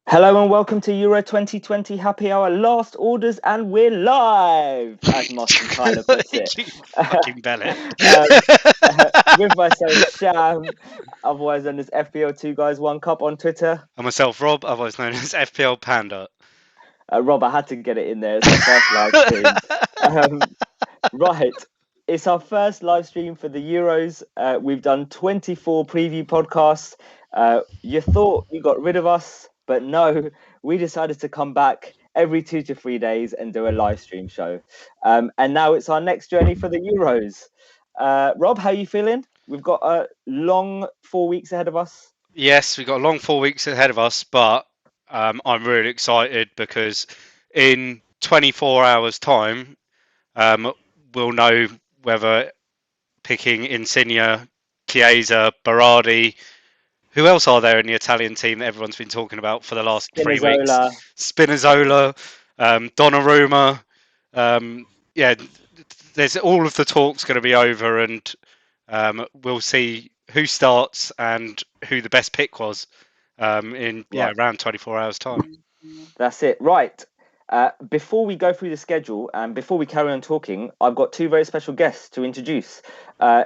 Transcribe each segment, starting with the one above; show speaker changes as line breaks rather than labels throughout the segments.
Hello and welcome to Euro 2020 Happy Hour Last Orders, and we're live, as Martin Tyler puts it.
You fucking bellet.
um, with myself, Sham, otherwise known as FPL 2 Guys 1 Cup on Twitter.
And myself, Rob, otherwise known as FPL Panda.
Rob, I had to get it in there. It's our first live stream. Right. It's our first live stream for the Euros. We've done 24 preview podcasts. You thought you got rid of us, but no, we decided to come back every 2 to 3 days and do a live stream show. And now it's our next journey for the Euros. Rob, how are you feeling? We've got a long 4 weeks ahead of us.
Yes, we've got a long 4 weeks ahead of us, but I'm really excited because in 24 hours' time, we'll know whether picking Insigne, Chiesa, Berardi, who else are there in the Italian team that everyone's been talking about for the last 3 weeks?
Spinazzola.
Spinazzola, Donnarumma. Yeah, there's all of the talk's going to be over, and we'll see who starts and who the best pick was in
Right.
around 24 hours time.
That's it. Right. Before we go through the schedule and before we carry on talking, I've got two very special guests to introduce.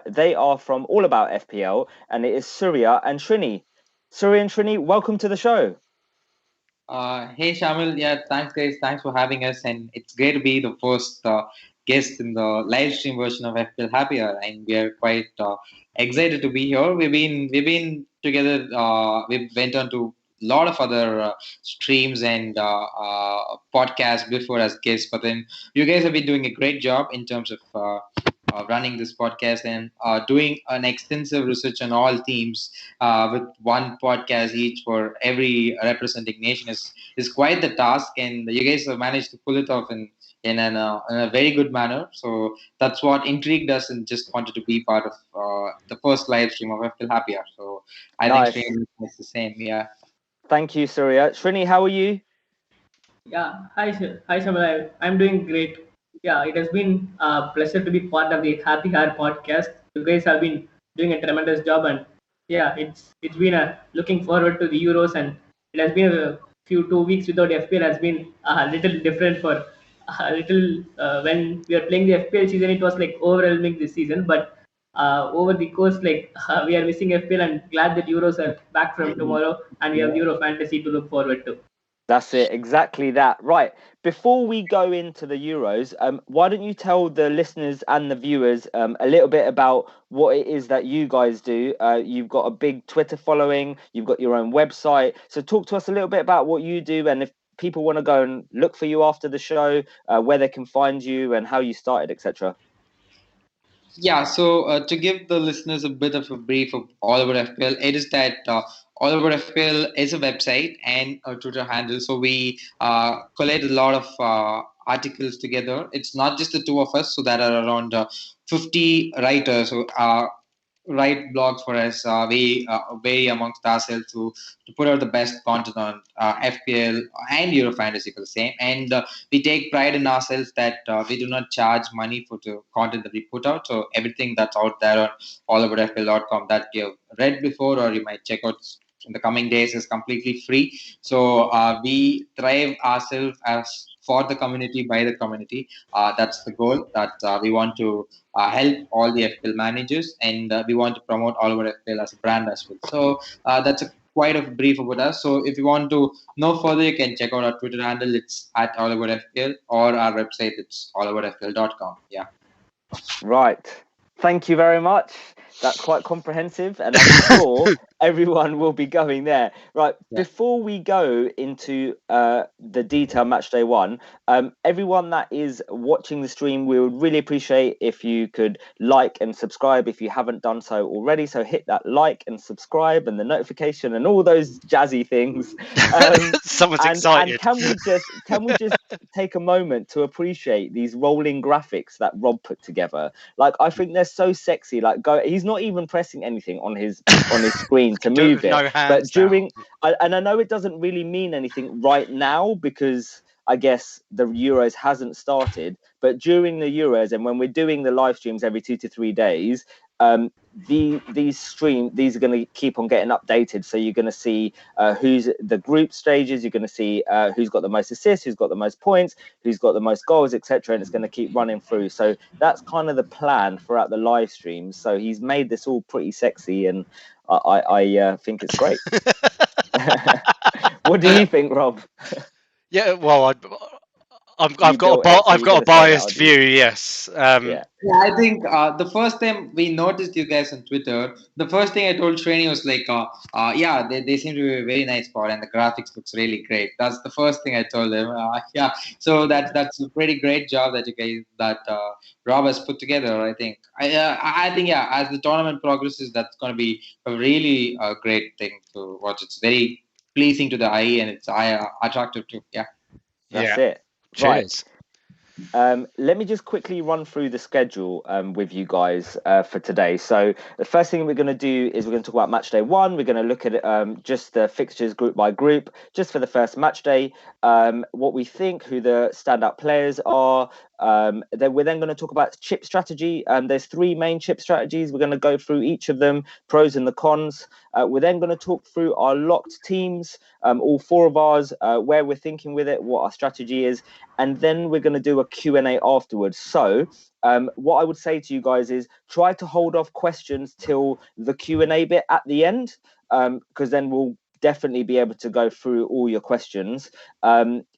They are from All About FPL, and it is Surya and Srini. Surya and Srini, welcome to the show.
Hey Shamil, yeah, thanks guys, thanks for having us, and it's great to be the first guest in the live stream version of FPL Happier, and we are quite excited to be here. We've been together. We went on to a lot of other streams and podcasts before as guests, but then you guys have been doing a great job in terms of running this podcast and doing an extensive research on all teams with one podcast each for every representing nation is quite the task, and you guys have managed to pull it off in a very good manner. So that's what intrigued us and just wanted to be part of the first live stream of FPL Happy Hour. So I think
Nice.
Shane is the same. Yeah.
Thank you, Surya. Srini, how are you?
Yeah, hi Samuel. I'm doing great. Yeah, it has been a pleasure to be part of the Happy Hour podcast. You guys have been doing a tremendous job, and yeah, it's been a looking forward to the Euros, and it has been a few 2 weeks without FPL has been a little different for a little when we are playing the FPL season. It was like overwhelming this season, but over the course, like we are missing FPL, and glad that Euros are back from tomorrow, and we have Euro Fantasy to look forward to.
That's it, exactly that. Right. Before we go into the Euros, why don't you tell the listeners and the viewers a little bit about what it is that you guys do? You've got a big Twitter following, you've got your own website. So talk to us a little bit about what you do, and if people want to go and look for you after the show, where they can find you and how you started, etc.
Yeah, so to give the listeners a bit of a brief of All About FPL, it is that All About FPL is a website and a Twitter handle. So we collate a lot of articles together. It's not just the two of us, so there are around 50 writers who write blogs for us. We vary amongst ourselves to put out the best content on FPL and Euro Fantasy for the same. And we take pride in ourselves that we do not charge money for the content that we put out. So everything that's out there on allaboutfpl.com that you've read before or you might check out in the coming days is completely free. So we thrive ourselves as for the community by the community. That's the goal that we want to help all the FPL managers, and we want to promote all over FPL as a brand as well. So that's quite a brief about us. So if you want to know further, you can check out our Twitter handle. It's at allaboutfpl, or our website. It's allaboutfpl.com. Yeah.
Right. Thank you very much. That's quite comprehensive, and I'm sure everyone will be going there. Right,
Yeah.
before we go into the detail match day one, everyone that is watching the stream, we would really appreciate if you could like and subscribe if you haven't done so already. So hit that like and subscribe and the notification and all those jazzy things.
Someone's
And
excited.
can we just take a moment to appreciate these rolling graphics that Rob put together? Like, I think they're so sexy. Like, he's not even pressing anything on his screen to move it.
No hands
But during,
down.
and I know it doesn't really mean anything right now because I guess the Euros hasn't started. But during the Euros and when we're doing the live streams every 2 to 3 days, these are going to keep on getting updated. So you're going to see who's the group stages. You're going to see who's got the most assists, who's got the most points, who's got the most goals, etc. And it's going to keep running through. So that's kind of the plan throughout the live streams. So he's made this all pretty sexy, and I think it's great. What do you think, Rob?
Yeah, well, I've got
built it, so
I've
you're
got a
gonna say that,
biased
aren't you?
view. Yes.
Yeah.
Yeah, I think the first time we noticed you guys on Twitter, the first thing I told Srini was like, yeah, they seem to be a very nice spot and the graphics looks really great. That's the first thing I told them. Yeah, so that's a pretty great job that you guys that Rob has put together. I think yeah, as the tournament progresses, that's going to be a really great thing to watch. It's very pleasing to the eye and it's attractive too. Yeah.
That's
Yeah.
it.
Cheers.
Let me just quickly run through the schedule with you guys for today. So the first thing we're going to do is we're going to talk about match day 1. We're going to look at just the fixtures group by group, just for the first match day, what we think, who the standout players are. Then we're then going to talk about chip strategy. There's 3 main chip strategies. We're going to go through each of them, pros and the cons. We're then going to talk through our locked teams, all 4 of ours, where we're thinking with it, what our strategy is, and then we're going to do a Q&A afterwards. So what I would say to you guys is try to hold off questions till the Q&A bit at the end, because then we'll definitely be able to go through all your questions.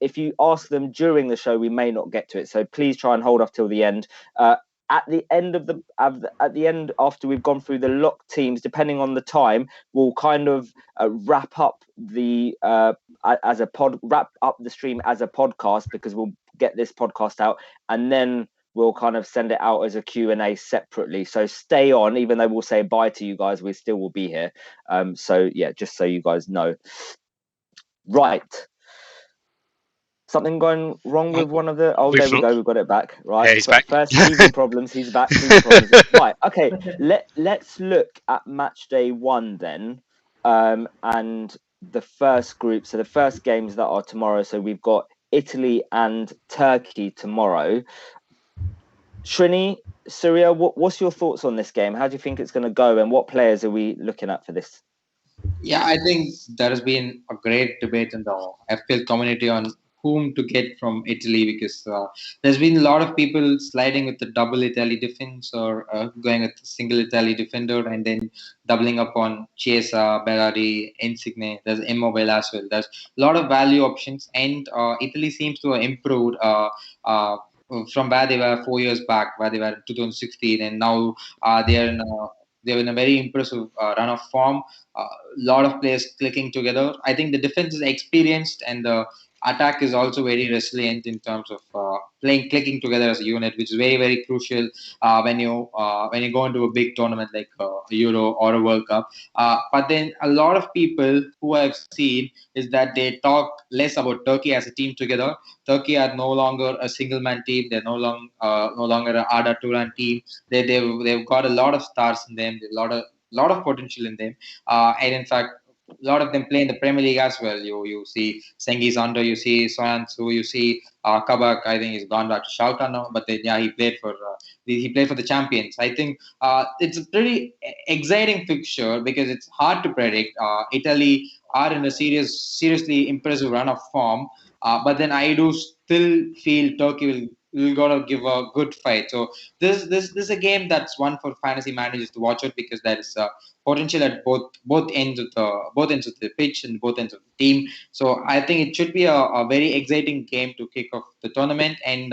If you ask them during the show, we may not get to it, so please try and hold off till the end. At the end, after we've gone through the lock teams, depending on the time, we'll kind of wrap up the wrap up the stream as a podcast, because we'll get this podcast out and then we'll kind of send it out as a Q&A separately. So stay on, even though we'll say bye to you guys, we still will be here. So yeah, just so you guys know. Right. Something going wrong with one of the... Oh, there we go. We've got it back. Right.
Yeah, he's back.
First teething problems. He's back. Teething problems. Right. Okay. Let's look at match day 1 then. And the first group. So the first games that are tomorrow. So we've got Italy and Turkey tomorrow. Srini, Surya, what's your thoughts on this game? How do you think it's going to go? And what players are we looking at for this?
Yeah, I think there has been a great debate in the FPL community on whom to get from Italy, because there's been a lot of people sliding with the double Italy defense or going with the single Italy defender and then doubling up on Chiesa, Berardi, Insigne. There's Immobile as well. There's a lot of value options, and Italy seems to have improved from where they were 4 years back, where they were in 2016, and now they're in a very impressive run of form. A lot of players clicking together. I think the defense is experienced and the attack is also very resilient in terms of clicking together as a unit, which is very, very crucial when you go into a big tournament like a Euro or a World Cup. But then a lot of people who I've seen is that they talk less about Turkey as a team together. Turkey are no longer a single man team. They're no longer an Arda Turan team. They've got a lot of stars in them. A lot of potential in them. And in fact, a lot of them play in the Premier League as well. You see Sengi's under, you see Soyansu, you see Kabak. I think he's gone back to Schalke now, but then, yeah, he played for the champions. I think it's a pretty exciting fixture because it's hard to predict. Italy are in a seriously impressive run of form, but then I do still feel Turkey will gotta give a good fight. So this is a game that's one for fantasy managers to watch out, because there is potential at both ends of the pitch and both ends of the team. So I think it should be a very exciting game to kick off the tournament. And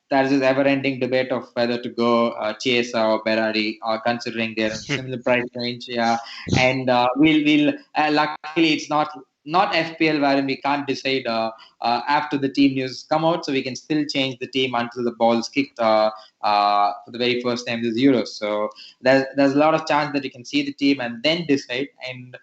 there's this ever-ending debate of whether to go Chiesa or Berardi, considering their similar price range. Yeah, and we'll luckily it's not FPL wherein we can't decide after the team news come out, so we can still change the team until the ball is kicked for the very first time this Euros. So there's a lot of chance that you can see the team and then decide. And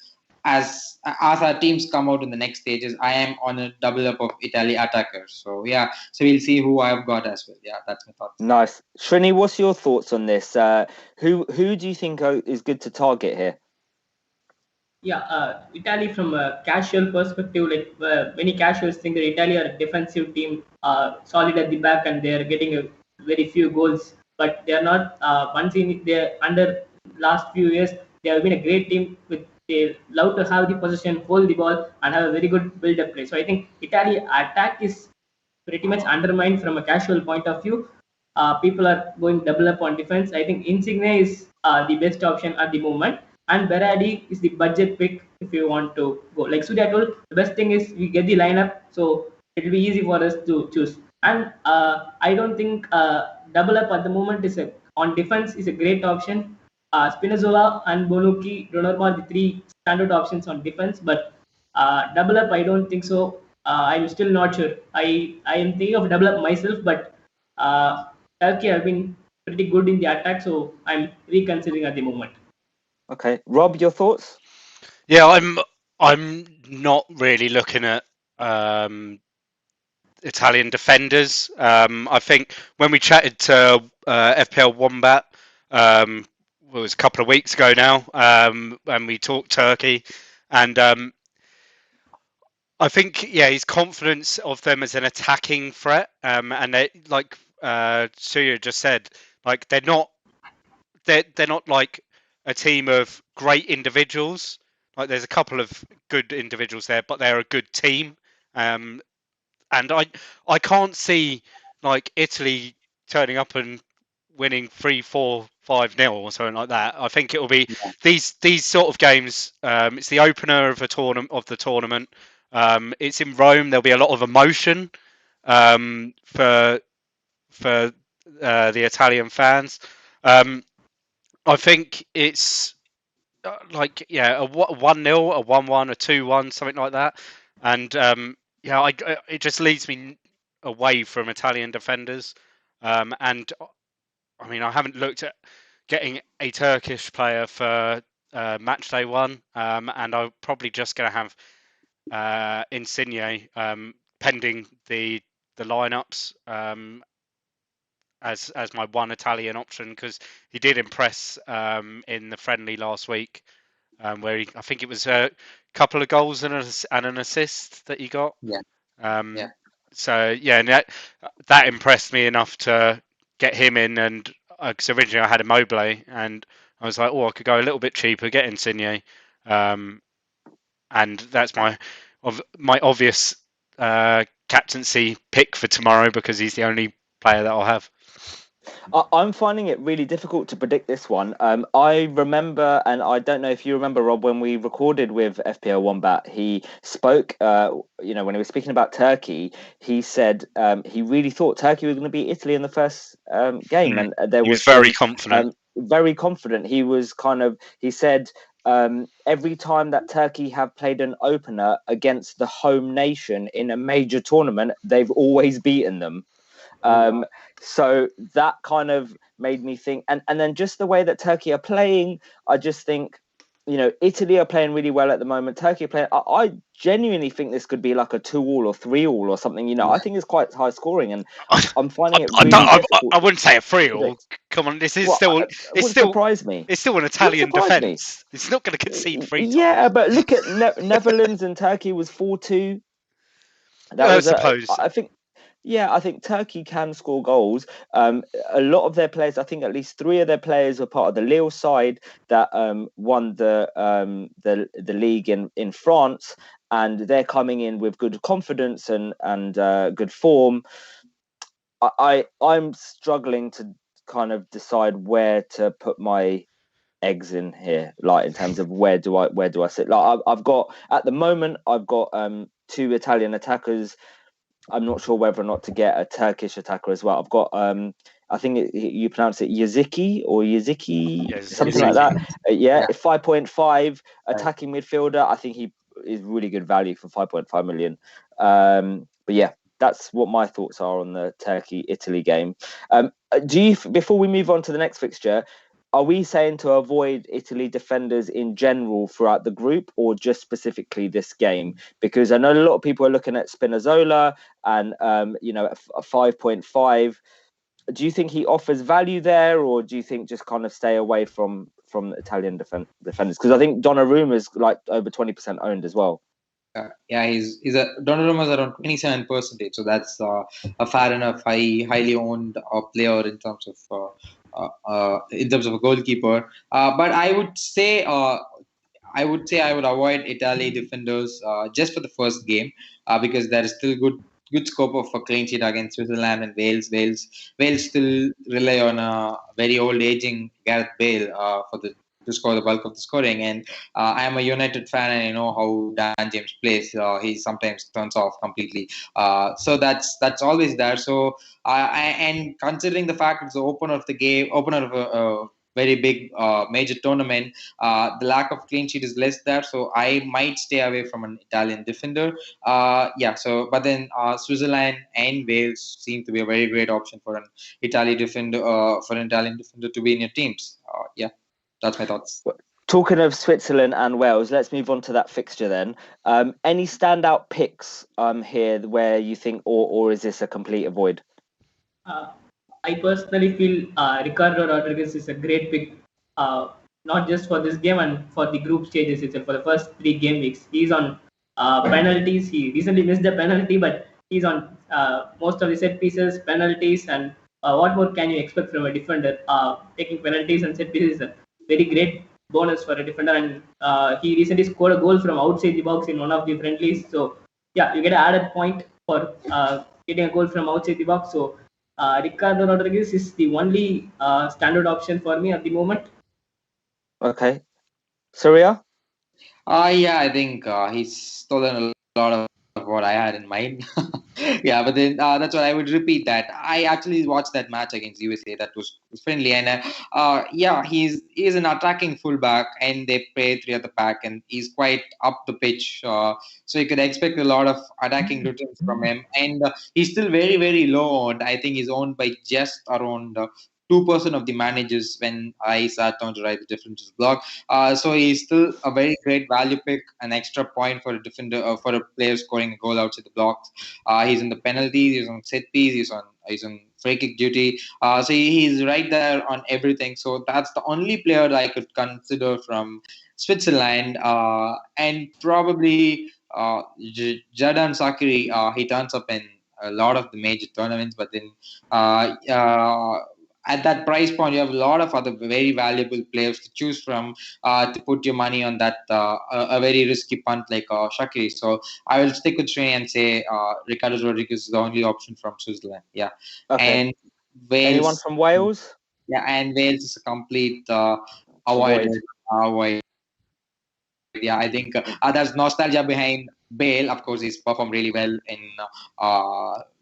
as our teams come out in the next stages, I am on a double up of Italy attackers. So yeah, so we'll see who I've got as well. Yeah, that's my thoughts.
Nice. Srini, what's your thoughts on this? Who do you think is good to target here?
Yeah, Italy from a casual perspective, like many casuals think that Italy are a defensive team, solid at the back, and they are getting very few goals but they are not. Once in they under last few years, they have been a great team. They love to have the possession, hold the ball, and have a very good build-up play. So I think Italy attack is pretty much undermined from a casual point of view. People are going double up on defense. I think Insigne is the best option at the moment, and Berardi is the budget pick if you want to go. Like Surya told, the best thing is we get the lineup, so it will be easy for us to choose. And I don't think double up at the moment is a on defense is a great option. Spinazzola and Bonucci, Donnarumma are the three standard options on defense, but double up, I don't think so. I'm still not sure. I am thinking of double up myself, but uh, Turkey have been pretty good in the attack, so I'm reconsidering at the moment.
Okay, Rob, your thoughts?
Yeah, I'm not really looking at Italian defenders. I think when we chatted to FPL Wombat, it was a couple of weeks ago now, and we talked Turkey, and I think his confidence of them as an attacking threat, and they, like Surya just said, like they're not like a team of great individuals. Like there's a couple of good individuals there, but they're a good team. And I can't see like Italy turning up and winning 3-4-5-0 or something like that. I think it will be these sort of games. It's the opener of the tournament. It's in Rome. There'll be a lot of emotion for the Italian fans. I think it's a 1-0, a 1-1, a 2-1, something like that. And it just leads me away from Italian defenders. And I mean, I haven't looked at getting a Turkish player for match day one, and I'm probably just going to have Insigne pending the lineups as my one Italian option, because he did impress in the friendly last week, where I think it was a couple of goals and an assist that he got.
Yeah.
So yeah, and that impressed me enough to get him in, and because originally I had Immobile, and I was like, I could go a little bit cheaper, get Insigne, and that's my obvious captaincy pick for tomorrow, because he's the only player that I'll have.
I'm finding it really difficult to predict this one. I remember, and I don't know if you remember, Rob, when we recorded with FPL Wombat, he spoke, when he was speaking about Turkey, he said he really thought Turkey was going to beat Italy in the first game. And
he was very confident.
Very confident. He said every time that Turkey have played an opener against the home nation in a major tournament, they've always beaten them. So that kind of made me think, and then just the way that Turkey are playing, I just think, Italy are playing really well at the moment. Turkey are playing. I genuinely think this could be like a 2-2 or 3-3 or something. I think it's quite high scoring, and I'm finding it really difficult.
I wouldn't say a 3-3. Come on, this is still. It's still
surprise me.
It's still an Italian defence. It's not going to concede 3 times.
Yeah, but look at Netherlands and Turkey was 4-2.
I suppose.
I think Turkey can score goals. A lot of their players, I think at least 3 of their players were part of the Lille side that won the league in France, and they're coming in with good confidence and good form. I'm struggling to kind of decide where to put my eggs in here, like in terms of where do I sit. Like I've got at the moment, I've got 2 Italian attackers. I'm not sure whether or not to get a Turkish attacker as well. I've got, I think you pronounce it Yaziki or Yaziki, something like that. 5.5 attacking midfielder. I think he is really good value for 5.5 million. But yeah, that's what my thoughts are on the Turkey-Italy game. Before we move on to the next fixture, are we saying to avoid Italy defenders in general throughout the group, or just specifically this game? Because I know a lot of people are looking at Spinazzola and a 5.5. Do you think he offers value there, or do you think just kind of stay away from Italian defenders? Because I think Donnarumma is like over 20% owned as well.
Yeah, he's a Donnarumma is around 27%, so that's a fair enough highly owned player in terms of a goalkeeper. But I would avoid Italy defenders just for the first game because there is still good scope of a clean sheet against Switzerland and Wales. Wales still rely on a very old aging Gareth Bale to score the bulk of the scoring. And I am a United fan and I know how Dan James plays. He sometimes turns off completely. So that's always there. So and considering the fact it's the opener of a very big major tournament, the lack of clean sheet is less there, so I might stay away from an Italian defender. Yeah. So, but then Switzerland and Wales seem to be a very great option for an Italian defender to be in your teams. Yeah, that's my thoughts.
Talking of Switzerland and Wales, let's move on to that fixture then. Any standout picks here where you think, or is this a complete avoid?
I personally feel Ricardo Rodriguez is a great pick, not just for this game and for the group stages itself. For the first 3 game weeks, he's on penalties. He recently missed the penalty, but he's on most of the set pieces, penalties, and what more can you expect from a defender? Taking penalties and set pieces is a very great bonus for a defender, and he recently scored a goal from outside the box in one of the friendlies. So yeah, you get an added point for getting a goal from outside the box. So Ricardo Rodriguez is the only standard option for me at the moment.
Okay. Surya?
Yeah, I think he's stolen a lot of what I had in mind. Yeah, but then that's what I would repeat that. I actually watched that match against USA that was friendly, and yeah, he's an attacking fullback, and they play three at the back, and he's quite up the pitch. So you could expect a lot of attacking returns from him, and he's still very very low owned. I think he's owned by just around 2% of the managers when I sat down to write the differences blog. So he's still a very great value pick, an extra point for a defender for a player scoring a goal outside the blocks. He's in the penalties, he's on set piece, he's on free kick duty. So he's right there on everything. So that's the only player that I could consider from Switzerland, and probably Jadon Sakiri. He turns up in a lot of the major tournaments, but then at that price point, you have a lot of other very valuable players to choose from to put your money on that a very risky punt like Shakiri. So I will stick with Srini and say Ricardo Rodriguez is the only option from Switzerland. Yeah,
Okay.
and Wales.
Anyone from Wales?
Yeah, and Wales is a complete
Avoid.
avoid. Yeah, I think there's nostalgia behind Bale. Of course, he's performed really well in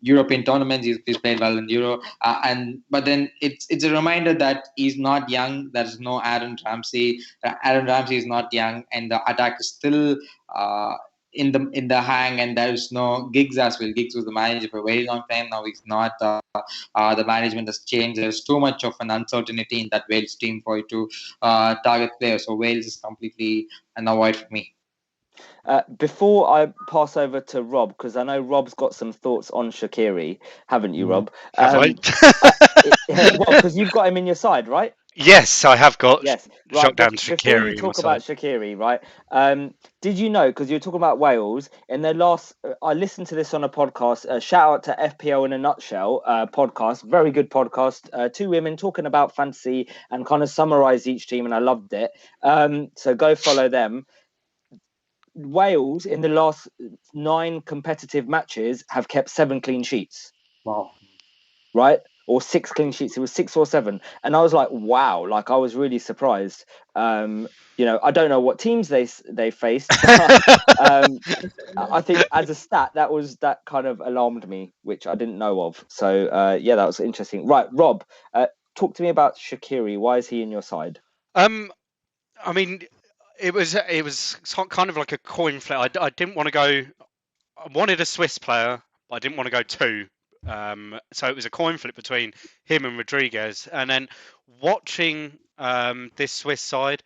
European tournaments. He's played well in Euro, and but then it's a reminder that he's not young. There's no Aaron Ramsey. Aaron Ramsey is not young, and the attack is still in the hang. And there's no Giggs as well. Giggs was the manager for a very long time. Now he's not. The management has changed. There's too much of an uncertainty in that Wales team for you to target players. So Wales is completely an avoid for me.
Before I pass over to Rob, because I know Rob's got some thoughts on Shaqiri, haven't you, Rob?
Have I?
Well, because you've got him in your side, right?
Yes, I have got
Yes, right.
Shotdown
Before you
Shaqiri
talk about Shaqiri, right? Did you know? Because you were talking about Wales in their last. I listened to this on a podcast. Shout out to FPL in a nutshell podcast. Very good podcast. Two women talking about fantasy and kind of summarise each team, and I loved it. So go follow them. Wales in the last 9 competitive matches have kept 7 clean sheets.
Wow.
Right? Or 6 clean sheets. It was 6 or 7. And I was like, wow, like I was really surprised. You know, I don't know what teams they faced. But, I think as a stat, that kind of alarmed me, which I didn't know of. So yeah, that was interesting. Right, Rob, talk to me about Shaqiri. Why is he in your side?
I mean, it was kind of like a coin flip. I didn't want to go. I wanted a Swiss player, but I didn't want to go 2. So it was a coin flip between him and Rodriguez. And then watching this Swiss side,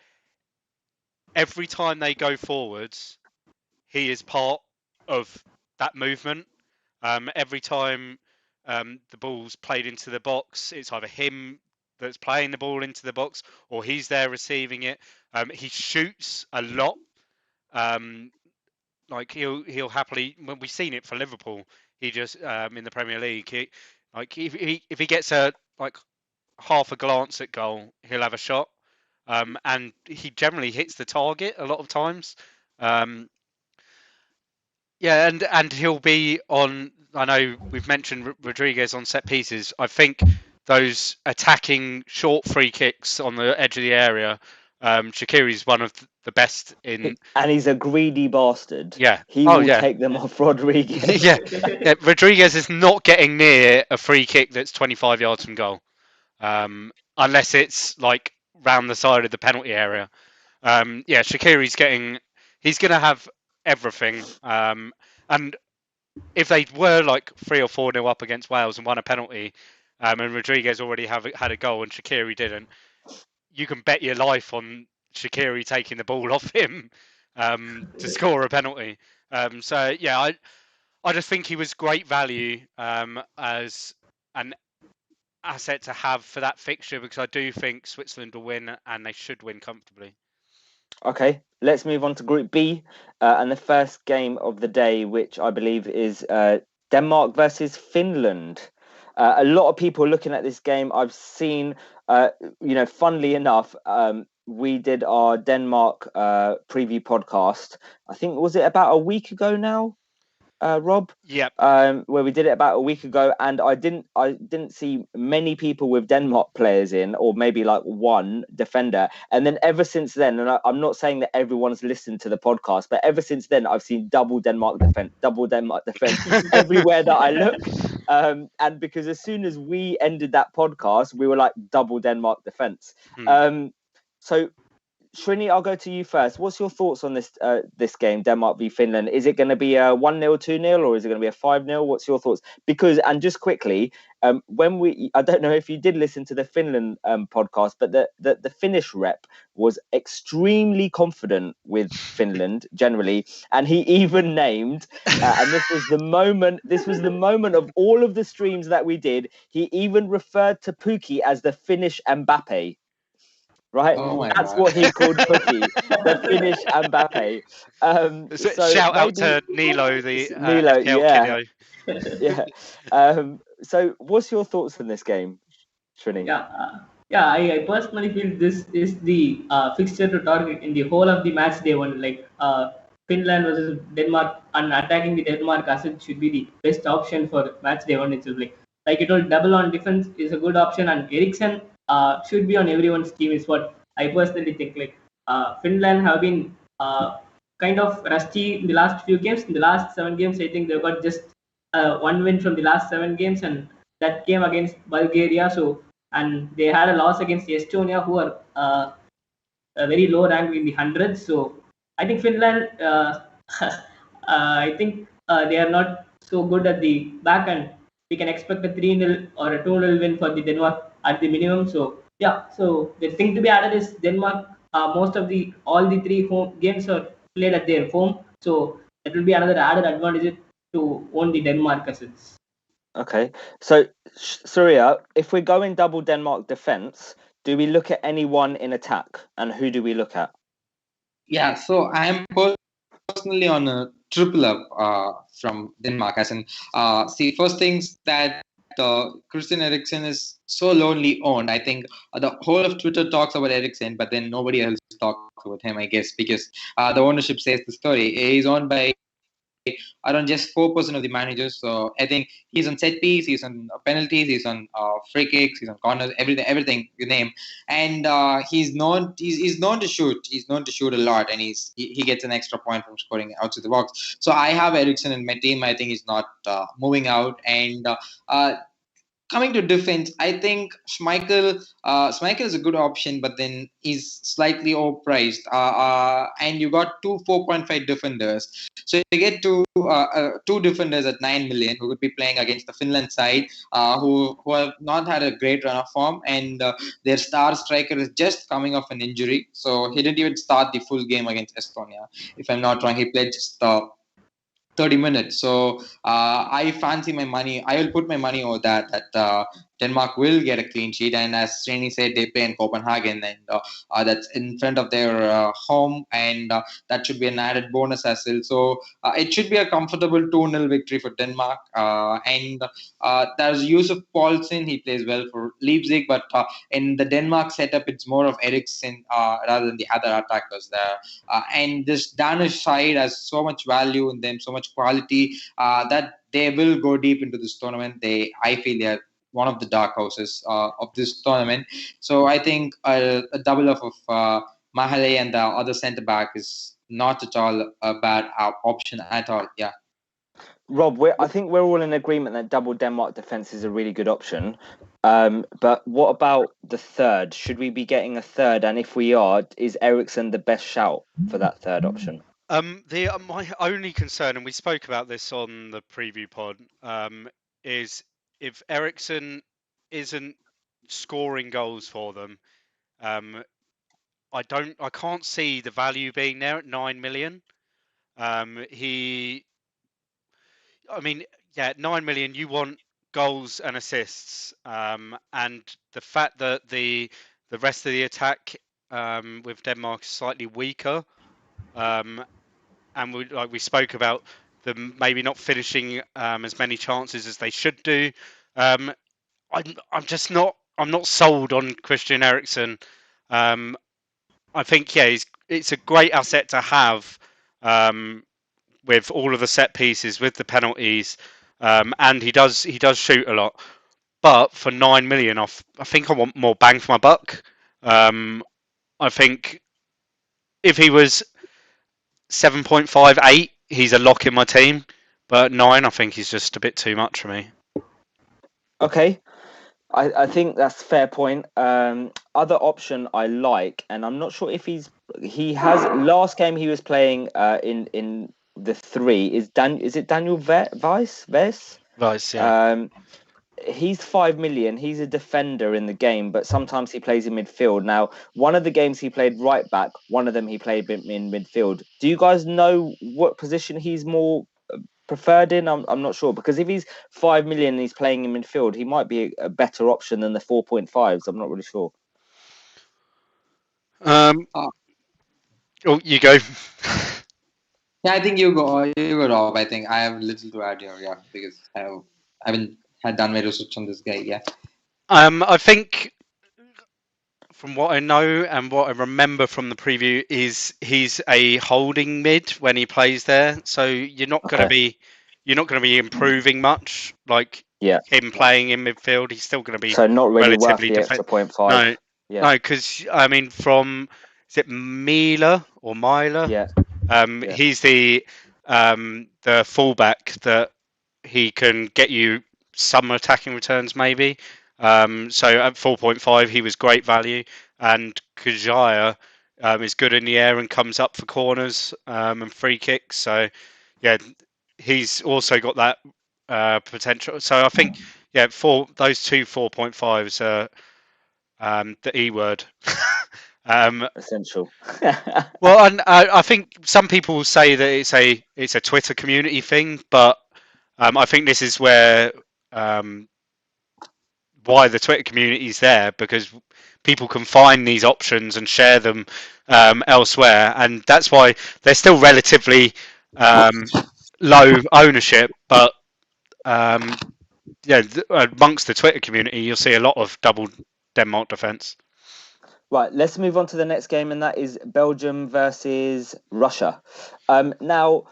every time they go forwards, he is part of that movement. Every time the ball's played into the box, it's either him that's playing the ball into the box or he's there receiving it. He shoots a lot. like he'll happily. When we've seen it for Liverpool, he just in the Premier League, if he gets a like half a glance at goal, he'll have a shot. And he generally hits the target a lot of times. Yeah, and he'll be on. I know we've mentioned Rodriguez on set pieces. I think those attacking short free kicks on the edge of the area, Shaqiri's one of the best in.
And he's a greedy bastard.
Yeah.
He will take them off Rodriguez.
yeah. Rodriguez is not getting near a free kick that's 25 yards from goal, unless it's like round the side of the penalty area. Shaqiri's getting. He's going to have everything. And if they were like 3 or 4-0 up against Wales and won a penalty, and Rodriguez already had a goal and Shaqiri didn't, you can bet your life on Shaqiri taking the ball off him to score a penalty. I just think he was great value as an asset to have for that fixture, because I do think Switzerland will win and they should win comfortably.
Okay, let's move on to Group B and the first game of the day, which I believe is Denmark versus Finland. A lot of people looking at this game. I've seen, funnily enough, we did our Denmark preview podcast. I think, was it about a week ago now, Rob?
Yep.
Where we did it about a week ago, and I didn't see many people with Denmark players in, or maybe like one defender. And then ever since then, and I'm not saying that everyone's listened to the podcast, but ever since then, I've seen double Denmark defense everywhere that I look. And because as soon as we ended that podcast, we were like double Denmark defense. So Srini, I'll go to you first. What's your thoughts on this game, Denmark v Finland? Is it going to be a 1-0, 2-0, or is it going to be a 5-0? What's your thoughts? Because, and just quickly, I don't know if you did listen to the Finland podcast, but the Finnish rep was extremely confident with Finland generally, and he even named, and this was the moment of all of the streams that we did, he even referred to Pukki as the Finnish Mbappe. Right, that's what he called Pukki, the Finnish Mbappe.
So shout out to Nilo, the
yeah. So, what's your thoughts on this game, Srini?
I personally feel this is the fixture to target in the whole of the match day one. Like Finland versus Denmark, and attacking the Denmark asset should be the best option for match day one. It's like you told, double on defense is a good option, and Eriksen should be on everyone's team is what I personally think. Like Finland have been kind of rusty in the last few games. In the last 7 games, I think they've got just one win from the last 7 games, and that came against Bulgaria. So, and they had a loss against Estonia, who are very low ranked in the hundreds. So I think Finland, I think they are not so good at the back, and we can expect a 3-0 or a 2-0 win for the Denmark at the minimum. So so the thing to be added is Denmark, all the 3 home games are played at their home. So that will be another added advantage to own the Denmark assets.
Okay, so Surya, if we're going double Denmark defense, do we look at anyone in attack, and who do we look at?
Yeah, so I am personally on a triple up from Denmark. As in, first things that Christian Eriksen is so lonely owned. I think the whole of Twitter talks about Eriksen, but then nobody else talks about him, I guess, because the ownership says the story. He's owned by around just 4% of the managers. So I think he's on set piece, he's on penalties, he's on free kicks, he's on corners, everything you name. And he's known to shoot. He's known to shoot a lot, and he gets an extra point from scoring outside the box. So I have Eriksen in my team. I think he's not moving out. And coming to defense, I think Schmeichel is a good option, but then he's slightly overpriced. And you got 2 4.5 defenders. So you get 2 defenders at 9 million who could be playing against the Finland side, who have not had a great run of form, and their star striker is just coming off an injury. So he didn't even start the full game against Estonia. If I'm not wrong, he played just 30 minutes. So I fancy my money. I will put my money over that Denmark will get a clean sheet. And as Srini said, they play in Copenhagen, and that's in front of their home, and that should be an added bonus as well. So it should be a comfortable 2-0 victory for Denmark. And there's Yusuf Poulsen. He plays well for Leipzig, but in the Denmark setup, it's more of Eriksen rather than the other attackers there. And this Danish side has so much value in them, so much quality that they will go deep into this tournament. I feel they are one of the dark horses of this tournament. So I think a double up of Mahale and the other centre back is not at all a bad option at all. Yeah.
Rob, I think we're all in agreement that double Denmark defence is a really good option. But what about the third? Should we be getting a third? And if we are, is Eriksen the best shout for that third option?
My only concern, and we spoke about this on the preview pod, is if Eriksen isn't scoring goals for them, I can't see the value being there at 9 million. 9 million, you want goals and assists, and the fact that the rest of the attack with Denmark is slightly weaker, and we spoke about them maybe not finishing as many chances as they should do. I'm not sold on Christian Eriksen. I think it's a great asset to have with all of the set pieces, with the penalties, and he does shoot a lot. But for 9 million, I think I want more bang for my buck. I think if he was 7.58, he's a lock in my team. But 9, I think he's just a bit too much for me.
Okay. I think that's a fair point. Other option I like, and I'm not sure if he has last game he was playing in the 3 is it Daniel Weiss?
Weiss, yeah.
He's 5 million. He's a defender in the game, but sometimes he plays in midfield. Now, one of the games he played right back, one of them he played in midfield. Do you guys know what position he's more preferred in? I'm not sure, because if he's 5 million and he's playing in midfield, he might be a better option than the 4.5s. I'm not really sure.
You go.
Yeah, I think you go, Rob. I think I have little to add here, yeah, because I haven't had done my research on this guy, yeah.
I think from what I know and what I remember from the preview is he's a holding mid when he plays there. So you're not going to be improving much like him playing in midfield. He's still going to be
not really
relatively
worth the extra 0.5.
No, because I mean, is it Mila or Myla?
Yeah.
He's the fullback that he can get you some attacking returns maybe. So at 4.5, he was great value, and Kajaya is good in the air and comes up for corners and free kicks. So yeah, he's also got that potential. So I think for those two 4.5s are the E word.
Essential.
Well, and I think some people will say that it's a Twitter community thing, but I think this is where why the Twitter community is there, because people can find these options and share them elsewhere, and that's why they're still relatively low ownership. But amongst the Twitter community, you'll see a lot of double Denmark defence.
Right, let's move on to the next game, and that is Belgium versus Russia. Now,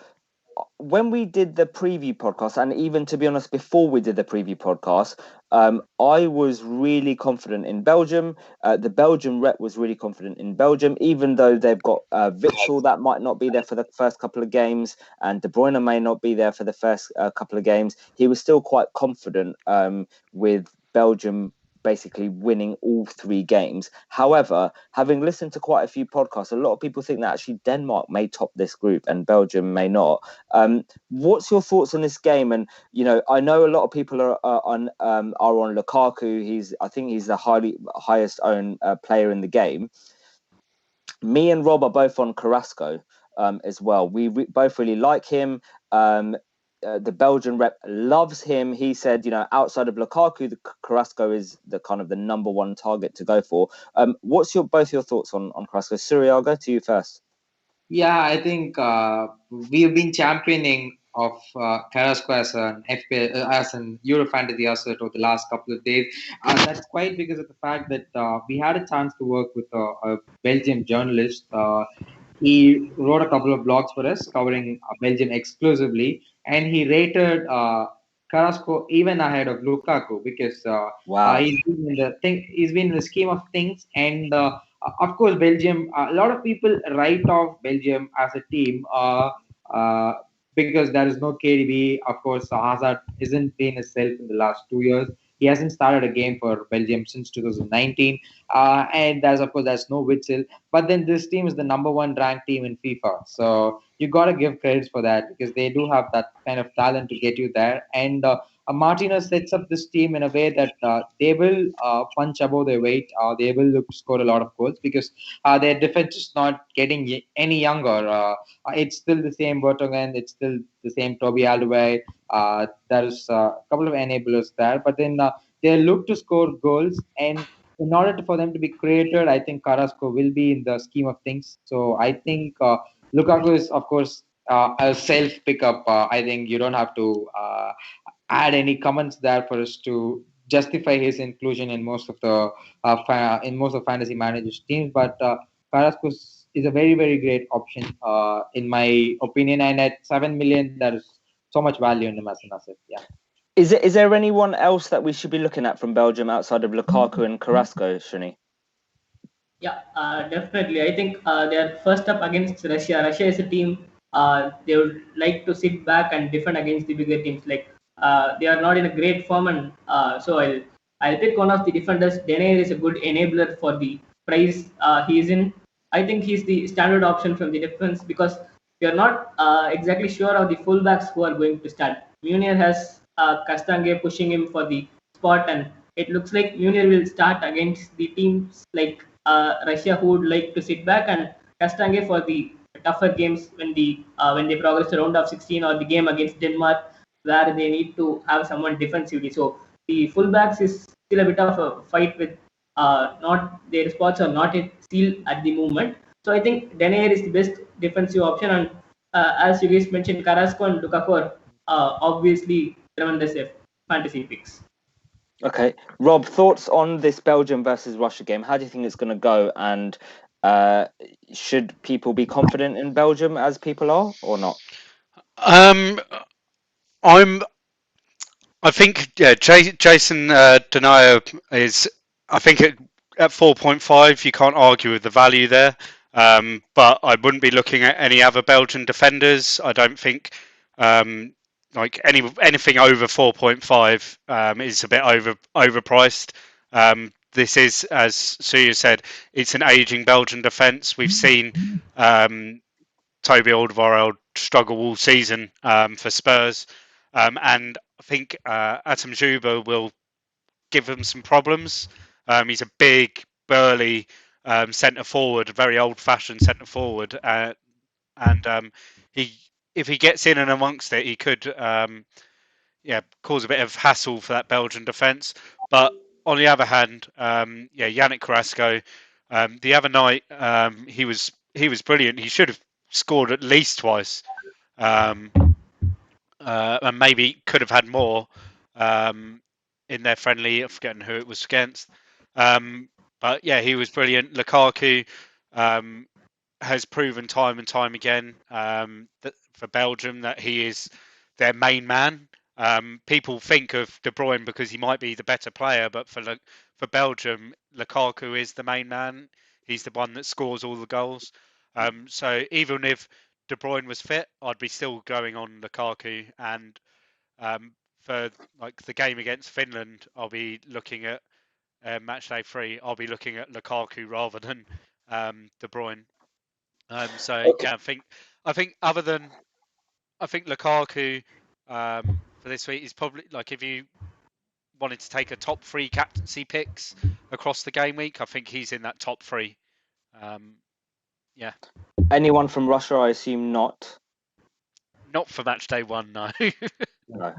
when we did the preview podcast, and even to be honest, before we did the preview podcast, I was really confident in Belgium. The Belgian rep was really confident in Belgium, even though they've got Witsel that might not be there for the first couple of games, and De Bruyne may not be there for the first couple of games. He was still quite confident with Belgium basically winning all 3 games. However, having listened to quite a few podcasts, a lot of people think that actually Denmark may top this group and Belgium may not. What's your thoughts on this game? And I know a lot of people are on Lukaku. I think he's the highest owned player in the game. Me and Rob are both on Carrasco as well. We both really like him. the Belgian rep loves him. He said, outside of Lukaku, the Carrasco is the kind of the number one target to go for. What's both your thoughts on Carrasco? Surya, I'll go to you first.
Yeah, I think we have been championing of Carrasco as an FPL, as an Euro fantasy asset over the last couple of days. That's quite because of the fact that we had a chance to work with a Belgian journalist. He wrote a couple of blogs for us covering Belgium exclusively, and he rated Carrasco even ahead of Lukaku because
Wow.
he's been in the scheme of things, and of course Belgium. A lot of people write off Belgium as a team uh, because there is no KDB. Of course, Hazard isn't been himself in the last 2 years. He hasn't started a game for Belgium since 2019, and there's no Witzel. But then this team is the number one ranked team in FIFA. So you got to give credits for that because they do have that kind of talent to get you there. And Martinez sets up this team in a way that they will punch above their weight. They will look to score a lot of goals because their defense is not getting any younger. It's still the same Vertonghen. It's still the same Toby Alderweireld. There's a couple of enablers there. But then they look to score goals, and in order for them to be created, I think Carrasco will be in the scheme of things. So I think Lukaku is, of course, a self pickup. I think you don't have to add any comments there for us to justify his inclusion in most of the in most of fantasy managers teams. But Carrasco is a very very great option in my opinion, and at 7 million, there is so much value in him as an asset. Yeah.
Is there anyone else that we should be looking at from Belgium outside of Lukaku and Carrasco, Srini?
Yeah, definitely. I think they are first up against Russia. Russia is a team they would like to sit back and defend against the bigger teams. Like they are not in a great form, and so I'll pick one of the defenders. Denayer is a good enabler for the price he is in. I think he's the standard option from the defense because we are not exactly sure of the fullbacks who are going to start. Munir has Kastange pushing him for the spot, and it looks like Munir will start against the teams like Russia, who would like to sit back, and Kastange for the tougher games when they progress to round of 16 or the game against Denmark, where they need to have someone defensively. So the fullbacks is still a bit of a fight with not their spots are not yet sealed at the moment. So I think Denayer is the best defensive option, and as you guys mentioned, Carrasco and Lukaku are obviously tremendous fantasy picks.
Okay, Rob, thoughts on this Belgium versus Russia game? How do you think it's going to go? And should people be confident in Belgium as people are, or not?
I think Jason Denayer is. I think at 4.5, you can't argue with the value there. But I wouldn't be looking at any other Belgian defenders. I don't think like anything over 4.5 is a bit overpriced. This is, as Suya said, it's an aging Belgian defence. We've seen Toby Alderweireld struggle all season for Spurs, and I think Atom Juba will give them some problems. He's a big, burly centre forward, a very old-fashioned centre forward, and if he gets in and amongst it, he could cause a bit of hassle for that Belgian defence. But on the other hand, Yannick Carrasco, the other night he was brilliant. He should have scored at least twice, and maybe could have had more in their friendly. I'm forgetting who it was against. But yeah, he was brilliant. Lukaku has proven time and time again that for Belgium that he is their main man. People think of De Bruyne because he might be the better player, but for Belgium, Lukaku is the main man. He's the one that scores all the goals. So even if De Bruyne was fit, I'd be still going on Lukaku. And for like the game against Finland, I'll be looking at match day 3. I'll be looking at Lukaku rather than De Bruyne. So yeah, I think Lukaku for this week is probably like if you wanted to take a top 3 captaincy picks across the game week, I think he's in that top 3. Yeah.
Anyone from Russia? I assume not.
Not for match day 1, no.
No.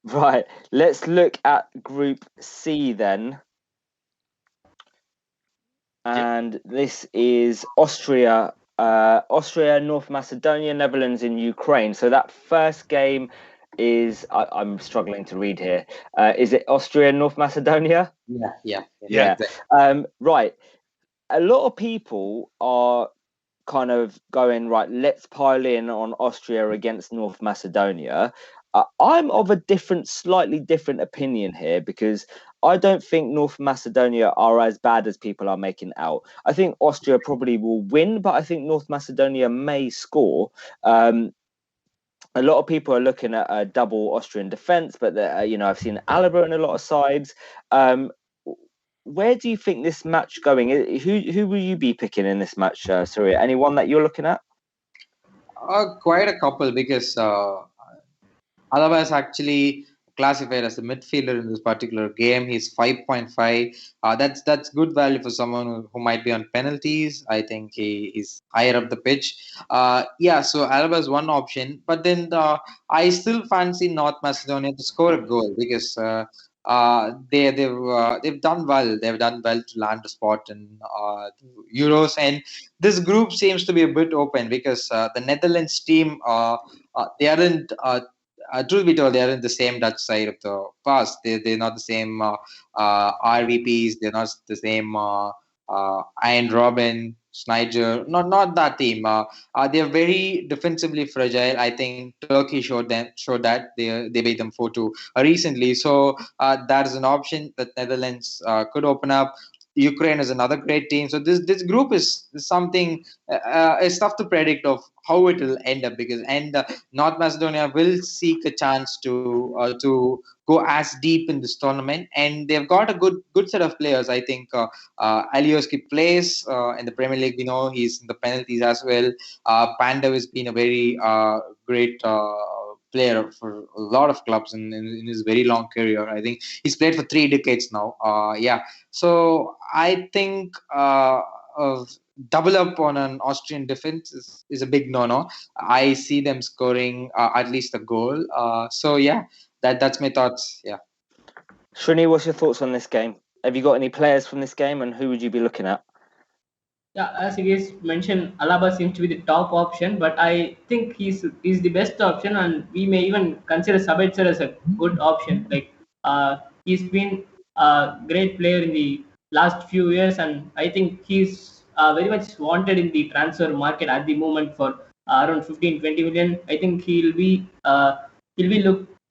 Right. Let's look at Group C then. And this is Austria, North Macedonia, Netherlands, and Ukraine. So that first game is I'm struggling to read here. Is it Austria, North Macedonia?
Yeah.
Right. A lot of people are kind of going, right, let's pile in on Austria against North Macedonia. I'm of a slightly different opinion here, because I don't think North Macedonia are as bad as people are making out. I think Austria probably will win, but I think North Macedonia may score. A lot of people are looking at a double Austrian defence, but I've seen Alaba in a lot of sides. Where do you think this match going? Who will you be picking in this match, Surya? Anyone that you're looking at?
Quite a couple, because Alaba is actually classified as a midfielder in this particular game. He's 5.5. That's good value for someone who might be on penalties. I think he is higher up the pitch. So Alaba is one option, but then I still fancy North Macedonia to score a goal, because they've done well. They've done well to land a spot in Euros, and this group seems to be a bit open, because the Netherlands team they aren't. Truth be told, they are in the same Dutch side of the past. They're not the same RVPs. They're not the same Iron Robin, Snyder. Not that team. They're very defensively fragile. I think Turkey showed that they beat them 4-2 recently. So that is an option that Netherlands could open up. Ukraine is another great team. So this group is something. It's tough to predict of how it will end up, because North Macedonia will seek a chance to go as deep in this tournament, and they've got a good set of players. I think Alioski plays in the Premier League. We know he's in the penalties as well. Pandev has been a very great player for a lot of clubs in his very long career. I think he's played for 3 decades now. So I think double up on an Austrian defense is a big no-no. I see them scoring at least a goal. That's my thoughts. Yeah.
Srini, what's your thoughts on this game? Have you got any players from this game, and who would you be looking at?
Yeah, as you guys mentioned, Alaba seems to be the top option, but I think he's the best option, and we may even consider Sabitzer as a good option. Like he's been a great player in the last few years, and I think he's very much wanted in the transfer market at the moment for around 15-20 million. I think he'll be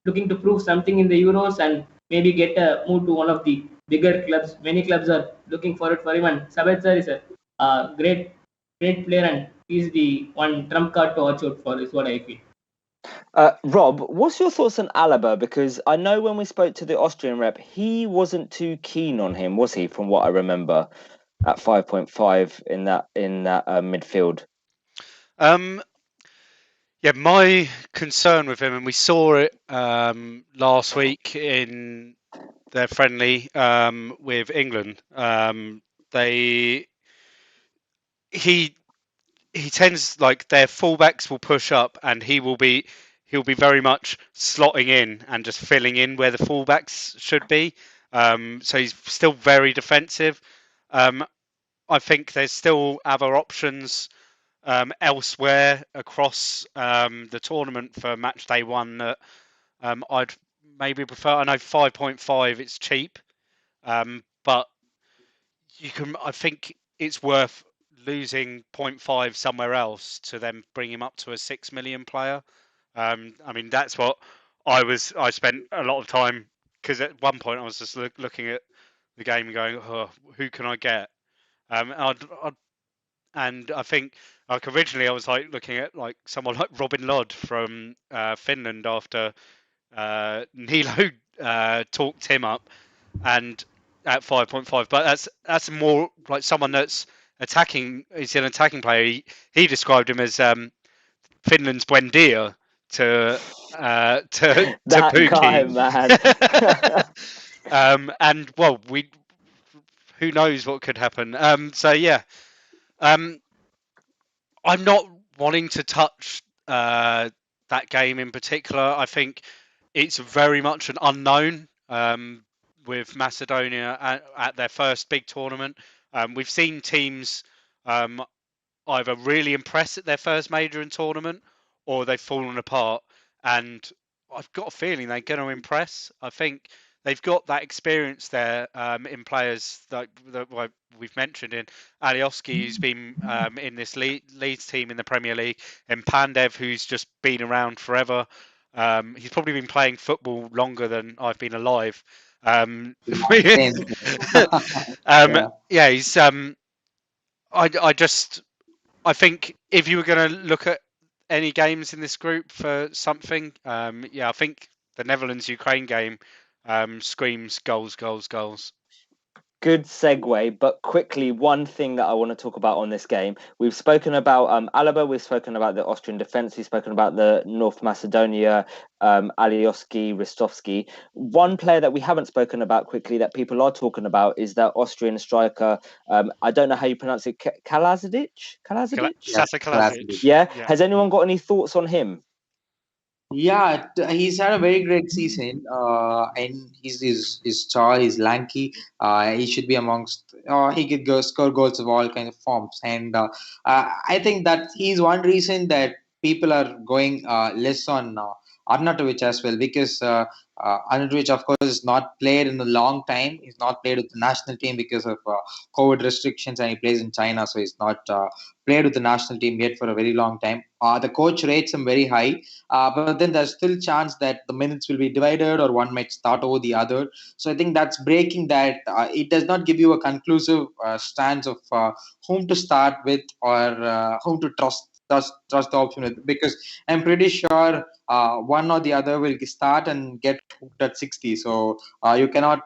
looking to prove something in the Euros and maybe get a move to one of the bigger clubs. Many clubs are looking for it for him, and Sabitzer is a great player, and he's the one trump card to watch out for, is what I feel.
Rob, what's your thoughts on Alaba? Because I know when we spoke to the Austrian rep, he wasn't too keen on him, was he? From what I remember, at 5.5 in that midfield.
My concern with him, and we saw it last week in their friendly with England. He tends, like, their fullbacks will push up, and he'll be very much slotting in and just filling in where the fullbacks should be. So he's still very defensive. I think there's still other options elsewhere across the tournament for match day 1 that I'd maybe prefer. I know 5.5 it's cheap, but I think it's worth losing 0.5 somewhere else to then bring him up to a 6 million player. That's what I spent a lot of time, because at one point I was just looking at the game and going, who can I get? And I think, like, originally I was like looking at like someone like Robin Lod from Finland after Nilo talked him up, and at 5.5. But that's more like someone that's attacking. He's an attacking player. He described him as Finland's Buendia to
that
Pukki.
guy, man.
And well, who knows what could happen. I'm not wanting to touch that game in particular. I think it's very much an unknown with Macedonia at their first big tournament. We've seen teams either really impress at their first major in tournament or they've fallen apart. And I've got a feeling they're going to impress. I think they've got that experience there in players that we've mentioned in Alioski, who's been in this Leeds team in the Premier League, and Pandev, who's just been around forever. He's probably been playing football longer than I've been alive.
Same.
Yeah, he's. I think if you were going to look at any games in this group for something, I think the Netherlands-Ukraine game screams goals, goals, goals.
Good segue, but quickly, one thing that I want to talk about on this game. We've spoken about Alaba, we've spoken about the Austrian defence, we've spoken about the North Macedonia, Alioski, Ristovski. One player that we haven't spoken about quickly that people are talking about is that Austrian striker, I don't know how you pronounce it, Kalazic?
Sasa Kalazic.
Yeah. Has anyone got any thoughts on him?
Yeah, he's had a very great season, and he's tall, he's lanky. He should be amongst. He could go score goals of all kinds of forms, and I think that he's one reason that people are going less on Arnautovic as well, because Arnautovic, of course, is not played in a long time. He's not played with the national team because of COVID restrictions, and he plays in China, so he's not played with the national team yet for a very long time. The coach rates him very high, but then there's still chance that the minutes will be divided or one might start over the other. So I think that's breaking that. It does not give you a conclusive stance of whom to start with or whom to trust the option with, because I'm pretty sure one or the other will start and get hooked at 60. So you cannot.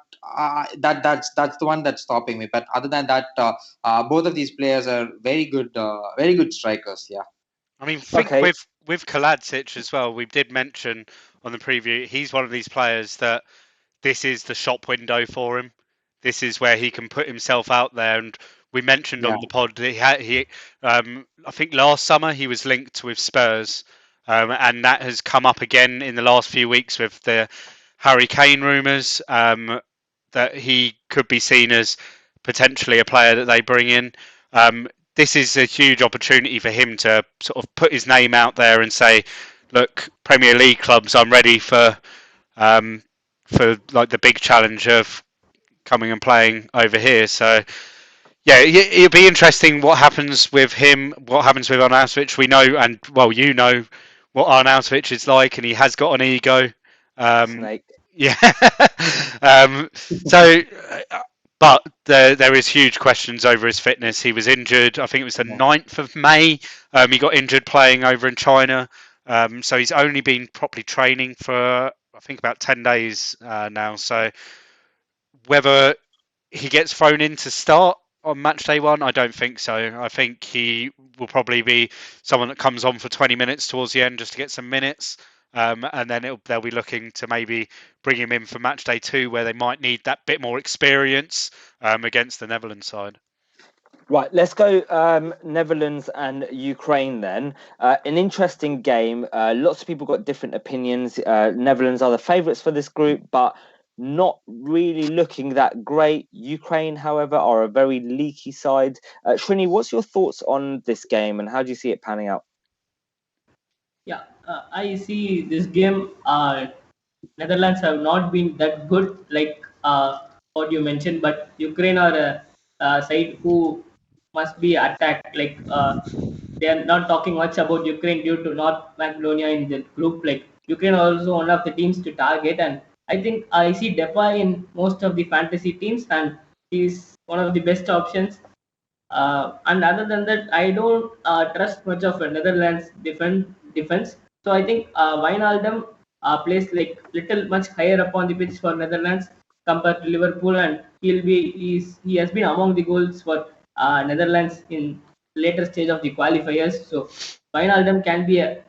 That's the one that's stopping me. But other than that, both of these players are very good strikers. Yeah.
I mean, think with Kaladzic as well. We did mention on the preview he's one of these players that this is the shop window for him. This is where he can put himself out there. And we mentioned on the pod that I think last summer he was linked with Spurs, and that has come up again in the last few weeks with the Harry Kane rumours that he could be seen as potentially a player that they bring in. This is a huge opportunity for him to sort of put his name out there and say, "Look, Premier League clubs, I'm ready for like the big challenge of coming and playing over here." So yeah, it'll be interesting what happens with him, what happens with Arnautovic. We know, and well, you know what Arnautovic is like, and he has got an ego.
Snake.
Yeah. But there is huge questions over his fitness. He was injured. I think it was the 9th of May. He got injured playing over in China. So he's only been properly training for, I think, about 10 days now. So whether he gets thrown in to start on match day one, I don't think so. I think he will probably be someone that comes on for 20 minutes towards the end just to get some minutes. And then they'll be looking to maybe bring him in for match day 2, where they might need that bit more experience against the Netherlands side.
Right, let's go Netherlands and Ukraine then. An interesting game. Lots of people got different opinions. Netherlands are the favourites for this group, but not really looking that great. Ukraine, however, are a very leaky side. Srini, what's your thoughts on this game and how do you see it panning out?
Yeah, I see this game. Netherlands have not been that good, like what you mentioned, but Ukraine are a side who must be attacked. Like they are not talking much about Ukraine due to North Macedonia in the group. Like Ukraine are also one of the teams to target, and I think I see Depay in most of the fantasy teams, and he's one of the best options. And other than that, I don't trust much of a Netherlands defense. So I think Wijnaldum plays like little much higher up on the pitch for Netherlands compared to Liverpool, and he has been among the goals for Netherlands in later stage of the qualifiers. So Wijnaldum can be a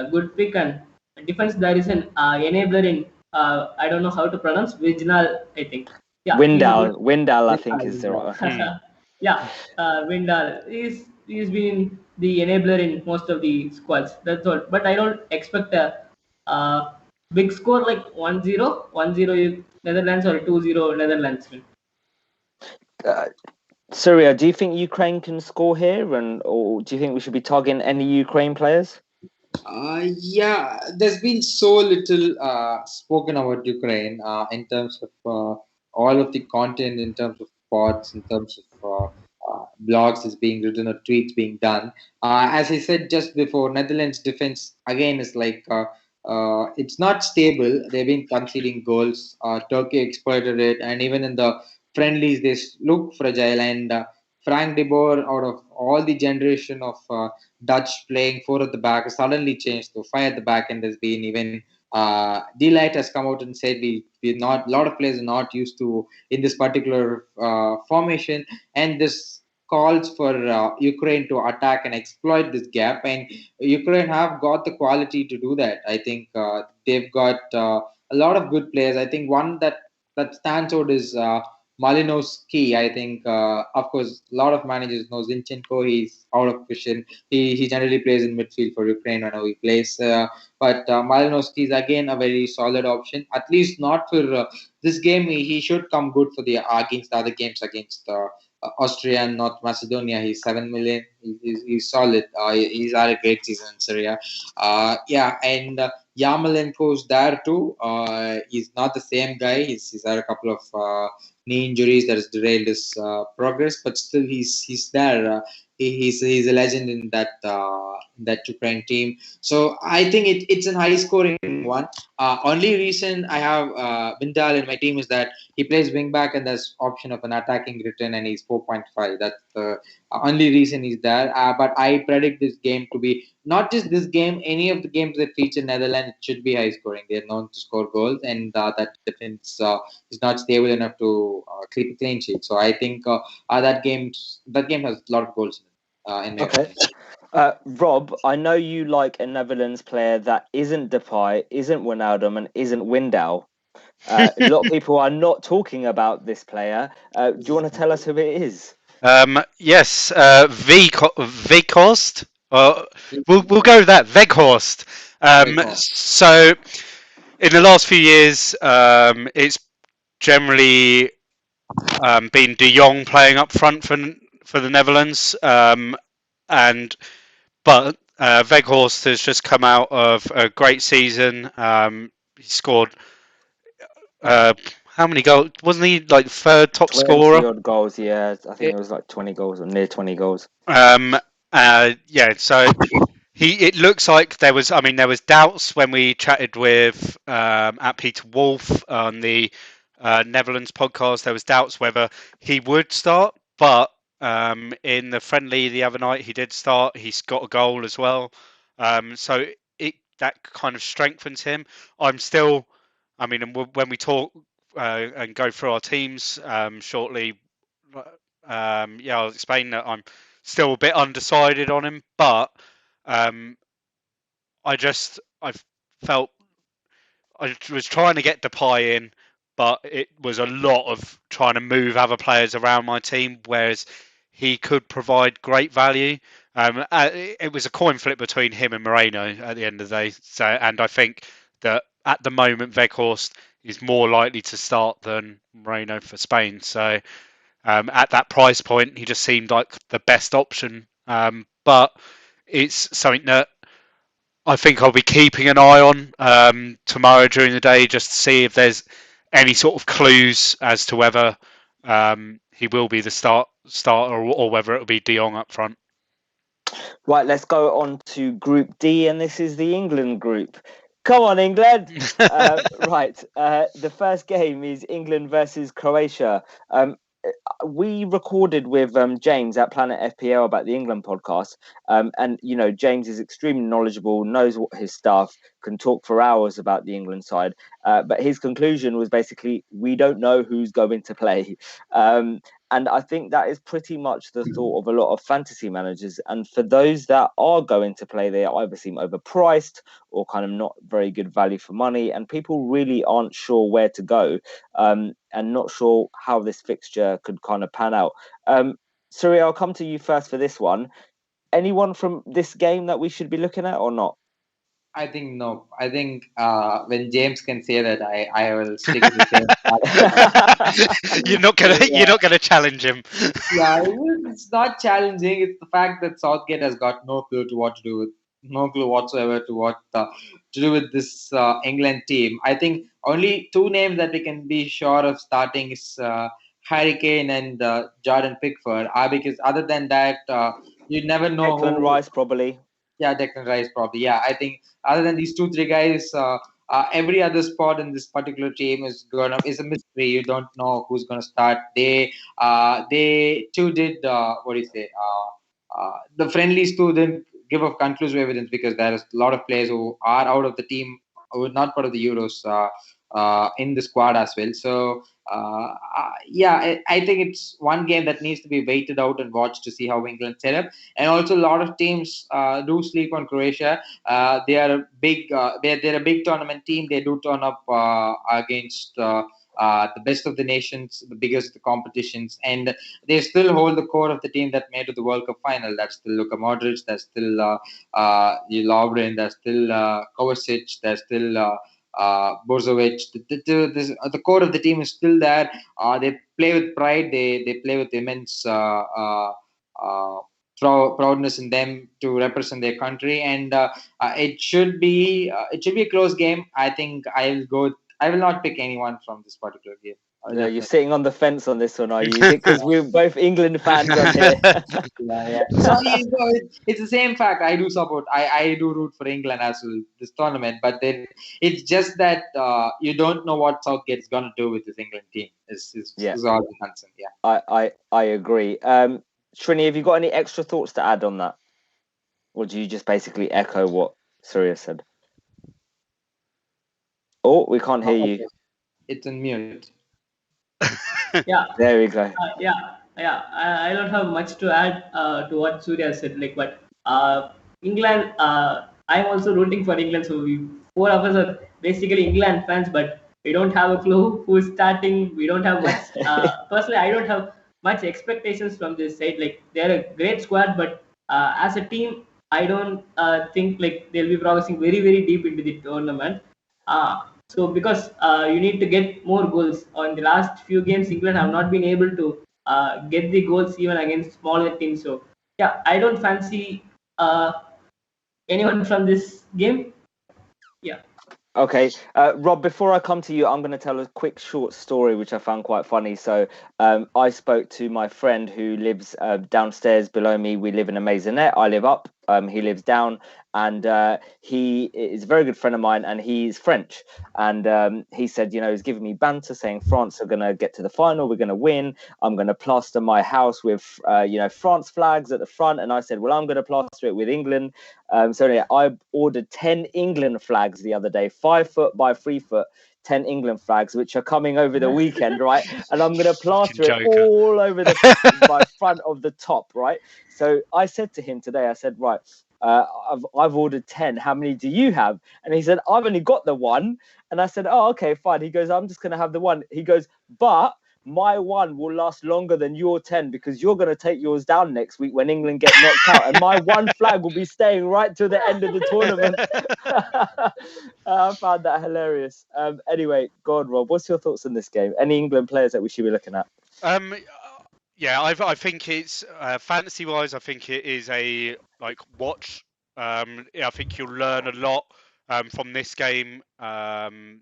good pick, and defense there is an enabler in I don't know how to pronounce Wijnal, I think. Yeah,
Windal, I think is the right one.
Yeah, Windal. He's been the enabler in most of the squads. That's all. But I don't expect a big score like 1-0, 1-0 Netherlands or 2-0 Netherlands win.
Uh, Surya, do you think Ukraine can score here, or do you think we should be targeting any Ukraine players?
Yeah, there's been so little spoken about Ukraine in terms of all of the content, in terms of pods, in terms of blogs is being written or tweets being done. As I said just before, Netherlands defense again is like it's not stable. They've been conceding goals. Turkey exploited it, and even in the friendlies, they look fragile. And Frank de Boer, out of all the generation of Dutch playing four at the back suddenly changed to five at the back, and there's been even Delight has come out and said we not a lot of players are not used to in this particular formation, and this calls for Ukraine to attack and exploit this gap, and Ukraine have got the quality to do that. I think they've got a lot of good players. I think one that stands out is Malinowski. I think, of course, a lot of managers know Zinchenko. He's out of position. He generally plays in midfield for Ukraine whenever he plays. But Malinowski is again a very solid option. At least not for this game. He should come good for the against the other games against Austria and North Macedonia. He's 7 million. He's solid. He's had a great season in Syria. Yeah, and Yarmolenko's there too. He's not the same guy. He's had a couple of knee injuries that has derailed his progress, but still he's there. He's a legend in that Ukraine team. So I think it's a high scoring one. Only reason I have Vindal in my team is that he plays wing back and there's option of an attacking return and he's 4.5. That's the only reason he's there. But I predict this game to be not just this game, any of the games that feature Netherlands, it should be high scoring. They're known to score goals, and that defense is not stable enough to keep a clean sheet. So I think that game has a lot of goals in my opinion.
Rob, I know you like a Netherlands player that isn't Depay, isn't Wijnaldum, and isn't Windal. A lot of people are not talking about this player. Do you want to tell us who it is?
Yes, Veghorst. We'll go with that, Veghorst. So, in the last few years, it's generally been De Jong playing up front for the Netherlands, but Veghorst has just come out of a great season. He scored how many goals? Wasn't he like third top
20
scorer?
odd goals, yeah. I think it was like 20 goals or near 20 goals.
Yeah. So it looks like there was doubts when we chatted with at Peter Wolf on the Netherlands podcast. There was doubts whether he would start, but in the friendly the other night he did start. He's got a goal as well. So that kind of strengthens him. When we talk and go through our teams shortly, I'll explain that I'm still a bit undecided on him, but I felt I was trying to get Depay in, but it was a lot of trying to move other players around my team, whereas he could provide great value. It was a coin flip between him and Moreno at the end of the day. So, and I think that at the moment, Weghorst is more likely to start than Moreno for Spain. So, at that price point, he just seemed like the best option. But it's something that I think I'll be keeping an eye on tomorrow during the day, just to see if there's any sort of clues as to whether he will be the starter or whether it'll be De Jong up front.
Right, let's go on to Group D, and this is the England group. Come on, England! Right, the first game is England versus Croatia. We recorded with James at Planet FPL about the England podcast, and James is extremely knowledgeable, knows what his stuff, can talk for hours about the England side. But his conclusion was basically we don't know who's going to play, and I think that is pretty much the thought of a lot of fantasy managers. And for those that are going to play, they either seem overpriced or kind of not very good value for money, and people really aren't sure where to go. And not sure how this fixture could kind of pan out. Surya, I'll come to you first for this one. anyone from this game that we should be looking at or not?
I think no. I think when James can say that, I will stick with the same.
You're not gonna challenge him.
Yeah, it's not challenging. It's the fact that Southgate has got no clue to what to do with, no clue whatsoever to what to do with this England team. I think only two names that we can be sure of starting is Harry Kane and Jordan Pickford. Because other than that, you never know
Declan
who.
Rice probably.
Yeah, Declan Rice probably. Yeah, I think other than these 2-3 guys, every other spot in this particular team is a mystery. You don't know who's gonna start. They too did what do you say? The friendlies too didn't give of conclusive evidence because there is a lot of players who are out of the team, who are not part of the Euros, in the squad as well. So yeah, I think it's one game that needs to be waited out and watched to see how England set up. And also, a lot of teams do sleep on Croatia. They are a big, they're a big tournament team. They do turn up against the best of the nations, the biggest of the competitions, and they still hold the core of the team that made it to the World Cup final. That's still Luka Modric. That's still Lovren. That's still Kovacic. That's still Borzovic. The core of the team is still there. They play with pride. They play with immense proudness in them to represent their country, and it should be a close game. I think I will not pick anyone from this particular game.
No, you're sitting on the fence on this one, are you? Because we're both England fans on here.
Yeah. So it's the same fact. I do support. I do root for England as well this tournament, but then it's just that you don't know what Southgate is gonna do with this England team. Is all the concern. Yeah.
I agree. Srini, have you got any extra thoughts to add on that, or do you just basically echo what Surya said? Oh, we can't hear you.
It's on mute.
Yeah.
There we go.
I don't have much to add to what Surya said. But England, I'm also rooting for England. So we four of us are basically England fans, but we don't have a clue who's starting. We don't have much. Personally, I don't have much expectations from this side. They're a great squad, but as a team, I don't think they'll be progressing very deep into the tournament. So because you need to get more goals. On the last few games, England have not been able to get the goals even against smaller teams. So yeah, I don't fancy anyone from this game. Yeah.
Okay, Rob, before I come to you, I'm going to tell a quick short story which I found quite funny. So I spoke to my friend who lives downstairs below me. We live in a maisonette. I live up. He lives down, and he is a very good friend of mine, and he's French. And he said, he's giving me banter saying France are going to get to the final. We're going to win. I'm going to plaster my house with, France flags at the front. And I said, well, I'm going to plaster it with England. So yeah, I ordered 10 England flags the other day, 5 foot by 3 foot, 10 England flags, which are coming over the weekend, right? And I'm going to plaster it all over the by front of the top, right? So I said to him today, I said, right, I've ordered 10. How many do you have? And he said, I've only got the one. And I said, oh, okay, fine. He goes, I'm just going to have the one. He goes, but my one will last longer than your 10 because you're going to take yours down next week when England get knocked out. And my one flag will be staying right to the end of the tournament. I found that hilarious. Anyway, go on, Rob. What's your thoughts on this game? Any England players that we should be looking at?
Yeah, I think it's fantasy-wise. I think it is a watch. I think you'll learn a lot from this game, from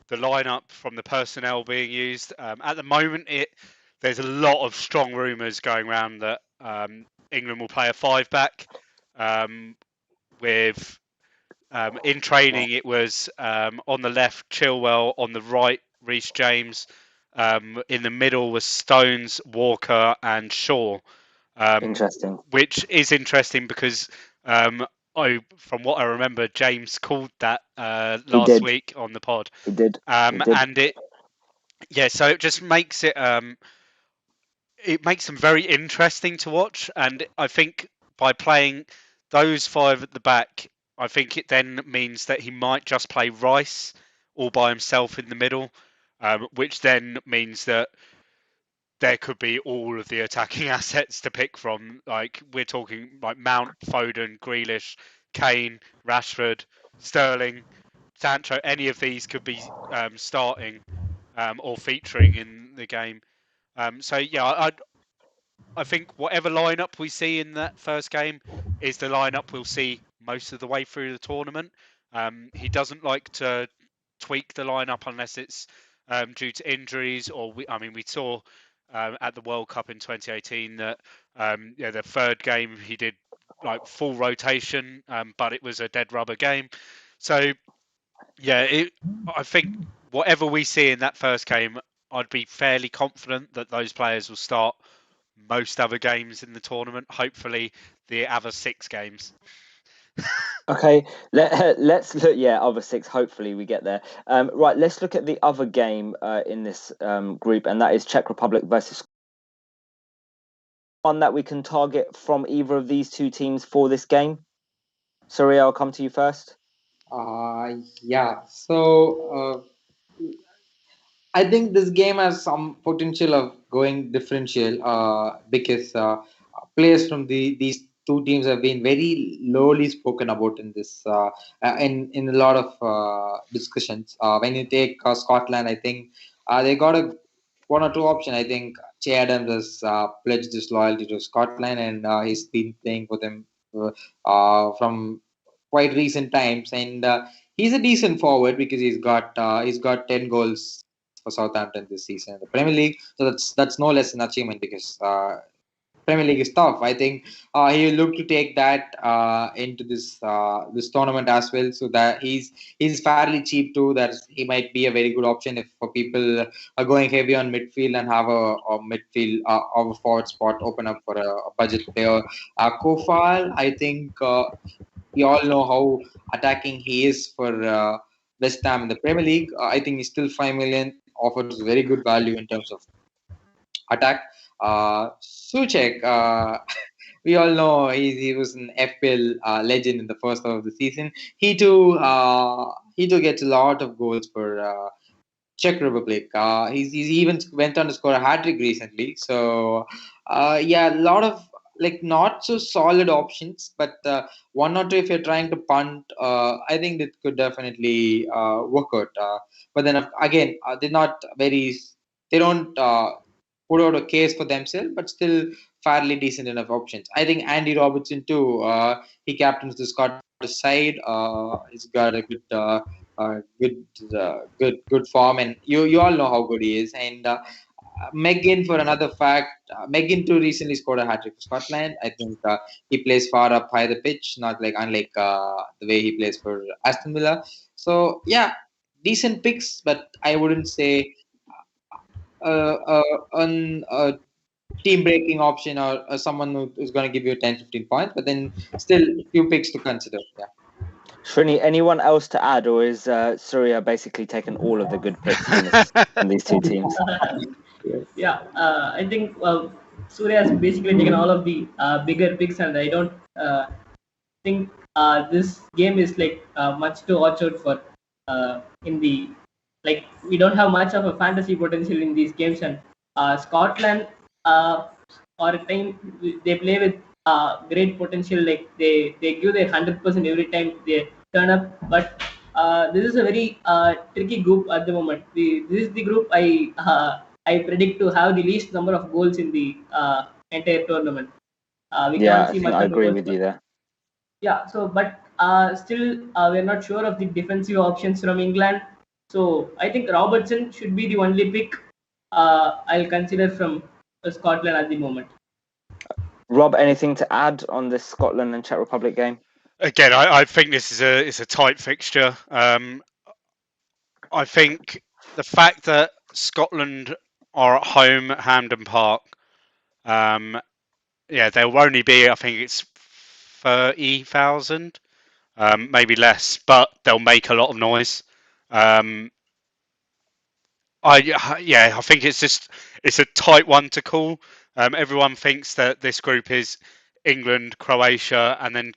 the lineup, from the personnel being used. At the moment, there's a lot of strong rumours going around that England will play a 5-back. With in training, it was on the left Chilwell, on the right Reece James. In the middle was Stones, Walker, and Shaw.
Interesting.
Which is interesting because from what I remember, James called that last week on the pod.
He did.
And so it just makes it makes them very interesting to watch. And I think by playing those 5 at the back, I think it then means that he might just play Rice all by himself in the middle, which then means that there could be all of the attacking assets to pick from. Like we're talking like Mount, Foden, Grealish, Kane, Rashford, Sterling, Sancho. Any of these could be starting or featuring in the game. So yeah, I think whatever lineup we see in that first game is the lineup we'll see most of the way through the tournament. He doesn't like to tweak the lineup unless it's due to injuries or we saw at the World Cup in 2018 that the third game he did like full rotation, but it was a dead rubber game. So yeah, I think whatever we see in that first game, I'd be fairly confident that those players will start most other games in the tournament. Hopefully, the other 6 games.
Okay, let's look. Yeah, other 6. Hopefully, we get there. Right, let's look at the other game in this group, and that is Czech Republic versus one that we can target from either of these two teams for this game. Surya, I'll come to you first.
Yeah. So I think this game has some potential of going differential because players from these two teams have been very lowly spoken about in this in a lot of discussions. When you take Scotland, I think they got a one or two option. I think Che Adams has pledged his loyalty to Scotland, and he's been playing for them from quite recent times, and he's a decent forward because he's got 10 goals for Southampton this season in the Premier League. So that's no less an achievement because Premier League is tough. I think he will look to take that into this tournament as well. So that he's fairly cheap too. That he might be a very good option if for people are going heavy on midfield and have a midfield of a forward spot open up for a budget player. Kofal, I think we all know how attacking he is for West Ham in the Premier League. I think he's still 5 million, offers very good value in terms of attack. Suchek, we all know he was an FPL legend in the first half of the season. He too gets a lot of goals for Czech Republic. He's even went on to score a hat trick recently. So yeah, a lot of like not so solid options, but one or two if you're trying to punt, I think that could definitely work out. But then again, they're not very. They don't put out a case for themselves, but still fairly decent enough options. I think Andy Robertson too. He captains the Scottish side. He's got a good form, and you all know how good he is. And Megan, for another fact, Megan too recently scored a hat trick for Scotland. I think he plays far up high the pitch, not like unlike the way he plays for Aston Villa. So yeah, decent picks, but I wouldn't say on a team breaking option or someone who's going to give you 10-15 points, but then still a few picks to consider. Yeah.
Srini, anyone else to add, or is Surya basically taken all of the good picks from these two teams?
Yeah, I think Surya has basically taken all of the bigger picks, and I don't think this game is like much to watch out for in the like we don't have much of a fantasy potential in these games, and Scotland or a time they play with great potential, like they give their 100% every time they turn up, but this is a very tricky group at the moment. This is the group I predict to have the least number of goals in the entire tournament. We
Yeah,
can't
I
see
think
much
I
of a
agree
goals,
with
but
you there.
yeah. So, but still, we're not sure of the defensive options from England. So, I think Robertson should be the only pick I'll consider from Scotland at the moment.
Rob, anything to add on this Scotland and Czech Republic game?
Again, I think this is a tight fixture. I think the fact that Scotland are at home at Hampden Park, there will only be, I think it's 30,000, maybe less, but they'll make a lot of noise. I think it's a tight one to call. Everyone thinks that this group is England, Croatia, and then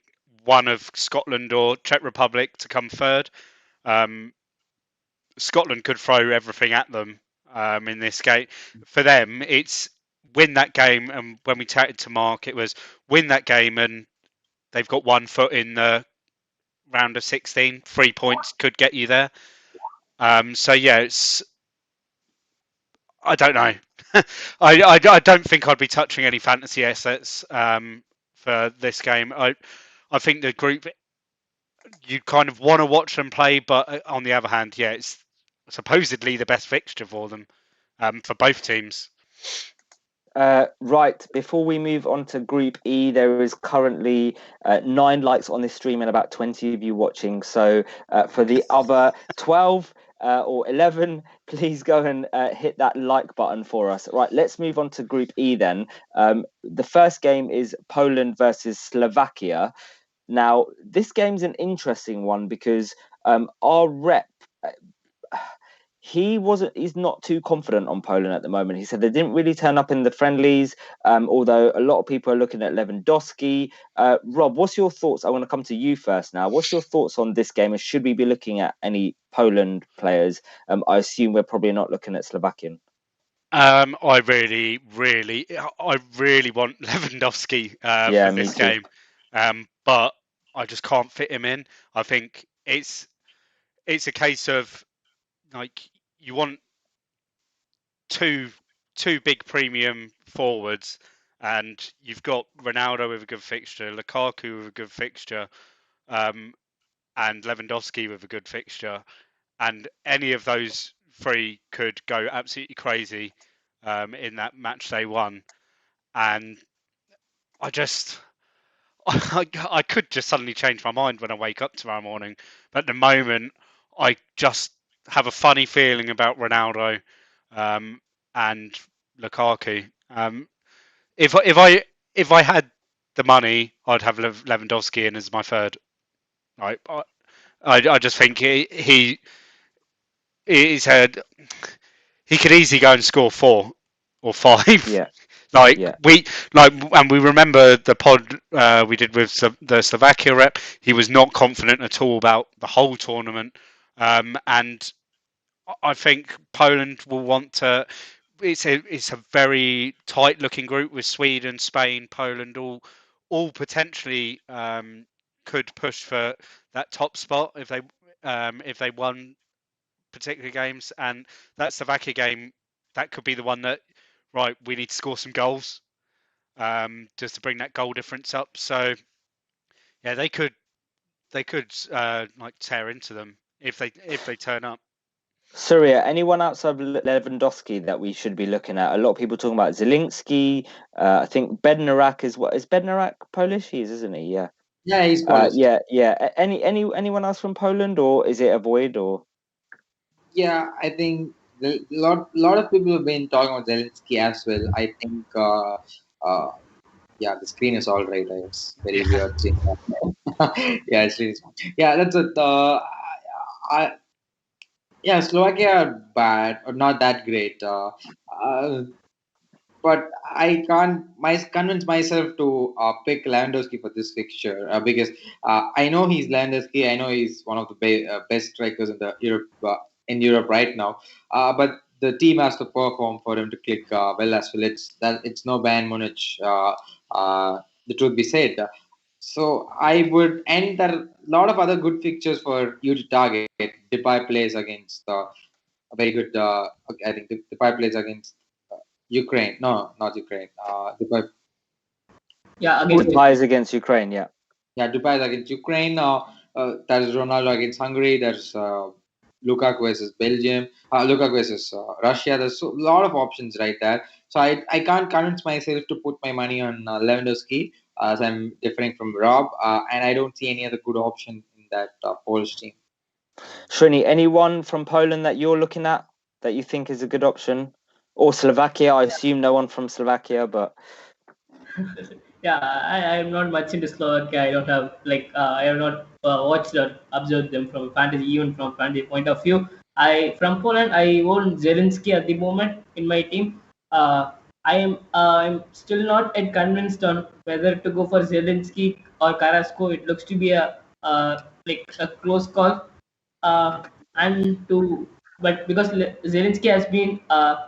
one of Scotland or Czech Republic to come third. Scotland could throw everything at them in this game. For them, it's win that game. And when we chatted to Mark, it was win that game, and they've got 1 foot in the round of 16. 3 points could get you there. So yeah, it's. I don't know. I don't think I'd be touching any fantasy assets for this game. I think the group, you kind of want to watch them play, but on the other hand, yeah, it's supposedly the best fixture for them, for both teams.
Right, before we move on to Group E, there is currently 9 likes on this stream and about 20 of you watching. So for the other 12 or 11, please go and hit that like button for us. Right, let's move on to Group E then. The first game is Poland versus Slovakia. Now, this game's an interesting one because our rep, he's not too confident on Poland at the moment. He said they didn't really turn up in the friendlies, although a lot of people are looking at Lewandowski. Rob, what's your thoughts? I want to come to you first now. What's your thoughts on this game, and should we be looking at any Poland players? I assume we're probably not looking at Slovakian.
I really want Lewandowski for this game, but I just can't fit him in. I think it's a case of like you want two big premium forwards, and you've got Ronaldo with a good fixture, Lukaku with a good fixture, and Lewandowski with a good fixture, and any of those 3 could go absolutely crazy in that match day 1, and I just. I could just suddenly change my mind when I wake up tomorrow morning, but at the moment, I just have a funny feeling about Ronaldo and Lukaku. If I had the money, I'd have Lewandowski in as my third. Right, I just think he could easily go and score 4 or 5.
Yeah.
And we remember the pod we did with the Slovakia rep. He was not confident at all about the whole tournament, and I think Poland will want to. It's a very tight looking group with Sweden, Spain, Poland, all potentially could push for that top spot if they won particular games, and that Slovakia game, that could be the one that we need to score some goals just to bring that goal difference up. So yeah, they could tear into them if they turn up.
Surya, anyone outside Lewandowski that we should be looking at? A lot of people talking about Zielinski. I think Bednarak is Bednarak Polish? He is, isn't he? Yeah.
Yeah, he's Polish.
Yeah. Anyone else from Poland, or is it a void? Or
yeah, I think a lot of people have been talking about Zelensky as well. I think yeah, the screen is all right. It's very weird. Yeah, it's really small. Yeah, that's it. Yeah, Slovakia are bad or not that great. But I can't convince myself to pick Lewandowski for this fixture because I know he's Lewandowski. I know he's one of the best strikers in Europe right now. But the team has to perform for him to click well as well. It's no Bayern Munich. The truth be said. So I would, and there are a lot of other good fixtures for you to target. Depay plays against a very good. I think Depay plays against Ukraine. No, not Ukraine. Depay.
Yeah,
Depay is against Ukraine. Yeah.
Yeah, Depay is against Ukraine. There's Ronaldo against Hungary. There's Lukaku versus Belgium. Lukaku versus Russia. There's a lot of options right there. So I can't convince myself to put my money on Lewandowski as I'm differing from Rob, and I don't see any other good option in that Polish team.
Srini, anyone from Poland that you're looking at that you think is a good option? Or Slovakia? I assume no one from Slovakia, but
yeah, I'm not much into Slovakia. I don't have I have not watched or observed them from fantasy, even from fantasy point of view. From Poland, I own Zelensky at the moment in my team. I'm still not yet convinced on whether to go for Zelensky or Carrasco. It looks to be a close call. And to but because Zelensky has been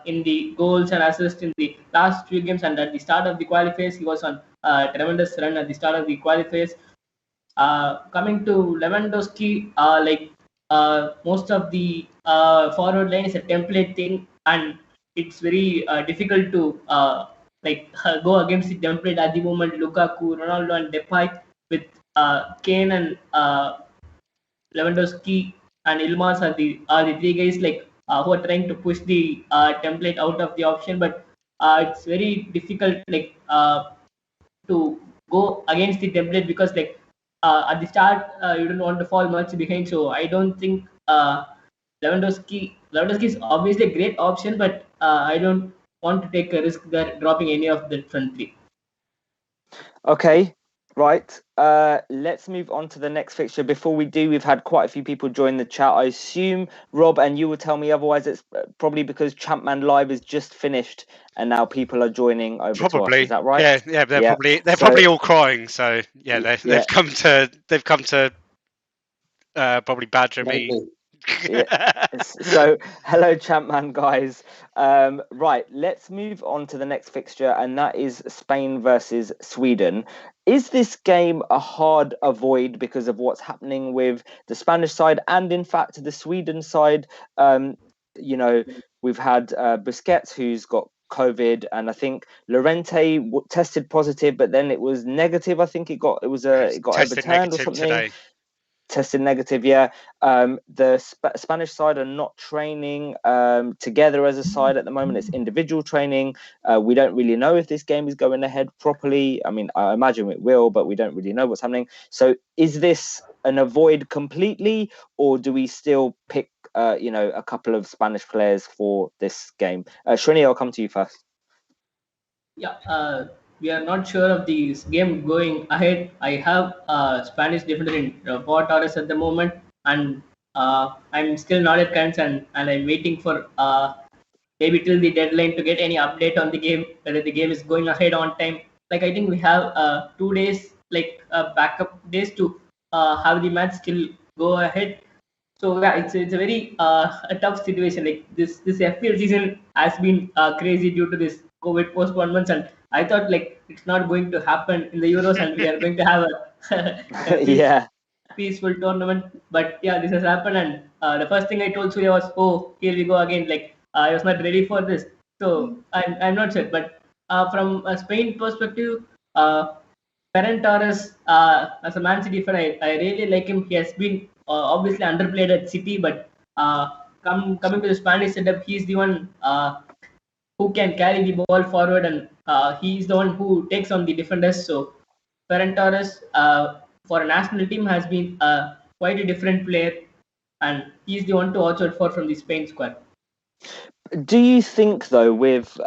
in the goals and assists in the last few games, and at the start of the qualifiers, he was on a tremendous run at the start of the qualifiers. Coming to Lewandowski, most of the forward line is a template thing, and it's very difficult to go against the template at the moment. Lukaku, Ronaldo, and Depay with Kane and Lewandowski and Ilmaz are the three guys who are trying to push the template out of the option, but it's very difficult to go against the template because at the start you don't want to fall much behind. So I don't think Lewandowski is obviously a great option, but I don't want to take a risk there dropping any of the front three.
Okay, right. Let's move on to the next fixture. Before we do, we've had quite a few people join the chat. I assume, Rob, and you will tell me otherwise, it's probably because Champman Live is just finished and now people are joining over to us. Is that right?
Yeah. They're probably all crying. So yeah, they've come to probably badger me.
So hello Champman guys. Right, let's move on to the next fixture, and that is Spain versus Sweden. Is this game a hard avoid because of what's happening with the Spanish side and in fact the Sweden side? We've had Busquets who's got COVID, and I think Llorente tested positive, but then it was negative. I think it got overturned or something.
Today.
Tested negative, yeah. The Spanish side are not training together as a side at the moment. It's individual training. We don't really know if this game is going ahead properly. I mean, I imagine it will, but we don't really know what's happening. So is this an avoid completely, or do we still pick a couple of Spanish players for this game? Srini, I'll come to you first.
Yeah, we are not sure of this game going ahead. I have Spanish defender in Torres at the moment, and I'm still not at Cannes, and I'm waiting for maybe till the deadline to get any update on the game, whether the game is going ahead on time. Like I think we have 2 days, backup days to have the match still go ahead. So yeah, it's a very a tough situation. Like this FPL season has been crazy due to this COVID postponements, and I thought it's not going to happen in the Euros, and we are going to have a peaceful tournament. But yeah, this has happened, and the first thing I told Surya was, "Oh, here we go again." I was not ready for this, so I'm not sure. But from a Spain perspective, Ferran Torres as a Man City fan, I really like him. He has been obviously underplayed at City, but coming to the Spanish setup, he's the one who can carry the ball forward, and he's the one who takes on the defenders. So Ferran Torres for a national team has been quite a different player, and he's the one to watch out for from the Spain squad.
Do you think, though, with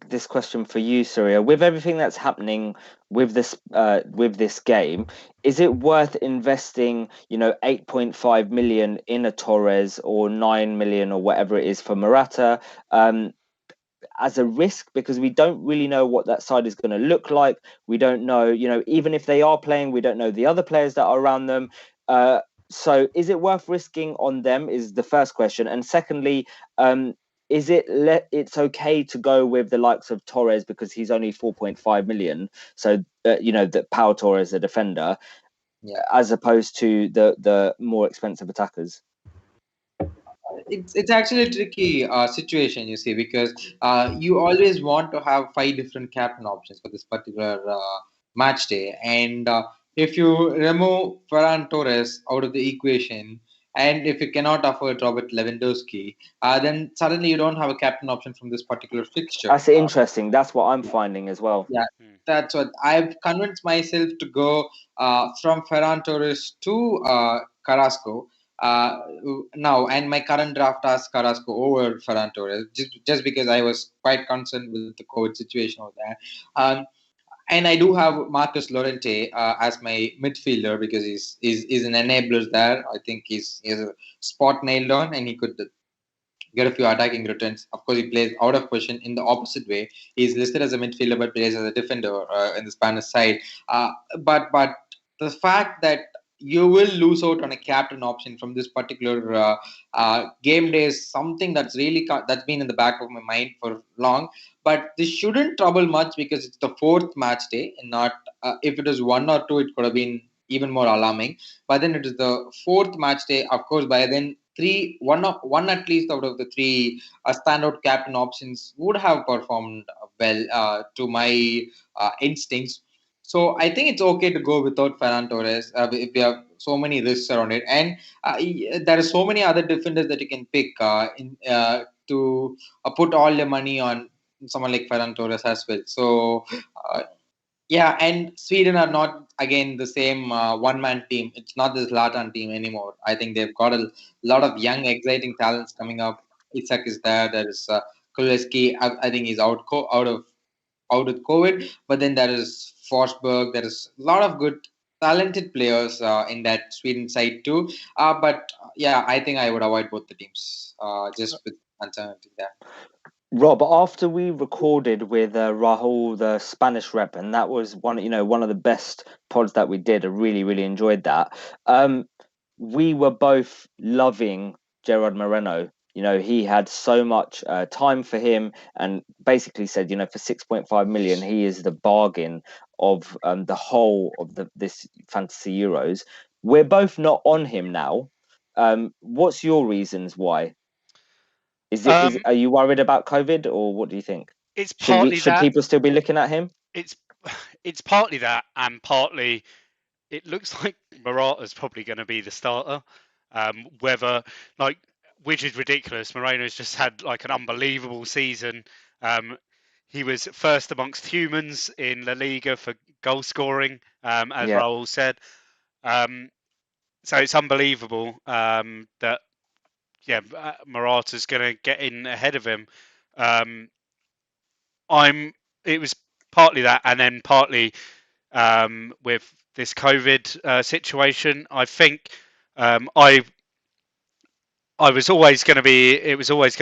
this question for you, Surya, with everything that's happening with this game, is it worth investing, 8.5 million in a Torres or 9 million or whatever it is for Morata as a risk, because we don't really know what that side is going to look like? We don't know, even if they are playing, we don't know the other players that are around them. So is it worth risking on them is the first question. And secondly, is it's okay to go with the likes of Torres because he's only 4.5 million? So, that Pau Torres, the defender, as opposed to the more expensive attackers.
It's actually a tricky situation, you see, because you always want to have 5 different captain options for this particular match day. And if you remove Ferran Torres out of the equation, and if you cannot afford Robert Lewandowski, then suddenly you don't have a captain option from this particular fixture.
That's interesting. That's what I'm finding as well.
Yeah, that's what I've convinced myself to go from Ferran Torres to Carrasco. Now, and my current draft has Carrasco over Ferran Torres, just because I was quite concerned with the COVID situation over there. And I do have Marcus Llorente as my midfielder because he's an enabler there. I think he's a spot nailed on, and he could get a few attacking returns. Of course, he plays out of position in the opposite way. He's listed as a midfielder but plays as a defender in the Spanish side. But the fact that you will lose out on a captain option from this particular game day is something that's really that's been in the back of my mind for long. But this shouldn't trouble much because it's the fourth match day, and not if it is one or two, it could have been even more alarming. But then it is the fourth match day. Of course, by then one at least out of the three standout captain options would have performed well to my instincts. So I think it's okay to go without Ferran Torres if we have so many risks around it, and there are so many other defenders that you can pick to put all the money on someone like Ferran Torres as well. So yeah, and Sweden are not again the same one-man team. It's not this Zlatan team anymore. I think they've got a lot of young, exciting talents coming up. Isak is there. There is Kuleski. I think he's out with COVID. But then there is Forsberg. There is a lot of good, talented players in that Sweden side too. But yeah, I think I would avoid both the teams just with uncertainty there.
Rob, after we recorded with Rahul, the Spanish rep, and that was one of the best pods that we did. I really, really enjoyed that. We were both loving Gerard Moreno. He had so much time for him, and basically said, for 6.5 million, he is the bargain of the whole of this Fantasy Euros. We're both not on him now. What's your reasons why? Are you worried about COVID, or what do you think?
It's partly
should
that.
people still be looking at him?
It's partly that, and partly it looks like Morata's probably going to be the starter. Which is ridiculous. Moreno's just had like an unbelievable season. He was first amongst humans in La Liga for goal scoring, as Raul said. So it's unbelievable that Morata's going to get in ahead of him. It was partly that, and then partly with this COVID situation. I think it was always going to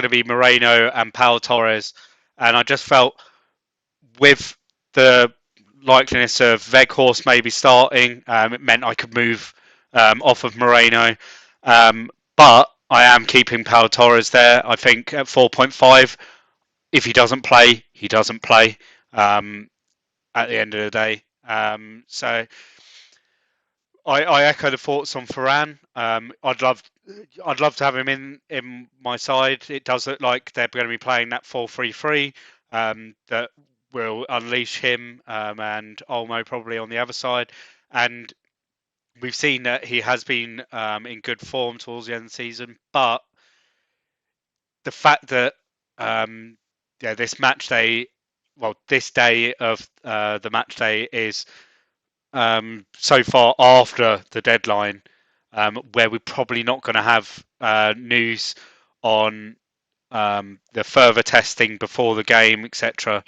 be Moreno and Pau Torres, and I just felt with the likeliness of Weghorst maybe starting, it meant I could move off of Moreno, but I am keeping Pau Torres there. I think at 4.5, if he doesn't play, he doesn't play. At the end of the day, so I echo the thoughts on Varane. I'd love to have him in my side. It does look like they're going to be playing that 4-3-3 that will unleash him and Olmo probably on the other side. And we've seen that he has been in good form towards the end of the season, but the fact that this match day, this day of the match day is so far after the deadline, where we're probably not going to have news on the further testing before the game, etc.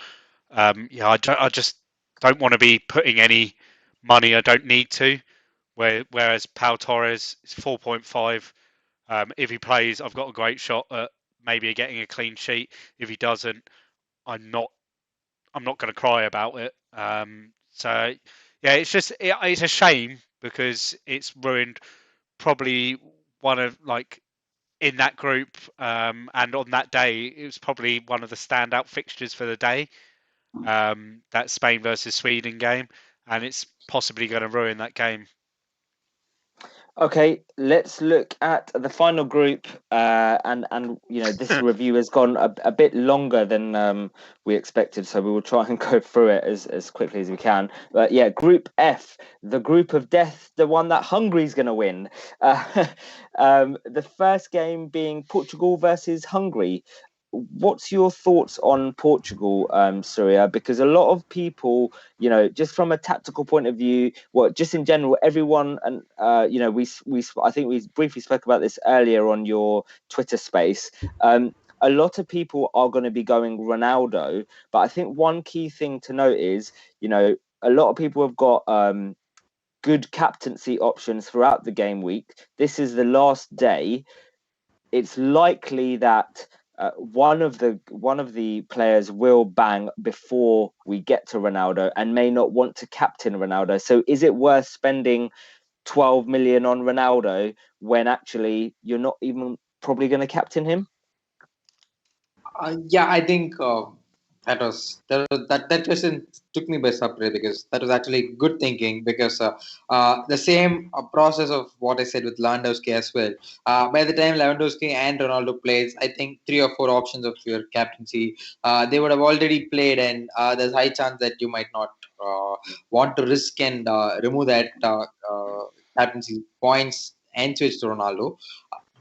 I just don't want to be putting any money I don't need to. Whereas Pau Torres is 4.5. If he plays, I've got a great shot at maybe getting a clean sheet. If he doesn't, I'm not going to cry about it. So yeah, it's a shame because it's ruined probably one of in that group, and on that day it was probably one of the standout fixtures for the day. That Spain versus Sweden game, and it's possibly going to ruin that game.
Okay, let's look at the final group, and this review has gone a bit longer than we expected, so we will try and go through it as quickly as we can. But yeah, Group F, the group of death, the one that Hungary's going to win. The first game being Portugal versus Hungary. What's your thoughts on Portugal, Surya? Because a lot of people, just from a tactical point of view, just in general, everyone, and I think we briefly spoke about this earlier on your Twitter space. A lot of people are going to be going Ronaldo, but I think one key thing to note is, a lot of people have got good captaincy options throughout the game week. This is the last day. It's likely that one of the players will bang before we get to Ronaldo and may not want to captain Ronaldo. So is it worth spending 12 million on Ronaldo when actually you're not even probably going to captain him?
Yeah, I think that question took me by surprise, because that was actually good thinking, because the same process of what I said with Lewandowski as well. By the time Lewandowski and Ronaldo plays, I think 3 or 4 options of your captaincy they would have already played, and there's high chance that you might not want to risk and remove that captaincy points and switch to Ronaldo.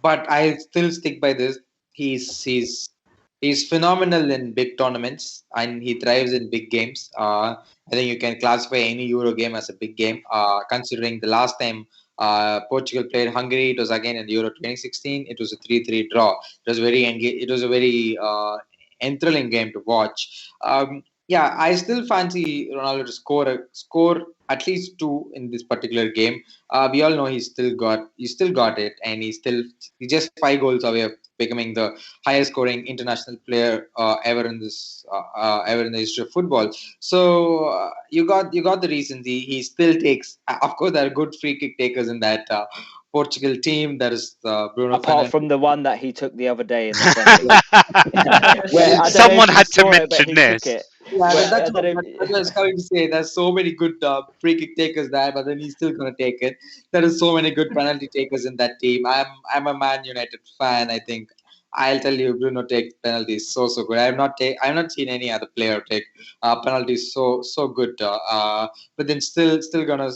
But I still stick by this. He's phenomenal in big tournaments, and he thrives in big games. I think you can classify any Euro game as a big game. Considering the last time Portugal played Hungary, it was again in Euro 2016. It was a 3-3 draw. It was a very enthralling game to watch. Yeah, I still fancy Ronaldo to score at least 2 in this particular game. We all know he still got it, and he's just 5 goals away of becoming the highest scoring international player ever in the history of football. So you got the reasons. He still takes. Of course, there are good free kick takers in that Portugal team. There is Bruno.
Apart from the one that he took the other day in the
Where someone had to mention this.
Yeah, that's what I was going to say. There's so many good free kick takers there, but then he's still going to take it. There are so many good penalty takers in that team. I'm a Man United fan. I think I'll tell you, Bruno takes penalties so good. I've not seen any other player take penalties so good. But then still gonna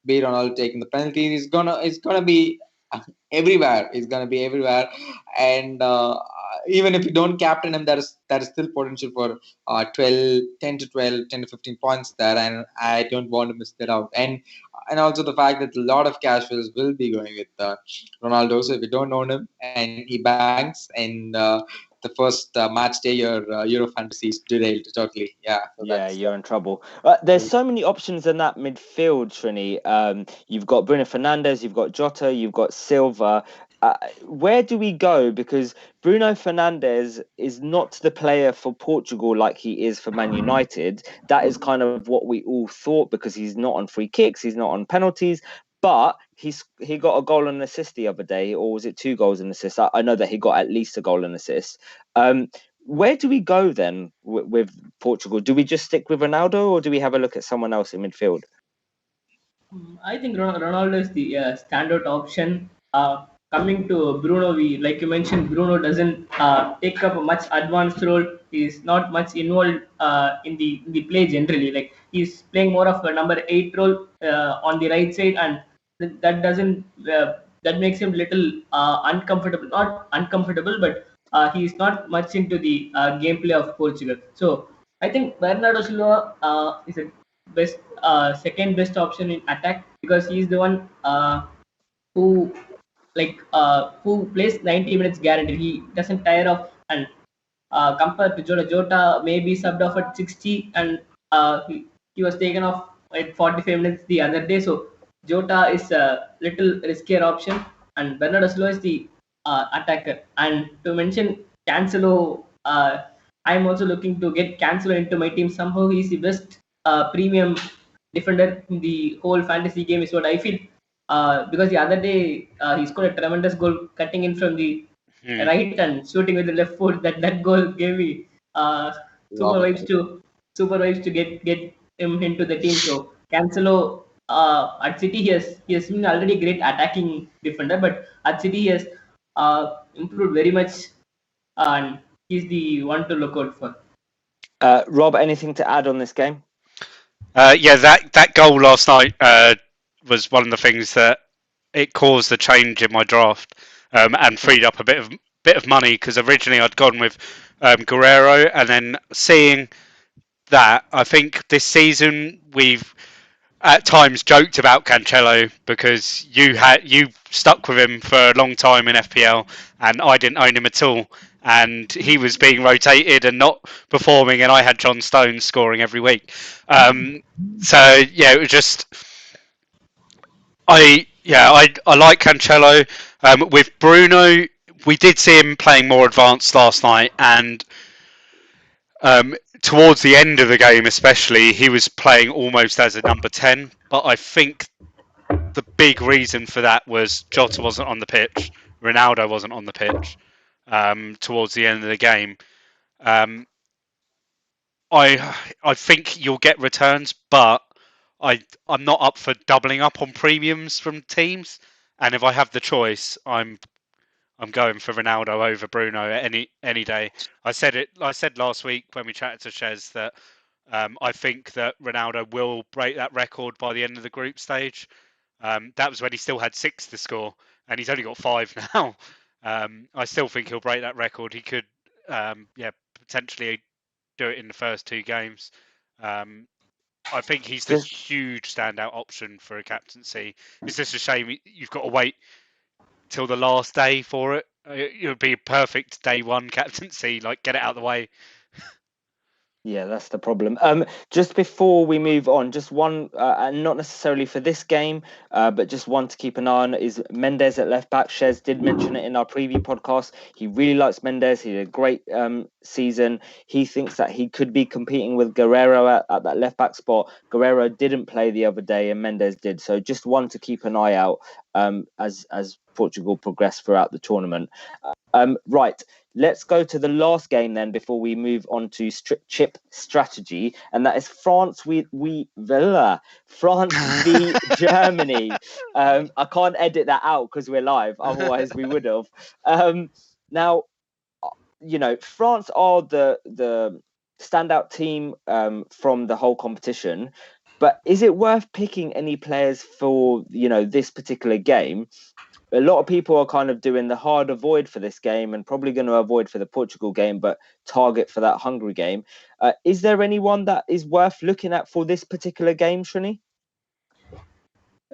be Ronaldo taking the penalties. It's gonna be everywhere. He's gonna be everywhere, and even if you don't captain him, there is still potential for 10 to 12, 10 to 15 points there, and I don't want to miss that out. And also the fact that a lot of casuals will be going with Ronaldo. So if you don't own him and he banks, and the first match day, your Euro fantasy is derailed totally. Yeah. So
you're in trouble. There's so many options in that midfield, Srini. You've got Bruno Fernandes, you've got Jota, you've got Silva. Where do we go? Because Bruno Fernandes is not the player for Portugal like he is for Man United. That is kind of what we all thought, because he's not on free kicks, he's not on penalties. But he got a goal and an assist the other day, or was it 2 goals and assists? I know that he got at least a goal and assist. Where do we go then with Portugal? Do we just stick with Ronaldo, or do we have a look at someone else in midfield?
I think Ronaldo is the standout option. Coming to Bruno, like you mentioned, Bruno doesn't take up a much advanced role. He's not much involved in the play generally. Like, he's playing more of a number 8 role on the right side, and that doesn't that makes him little uncomfortable. Not uncomfortable, but he's not much into the gameplay of Portugal. So I think Bernardo Silva is a best second best option in attack, because he's the one who who plays 90 minutes guaranteed. He doesn't tire off, and compared to Jota may be subbed off at 60, and he was taken off at 45 minutes the other day. So Jota is a little riskier option, and Bernardo Silva is the attacker. And to mention Cancelo, I'm also looking to get Cancelo into my team. Somehow he's the best premium defender in the whole fantasy game, is what I feel. Because the other day he scored a tremendous goal, cutting in from the right and shooting with the left foot. That goal gave me super vibes to get him into the team. So Cancelo at City, he has been already a great attacking defender, but at City he has improved very much, and he's the one to look out for.
Rob, anything to add on this game?
Yeah, that goal last night was one of the things that it caused the change in my draft, and freed up a bit of money, because originally I'd gone with Guerrero, and then seeing that, I think this season we've at times joked about Cancelo, because you stuck with him for a long time in FPL, and I didn't own him at all, and he was being rotated and not performing, and I had John Stones scoring every week. So yeah, it was just I like Cancelo. With Bruno, we did see him playing more advanced last night, and towards the end of the game especially, he was playing almost as a number 10. But I think the big reason for that was Jota wasn't on the pitch, Ronaldo wasn't on the pitch towards the end of the game. I think you'll get returns, but I'm not up for doubling up on premiums from teams. And if I have the choice, I'm going for Ronaldo over Bruno any day. I said last week when we chatted to Shez that I think that Ronaldo will break that record by the end of the group stage. That was when he still had 6 to score, and he's only got 5 now. I still think he'll break that record. He could, potentially do it in the first 2 games. I think he's the huge standout option for a captaincy. It's just a shame you've got to wait till the last day for it. It would be a perfect day 1 captaincy, like get it out of the way.
Yeah, that's the problem. Just before we move on, just one, and not necessarily for this game, but just one to keep an eye on is Mendes at left back. Shez did mention it in our preview podcast. He really likes Mendes. He had a great season. He thinks that he could be competing with Guerrero at that left back spot. Guerrero didn't play the other day, and Mendes did. So just one to keep an eye out as Portugal progress throughout the tournament. Right. Let's go to the last game then before we move on to chip strategy, and that is France France v Germany. I can't edit that out because we're live, otherwise we would have. Now, France are the standout team from the whole competition, but is it worth picking any players for this particular game? A lot of people are kind of doing the hard avoid for this game and probably going to avoid for the Portugal game, but target for that Hungary game. Is there anyone that is worth looking at for this particular game, Srini?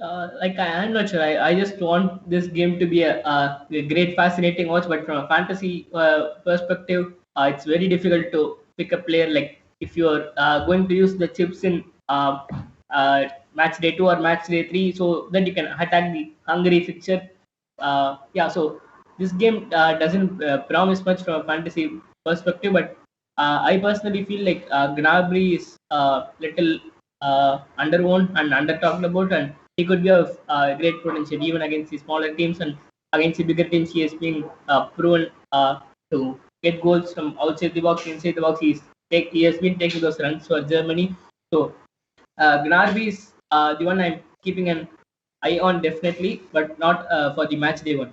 I'm not sure. I just want this game to be a great, fascinating watch. But from a fantasy perspective, it's very difficult to pick a player. Like if you're going to use the chips in match day 2 or match day 3, so that you can attack the Hungary fixture. So this game doesn't promise much from a fantasy perspective, but I personally feel like Gnabry is a little underwhelmed and under talked about, and he could be of great potential even against the smaller teams, and against the bigger teams he has been proven to get goals from outside the box, inside the box. He has been taking those runs for Germany. So Gnabry is the one I'm keeping an eye on definitely, but not for the match day 1.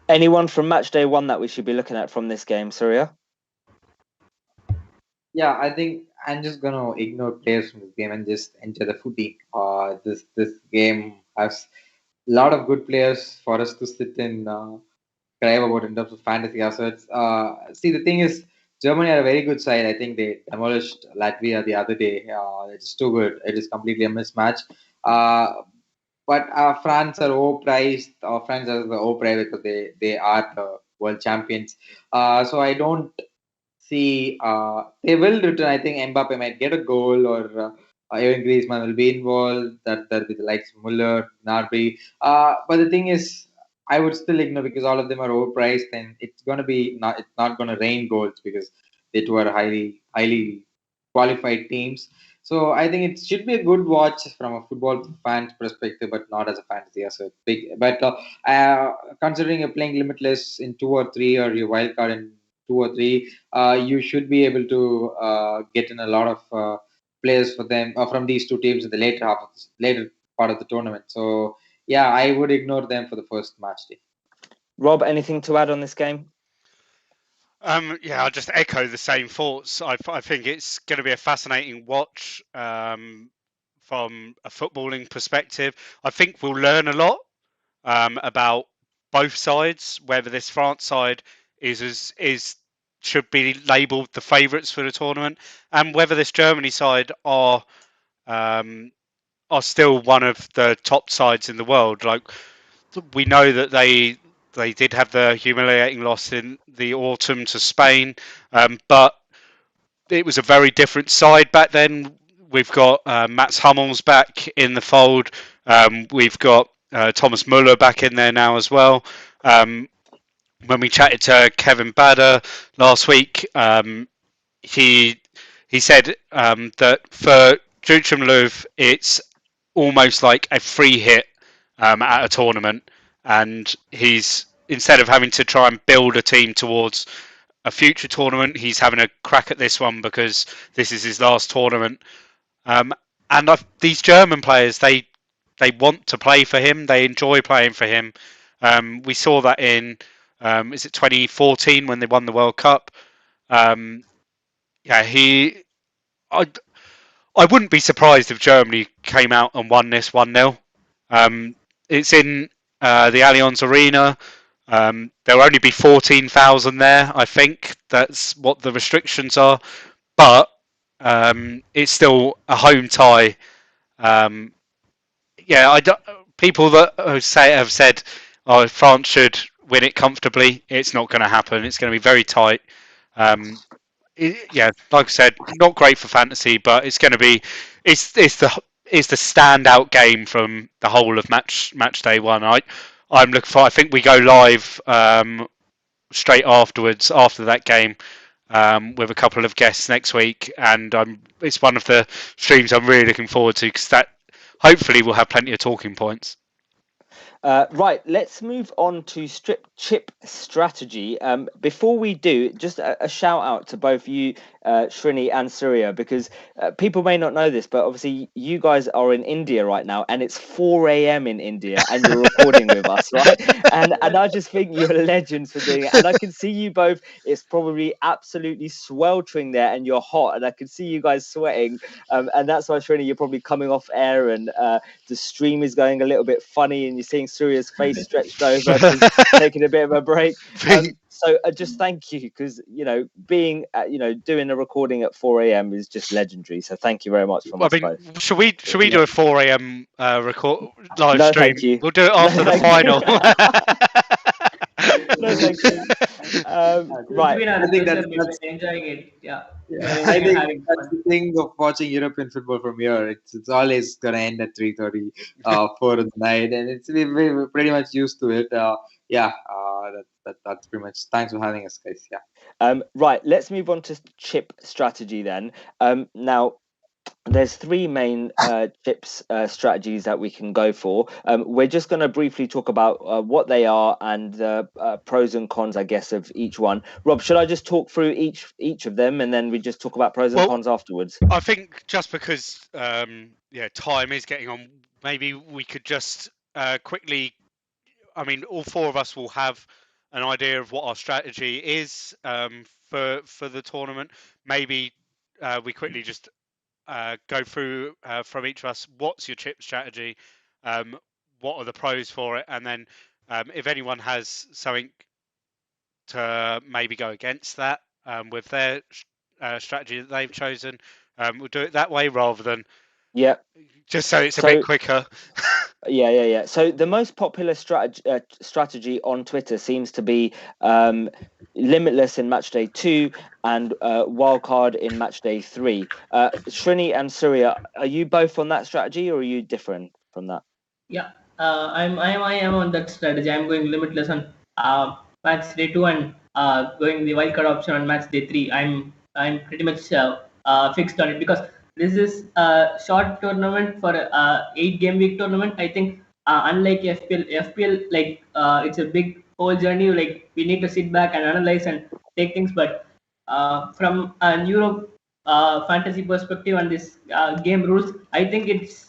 Anyone from match day 1 that we should be looking at from this game, Surya?
Yeah, I think I'm just gonna ignore players from this game and just enter the footy. This game has a lot of good players for us to sit and crave about in terms of fantasy assets. See, the thing is, Germany are a very good side. I think they demolished Latvia the other day. It's too good. It is completely a mismatch. But France are overpriced. France are overpriced because they are the world champions. So I don't see they will return. I think Mbappe might get a goal, or even Griezmann will be involved. That'll be the likes of Muller, Gnabry. But the thing is, I would still ignore because all of them are overpriced, and it's not gonna rain goals because they two are highly qualified teams. So I think it should be a good watch from a football fan's perspective, but not as a fantasy asset. But considering you're playing limitless in 2 or 3, or your wild card in 2 or 3, you should be able to get in a lot of players for them from these 2 teams in the later part of the tournament. So yeah, I would ignore them for the first match day.
Rob, anything to add on this game?
I'll just echo the same thoughts. I think it's going to be a fascinating watch from a footballing perspective. I think we'll learn a lot about both sides, whether this France side should be labelled the favourites for the tournament, and whether this Germany side are still one of the top sides in the world. Like, we know that they did have the humiliating loss in the autumn to Spain, but it was a very different side back then. We've got Mats Hummels back in the fold. We've got Thomas Muller back in there now as well. When we chatted to Kevin Bader last week, he said that for Joachim Löw, it's almost like a free hit at a tournament, and he's, instead of having to try and build a team towards a future tournament, he's having a crack at this one because this is his last tournament. And these German players, they want to play for him. They enjoy playing for him. We saw that in is it 2014 when they won the World Cup? Yeah, I wouldn't be surprised if Germany came out and won this 1-0. It's in the Allianz Arena. There'll only be 14,000 there, I think. That's what the restrictions are. But it's still a home tie. People that have said, "Oh, France should win it comfortably." It's not going to happen. It's going to be very tight. Like I said, not great for fantasy, but it's going to be. It's the standout game from the whole of match day one. I'm looking for. I think we go live straight afterwards after that game. With a couple of guests next week, and it's one of the streams I'm really looking forward to because that hopefully we'll have plenty of talking points.
Right, let's move on to strip chip strategy. Before we do, just a shout out to both you, Srini and Surya, because people may not know this, but obviously you guys are in India right now, and it's 4 a.m. in India, and you're recording with us, right? And I just think you're legends for doing it. And I can see you both. It's probably absolutely sweltering there, and you're hot, and I can see you guys sweating. And that's why, Srini, you're probably coming off air, and the stream is going a little bit funny, and you're seeing Surya's face stretched over, taking a bit of a break. So just thank you, because being doing a recording at 4 a.m. is just legendary. So thank you very much from us both.
Should we do a 4 a.m. record live
No,
stream?
thank you.
We'll do it after the final.
No, thank you. Right.
I think that's
enjoying it. Yeah.
I think that's the thing of watching European football from here. It's always gonna end at 3:30, 4 in the night, and we're pretty much used to it. That's pretty much. Thanks for having us, guys. Yeah.
Right. Let's move on to chip strategy then. Now, there's three main chips strategies that we can go for. We're just going to briefly talk about what they are and the pros and cons, I guess, of each one. Rob, should I just talk through each of them, and then we just talk about pros and cons afterwards?
I think just because time is getting on, maybe we could just quickly. I mean, all four of us will have an idea of what our strategy is for the tournament. Maybe we quickly just go through from each of us. What's your chip strategy? What are the pros for it? And then if anyone has something to maybe go against that with their strategy that they've chosen, we'll do it that way rather than just so it's a bit quicker.
Yeah. So the most popular strategy on Twitter seems to be Limitless in match day 2 and Wildcard in match day 3. Srini and Surya, are you both on that strategy, or are you different from that?
Yeah, I am on that strategy. I'm going Limitless on match day 2 and going the Wildcard option on match day 3. I'm pretty much fixed on it because this is a short tournament for 8-game week tournament. I think unlike FPL like it's a big whole journey. Like we need to sit back and analyze and take things. But from a Europe fantasy perspective and this game rules, I think it's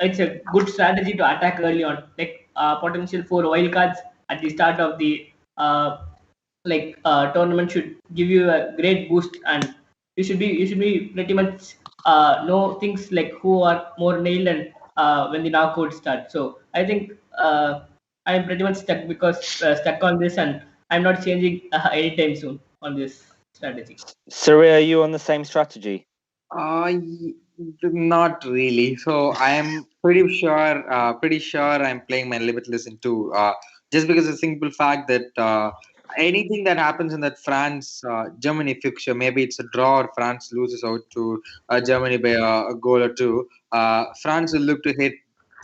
a good strategy to attack early on. Like potential for wildcards at the start of the tournament should give you a great boost, and you should be pretty much know things like who are more nailed and when the knockout starts. So I think I'm pretty much stuck on this, and I'm not changing anytime soon on this strategy.
Surya, are you on the same strategy?
Not really. So I am pretty sure I'm playing my Limitless in 2. Just because of the simple fact that anything that happens in that France Germany fixture, maybe it's a draw or France loses out to Germany by a goal or two. France will look to hit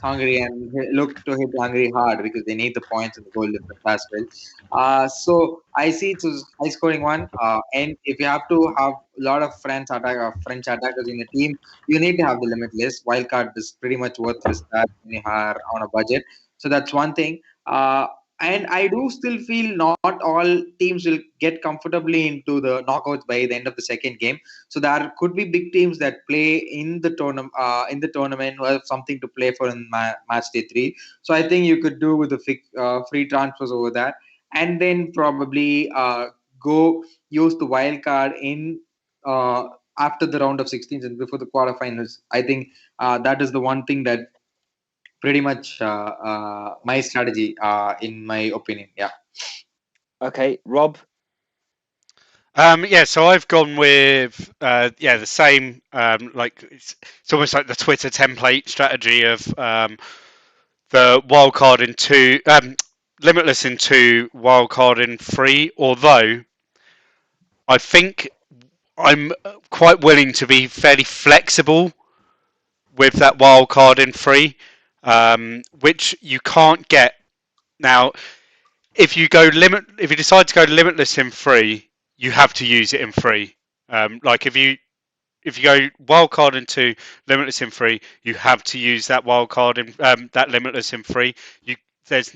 Hungary and look to hit Hungary hard because they need the points and the goal difference as well. So I see it's a high scoring one. And if you have to have a lot of French attackers in the team, you need to have the limitless. Wildcard is pretty much worthless that when you are on a budget. So that's one thing. And I do still feel not all teams will get comfortably into the knockouts by the end of the second game. So there could be big teams that play in the tournament who have something to play for in match day three. So I think you could do with the free transfers over that, and then probably go use the wild card in after the round of 16s and before the quarterfinals. I think that is the one thing that pretty much my strategy in my opinion. Yeah.
Okay, Rob.
Yeah, so I've gone with the same like it's almost like the Twitter template strategy of the wild card in two, limitless in two, wild card in three. Although I think I'm quite willing to be fairly flexible with that wild card in three, which you can't get now. If you decide to go limitless in three, you have to use it in three. Like if you go wild card in two, limitless in three, you have to use that wild card in that limitless in three. There's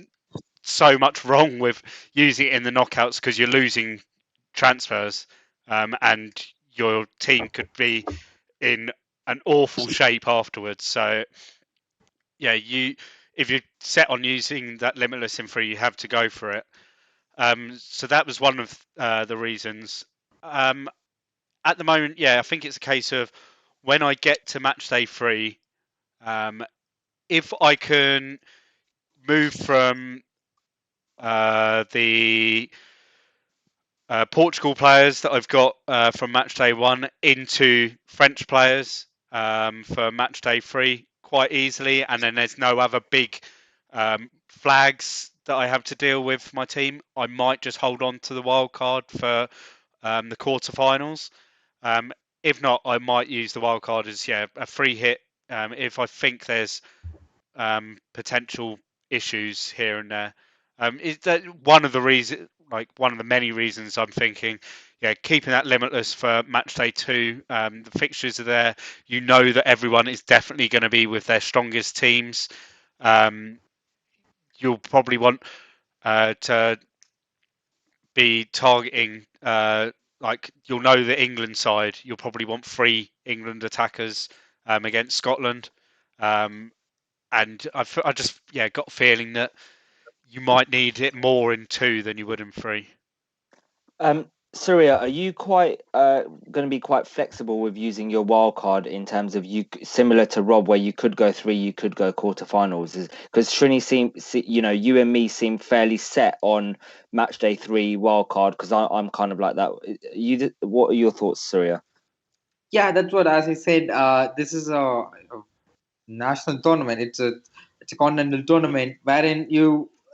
so much wrong with using it in the knockouts because you're losing transfers, and your team could be in an awful shape afterwards. So yeah, if you're set on using that limitless in three, you have to go for it. So that was one of the reasons. At the moment, yeah, I think it's a case of when I get to match day three, um, if I can move from the Portugal players that I've got from match day one into French players for match day three quite easily, and then there's no other big flags that I have to deal with my team, I might just hold on to the wild card for the quarterfinals. Um, if not, I might use the wild card as a free hit if I think there's potential issues here and there. Is that one of the reason, like one of the many reasons I'm thinking, keeping that limitless for match day two. The fixtures are there. You know that everyone is definitely going to be with their strongest teams. You'll probably want to be targeting, like you'll know the England side. You'll probably want three England attackers against Scotland. And I just got a feeling that you might need it more in two than you would in three.
Surya, are you quite going to be quite flexible with using your wild card in terms of similar to Rob, where you could go three, you could go quarterfinals? Because Srini you and me seem fairly set on match day three wild card. Because I'm kind of like that. What are your thoughts, Surya?
Yeah, that's what, as I said, this is a national tournament. It's a continental tournament wherein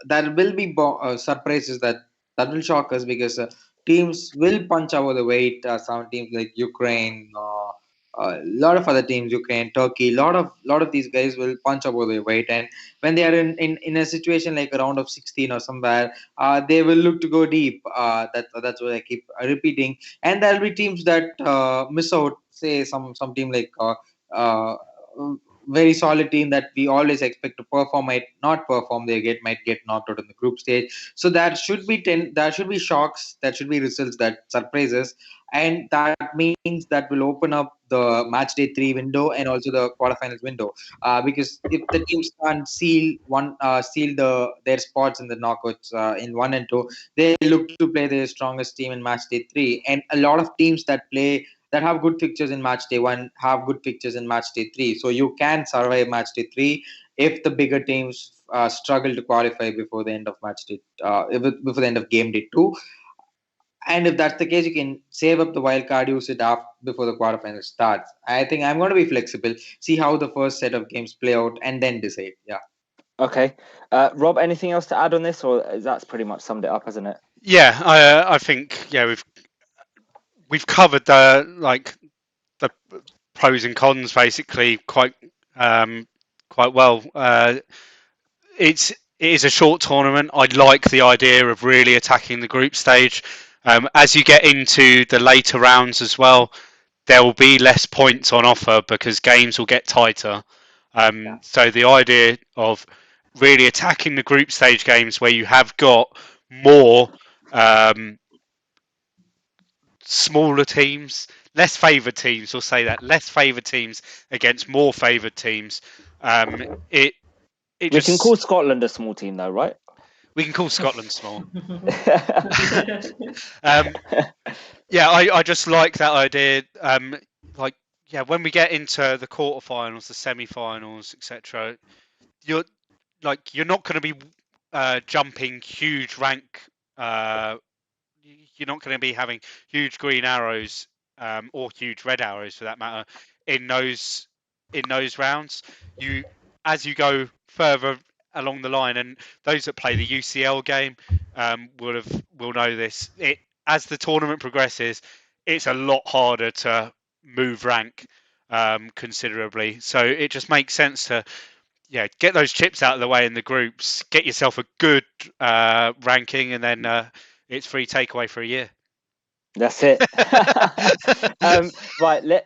there will be surprises that will shock us because teams will punch over the weight. Some teams like Ukraine, a lot of other teams, Ukraine, Turkey, lot of these guys will punch over their weight, and when they are in a situation like a round of 16 or somewhere, they will look to go deep. That's what I keep repeating, and there'll be teams that miss out. Say some team like. Uh, very solid team that we always expect to perform might not perform. Might get knocked out in the group stage. So there should be shocks, there should be results that surprises, and that means that will open up the match day three window and also the quarterfinals window. Because if the teams can't seal their spots in the knockouts in one and two, they look to play their strongest team in match day three, and a lot of teams that have good fixtures in match day one have good fixtures in match day three. So you can survive match day three if the bigger teams struggle to qualify before the end of before the end of game day two. And if that's the case, you can save up the wild card, use it up before the quarterfinal starts. I think I'm going to be flexible, see how the first set of games play out, and then decide. Yeah.
Okay, Rob, anything else to add on this, or that's pretty much summed it up, hasn't it?
Yeah, I think we've covered the pros and cons basically quite quite well. It is a short tournament. I like the idea of really attacking the group stage. As you get into the later rounds as well, there will be less points on offer because games will get tighter. So the idea of really attacking the group stage games where you have got more smaller teams, less favoured teams, we'll say that, less favoured teams against more favoured teams. It
We
just
can call Scotland a small team, though, right?
we can call Scotland small. Yeah, I just like that idea. Like, yeah, when we get into the quarterfinals, the semi-finals, etc., you're you're not going to be jumping huge rank. You're not going to be having huge green arrows or huge red arrows, for that matter, in those rounds. You as you go further along the line, and those that play the UCL game will know this. As the tournament progresses, it's a lot harder to move rank considerably. So it just makes sense to get those chips out of the way in the groups, get yourself a good ranking, and then it's free takeaway for a year.
That's it. Right.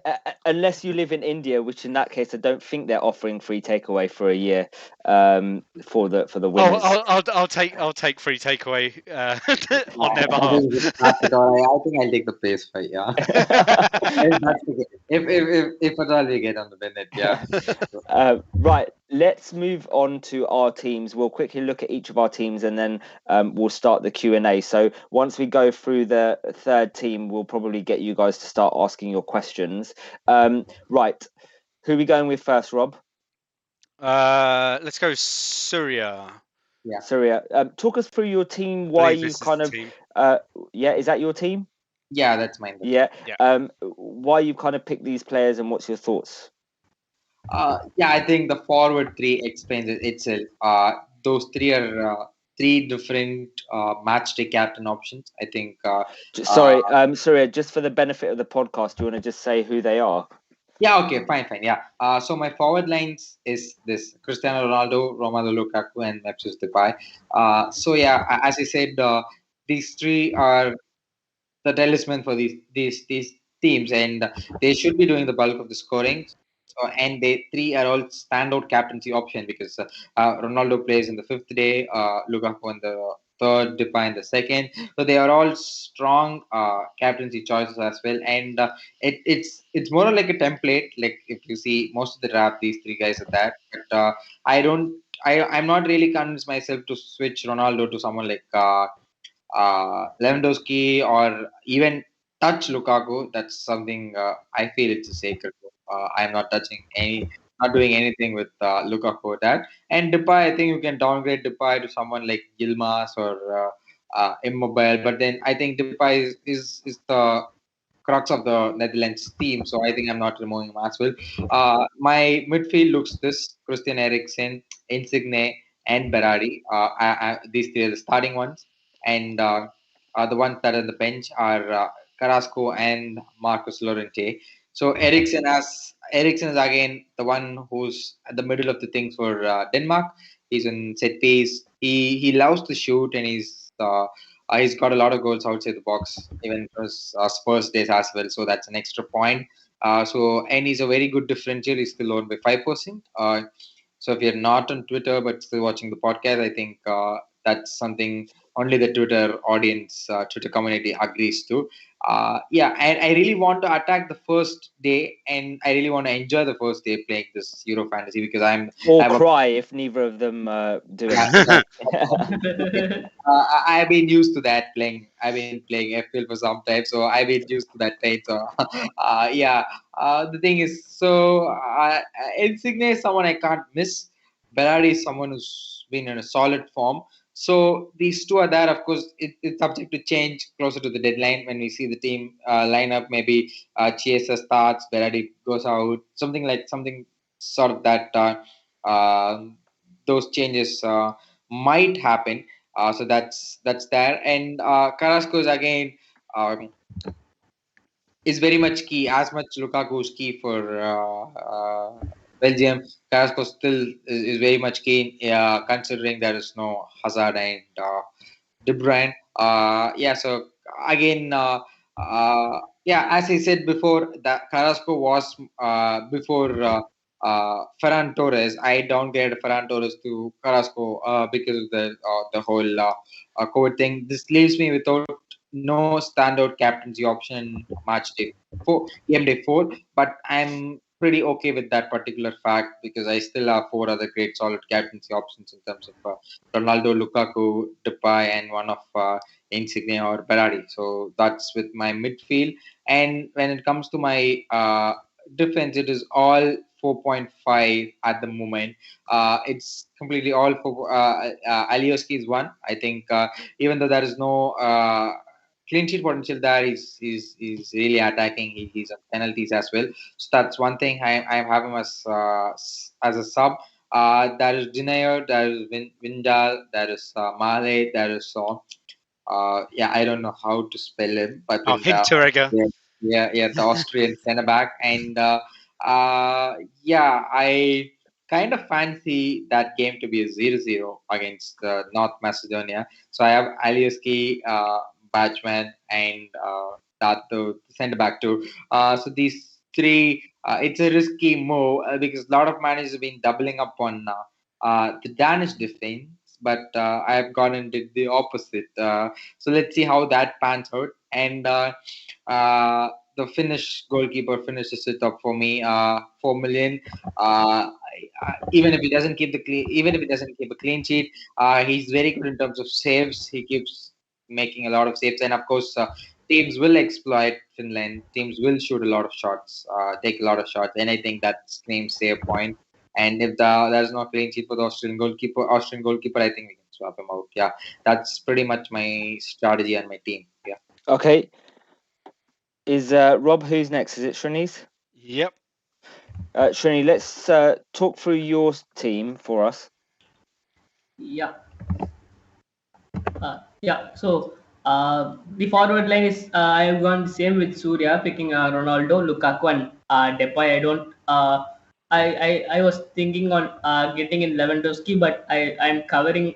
Unless you live in India, which in that case I don't think they're offering free takeaway for a year for the winners.
I'll take free takeaway on their
I
behalf.
think it's not at all. I think I'll take the place fight. Yeah. If at all we get on the Bennett, yeah.
Right, let's move on to our teams. We'll quickly look at each of our teams and then we'll start the Q&A. So once we go through the third team, we'll probably get you guys to start asking your questions. Right, who are we going with first, Rob?
Let's go Surya.
Yeah.
Surya, talk us through your team.
I
Why
believe
you
this is
kind
the
of
team.
is that your team?
Yeah, that's mine.
Yeah.
Yeah.
Why you kind of pick these players and what's your thoughts?
Yeah, I think the forward three explains it itself. Those three are three different match day captain options. I think.
Sorry, Surya, just for the benefit of the podcast, do you want to just say who they are?
Yeah, okay, fine. Yeah. So my forward lines is this: Cristiano Ronaldo, Romelu Lukaku, and Memphis Depay. So yeah, as I said, these three are the talisman for these teams, and they should be doing the bulk of the scoring. So, and they three are all standout captaincy option because Ronaldo plays in the fifth day, Lukaku in the third, Depay in the second. So they are all strong captaincy choices as well, and it's more like a template. Like if you see most of the draft, these three guys are that. But I don't. I'm not really convinced myself to switch Ronaldo to someone like Lewandowski or even touch Lukaku. That's something I feel it's a sacred. I'm not touching not doing anything with Lukaku. That and Depay, I think you can downgrade Depay to someone like Yilmaz or Immobile. But then I think Depay is the crux of the Netherlands team. So I think I'm not removing him as well. My midfield looks this: Christian Eriksen, Insigne, and Berardi. These three are the starting ones, and the ones that are on the bench are Carrasco and Marcus Llorente. So Eriksen is again the one who's at the middle of the things for Denmark. He's in set piece. He loves to shoot, and he's got a lot of goals outside the box, even for his Spurs days as well. So that's an extra point. And he's a very good differential. He's still owned by 5%. So if you're not on Twitter but still watching the podcast, I think that's something only the Twitter audience, Twitter community agrees to. And I really want to attack the first day, and I really want to enjoy the first day playing this Euro Fantasy because
cry if neither of them do
it. I've been used to that playing. I've been playing FPL for some time, so I've been used to that pain. So, the thing is, Insigne is someone I can't miss. Berardi is someone who's been in a solid form. So these two are there. Of course, it's subject to change closer to the deadline when we see the team lineup. Maybe Chiesa starts, Berardi goes out, something sort of that. Those changes might happen. So that's there. And Carrasco is again is very much key, as much Lukaku is key for Belgium. Carrasco still is very much keen, considering there is no Hazard and De Bruyne. Yeah, so again, yeah, as I said before, that Carrasco was before Ferran Torres. I downgraded Ferran Torres to Carrasco because of the whole COVID thing. This leaves me without no standout captaincy option match day four, game day 4. But I'm pretty okay with that particular fact because I still have 4 other great solid captaincy options in terms of Ronaldo, Lukaku, Depay, and one of Insigne or Berardi. So that's with my midfield. And when it comes to my defense, it is all 4.5 at the moment. It's completely all for Alioski is one. I think even though there is no clean sheet potential there, he's really attacking. He's on penalties as well. So that's one thing I have him as a sub. There is Dinayer, there is Vindal, there is Male, there is yeah, I don't know how to spell him, but
Oh,
in the
Hinteregger.
yeah, the Austrian centre back, and yeah, I kind of fancy that game to be a 0-0 against North Macedonia. So I have Alioski, Bachman, and that the centre back too. So these three, it's a risky move because a lot of managers have been doubling up on the Danish defense, but I have gone and did the opposite. So let's see how that pans out. And uh, the Finnish goalkeeper finishes it up for me. 4 million. Even if he doesn't keep even if he doesn't keep a clean sheet, he's very good in terms of saves. He keeps making a lot of saves, and of course, teams will exploit Finland. Teams will shoot a lot of shots, take a lot of shots, and I think that screams save point. And if there's no clean sheet for the Austrian goalkeeper, I think we can swap him out. Yeah, that's pretty much my strategy and my team. Yeah.
Okay. Is Rob, who's next? Is it Shrini's?
Yep.
Shrini, let's talk through your team for us.
Yeah. Yeah. So the forward line is I have gone the same with Surya, picking Ronaldo, Lukaku, and Depay. I don't. I was thinking on getting in Lewandowski, but I'm covering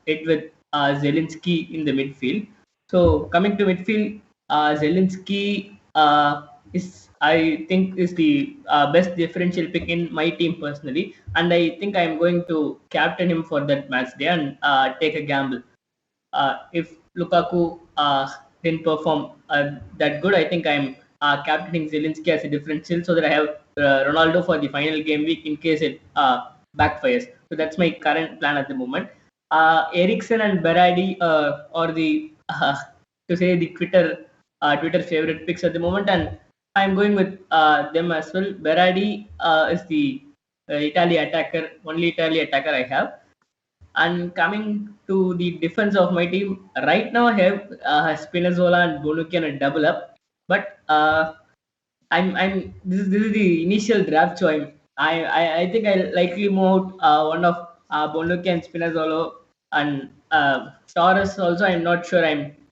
it with Zelinski in the midfield. So coming to midfield, Zelinski is I think is the best differential pick in my team personally, and I think I'm going to captain him for that match day and take a gamble. If Lukaku didn't perform that good, I think I'm captaining Zelensky as a differential so that I have Ronaldo for the final game week in case it backfires. So that's my current plan at the moment. Ericsson and Berardi are the to say the Twitter favorite picks at the moment, and I'm going with them as well. Berardi is the Italy attacker, only Italy attacker I have. And coming to the defense of my team, right now I have Spinazzola and Bonucci on a double up. But I'm this is the initial draft, so I think I likely move out one of Bonucci and Spinazzola and Taurus also. I'm not sure.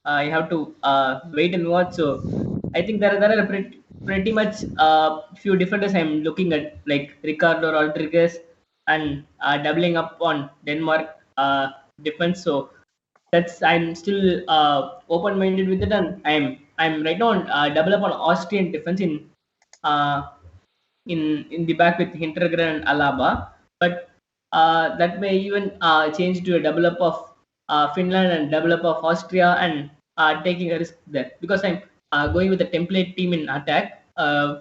I have to wait and watch. So I think there are pretty much few defenders I'm looking at, like Ricardo Rodriguez and doubling up on Denmark defense. So that's I'm still open-minded with it, and I'm right now on double up on Austrian defense uh, in the back with Hintergren and Alaba, but that may even change to a double up of Finland and double up of Austria and taking a risk there because I'm going with a template team in attack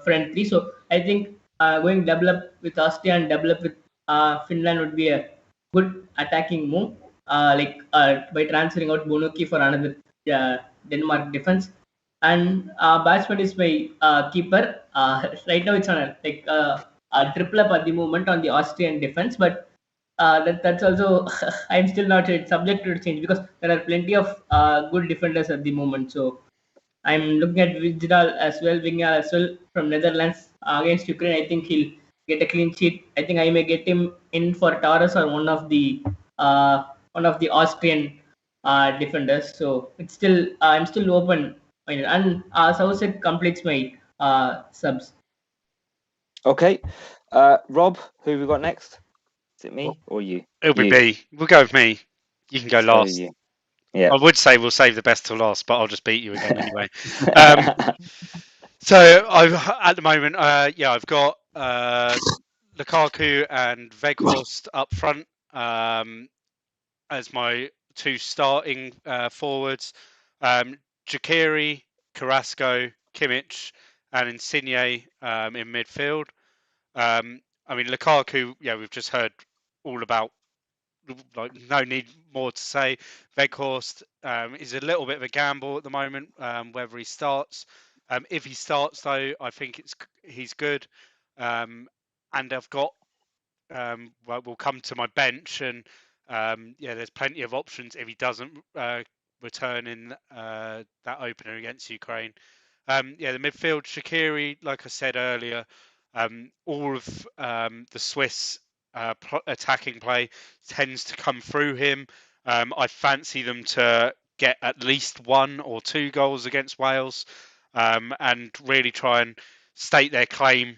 front three. So I think going double up with Austria and double up with Finland would be a good attacking move. Like by transferring out Bonucci for another Denmark defense, and batsman is my keeper. Right now it's on a triple up at the moment on the Austrian defense, but that's also I'm still not sure. It's subject to change because there are plenty of good defenders at the moment. So I'm looking at Vidal as well, Vingal as well from Netherlands against Ukraine. I think he'll get a clean sheet. I think I may get him in for Taurus or one of the Austrian defenders. So it's still I'm still open. And Southside completes my subs.
Okay. Rob, who have we got next? Is it me or you?
It'll be
You.
B. We'll go with me. You can go
Let's go with
last.
you. Yeah.
I would say we'll save the best till last, but I'll just beat you again anyway. So I've at the moment, I've got Lukaku and Weghorst up front as my two starting forwards. Shaqiri, Carrasco, Kimmich, and Insigne in midfield. I mean, Lukaku, we've just heard all about. Like, no need more to say. Weghorst is a little bit of a gamble at the moment whether he starts. If he starts, though, I think he's good. And I've got we'll come to my bench, and there's plenty of options if he doesn't return in that opener against Ukraine. The midfield, Shaqiri, like I said earlier, all of the Swiss attacking play tends to come through him. I fancy them to get at least 1 or 2 goals against Wales and really try and state their claim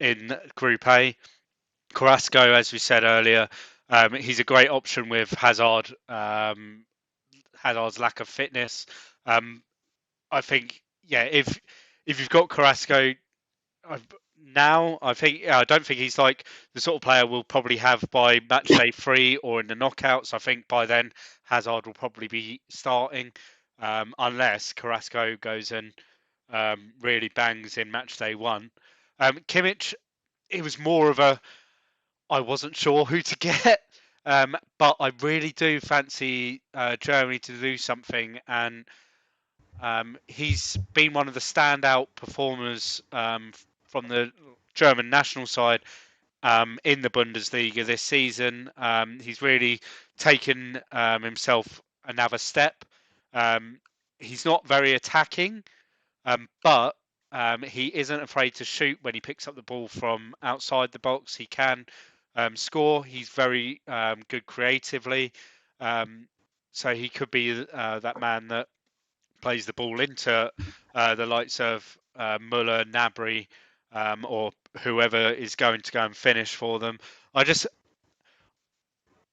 in Group A. Carrasco, as we said earlier, he's a great option with Hazard. Hazard's lack of fitness. I think, if you've got Carrasco now, I don't think he's like the sort of player we'll probably have by match day 3 or in the knockouts. I think by then Hazard will probably be starting, unless Carrasco goes and really bangs in match day 1. Kimmich, it was more of a I wasn't sure who to get, but I really do fancy Germany to do something, and he's been one of the standout performers from the German national side in the Bundesliga this season. He's really taken himself another step. He's not very attacking, but he isn't afraid to shoot when he picks up the ball from outside the box. He can score. He's very good creatively. So he could be that man that plays the ball into the likes of Muller, Gnabry, or whoever is going to go and finish for them.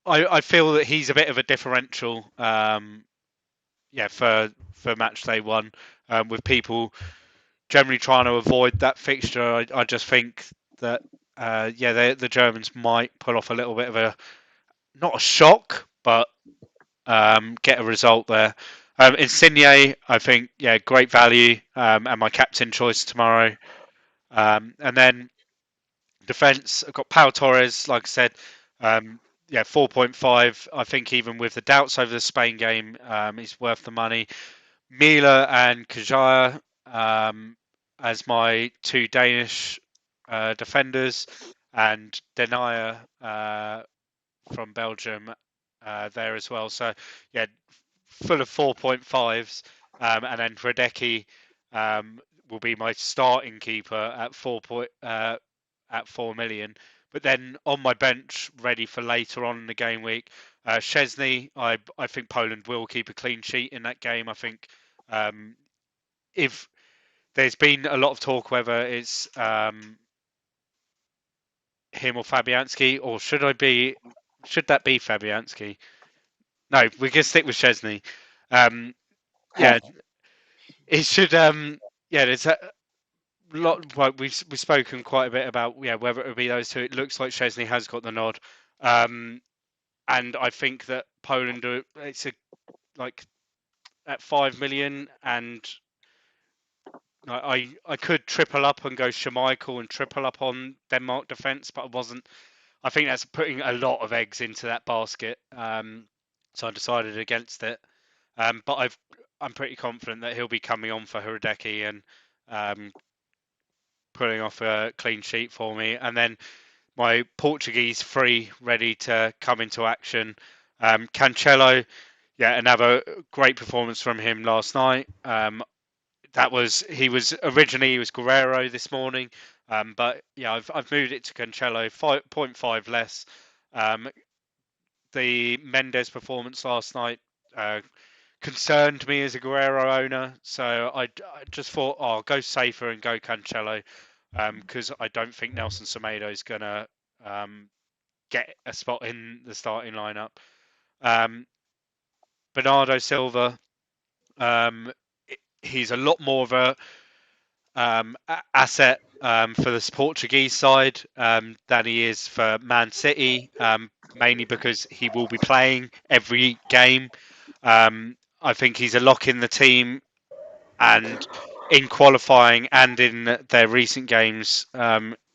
I feel that he's a bit of a differential, for match day 1, with people generally trying to avoid that fixture. I just think that the Germans might pull off a little bit of not a shock, but get a result there. Insigne, I think, great value, and my captain choice tomorrow. And then defence, I've got Pau Torres, like I said, 4.5. I think even with the doubts over the Spain game, he's worth the money. Mila and Kajaya as my 2 Danish defenders, and Denier from Belgium there as well. So, full of 4.5s, and then Radecki will be my starting keeper at 4 million. But then on my bench, ready for later on in the game week, Szczesny. I think Poland will keep a clean sheet in that game. I think if there's been a lot of talk whether it's him or Fabianski, or should that be Fabianski? No, we can stick with Szczesny. It should. There's a lot. Well, we've spoken quite a bit about whether it would be those two. It looks like Szczesny has got the nod, and I think that Poland it's at 5 million, and I could triple up and go Schmeichel and triple up on Denmark defence, but I wasn't. I think that's putting a lot of eggs into that basket, so I decided against it. But I'm pretty confident that he'll be coming on for Hradecki and putting off a clean sheet for me. And then my Portuguese free ready to come into action. Cancelo, another great performance from him last night. He was Guerrero this morning, but I've moved it to Cancelo, 5.5 less. The Mendes performance last night concerned me as a Guerrero owner, so I just thought, I'll go safer and go Cancelo. because I don't think Nelson Semedo is going to get a spot in the starting lineup. Bernardo Silva, he's a lot more of a asset for the Portuguese side than he is for Man City, mainly because he will be playing every game. I think he's a lock in the team, and in qualifying and in their recent games,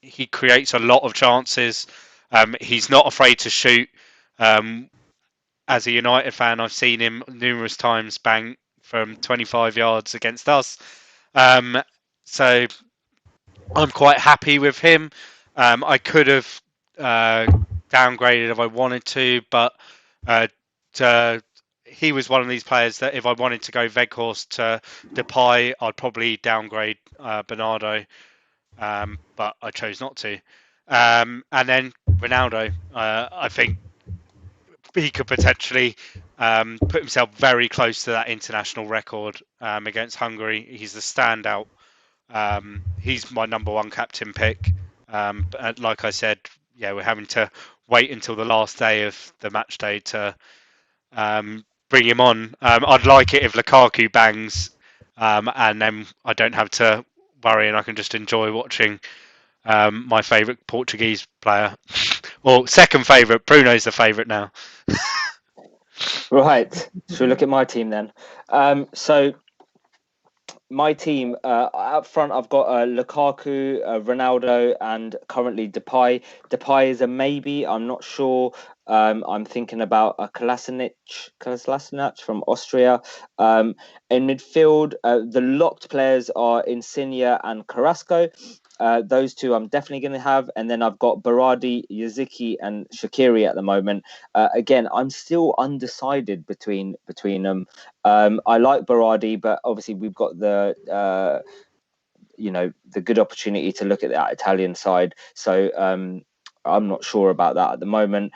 he creates a lot of chances. He's not afraid to shoot. As a United fan, I've seen him numerous times bang from 25 yards against us. So I'm quite happy with him. I could have downgraded if I wanted to, but he was one of these players that if I wanted to go Weghorst to Depay, I'd probably downgrade Bernardo, but I chose not to. And then Ronaldo, I think he could potentially put himself very close to that international record against Hungary. He's the standout. He's my number one captain pick. But like I said, yeah, we're having to wait until the last day of the match day to bring him on. I'd like it if Lukaku bangs, and then I don't have to worry, and I can just enjoy watching my favourite Portuguese player. Well, second favourite. Bruno's the favourite now.
Right. Should we look at my team then? So my team up front, I've got Lukaku, Ronaldo, and currently Depay. Depay is a maybe. I'm not sure. I'm thinking about a Kolasinac from Austria. In midfield, the locked players are Insigne and Carrasco. Those two I'm definitely going to have. And then I've got Berardi, Yaziki, and Shaqiri at the moment. Again, I'm still undecided between them. I like Berardi, but obviously we've got the good opportunity to look at that Italian side. So I'm not sure about that at the moment.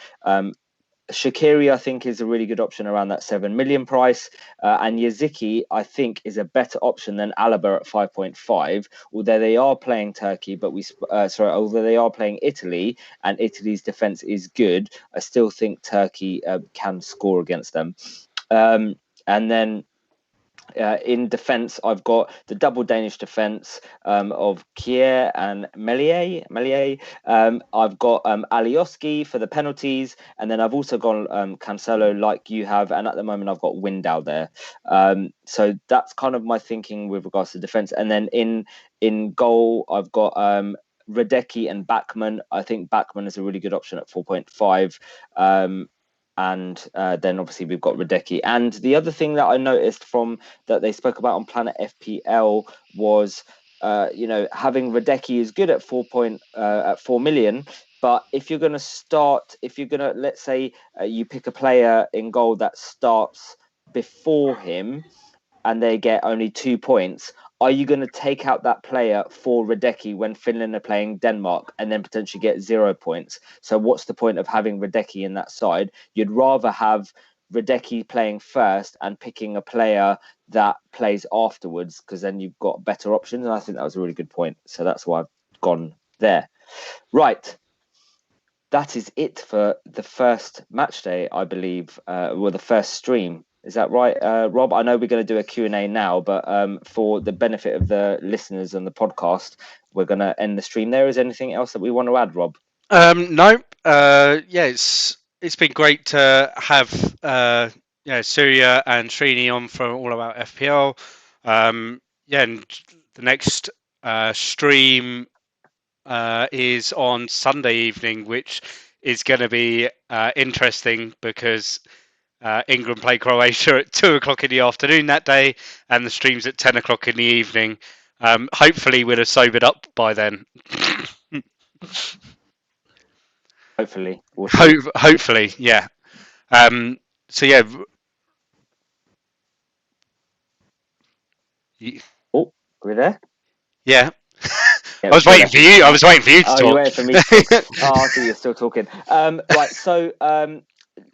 Shaqiri, I think, is a really good option around that 7 million price. And Yaziki, I think, is a better option than Alaba at 5.5. Although they are playing Turkey, but although they are playing Italy, and Italy's defense is good, I still think Turkey can score against them. And then in defence, I've got the double Danish defence of Kier and Melier. I've got Alioski for the penalties, and then I've also gone Cancelo like you have, and at the moment I've got Windal there. So that's kind of my thinking with regards to defence. And then in goal, I've got Radecki and Bachmann. I think Bachmann is a really good option at 4.5. And then obviously we've got Radecki. And the other thing that I noticed from that they spoke about on Planet FPL was, having Radecki is good at 4 million. But if you're going to let's say you pick a player in goal that starts before him and they get only 2 points, are you going to take out that player for Radecki when Finland are playing Denmark and then potentially get 0 points? So what's the point of having Radecki in that side? You'd rather have Radecki playing first and picking a player that plays afterwards, because then you've got better options. And I think that was a really good point. So that's why I've gone there. Right. That is it for the first match day, I believe, the first stream. Is that right, Rob? I know we're going to do a Q&A now, but for the benefit of the listeners and the podcast, we're going to end the stream there. Is there anything else that we want to add, Rob?
No. It's been great to have Surya and Srini on for All About FPL. And the next stream is on Sunday evening, which is going to be interesting because England play Croatia at 2:00 in the afternoon that day, and the stream's at 10:00 in the evening. Hopefully, we'll have sobered up by then.
Hopefully,
hopefully, yeah. So yeah.
Oh, we're there.
Yeah. I was waiting for you. I was waiting for you to talk.
You waited for me to talk. I thought you were still talking. Right. So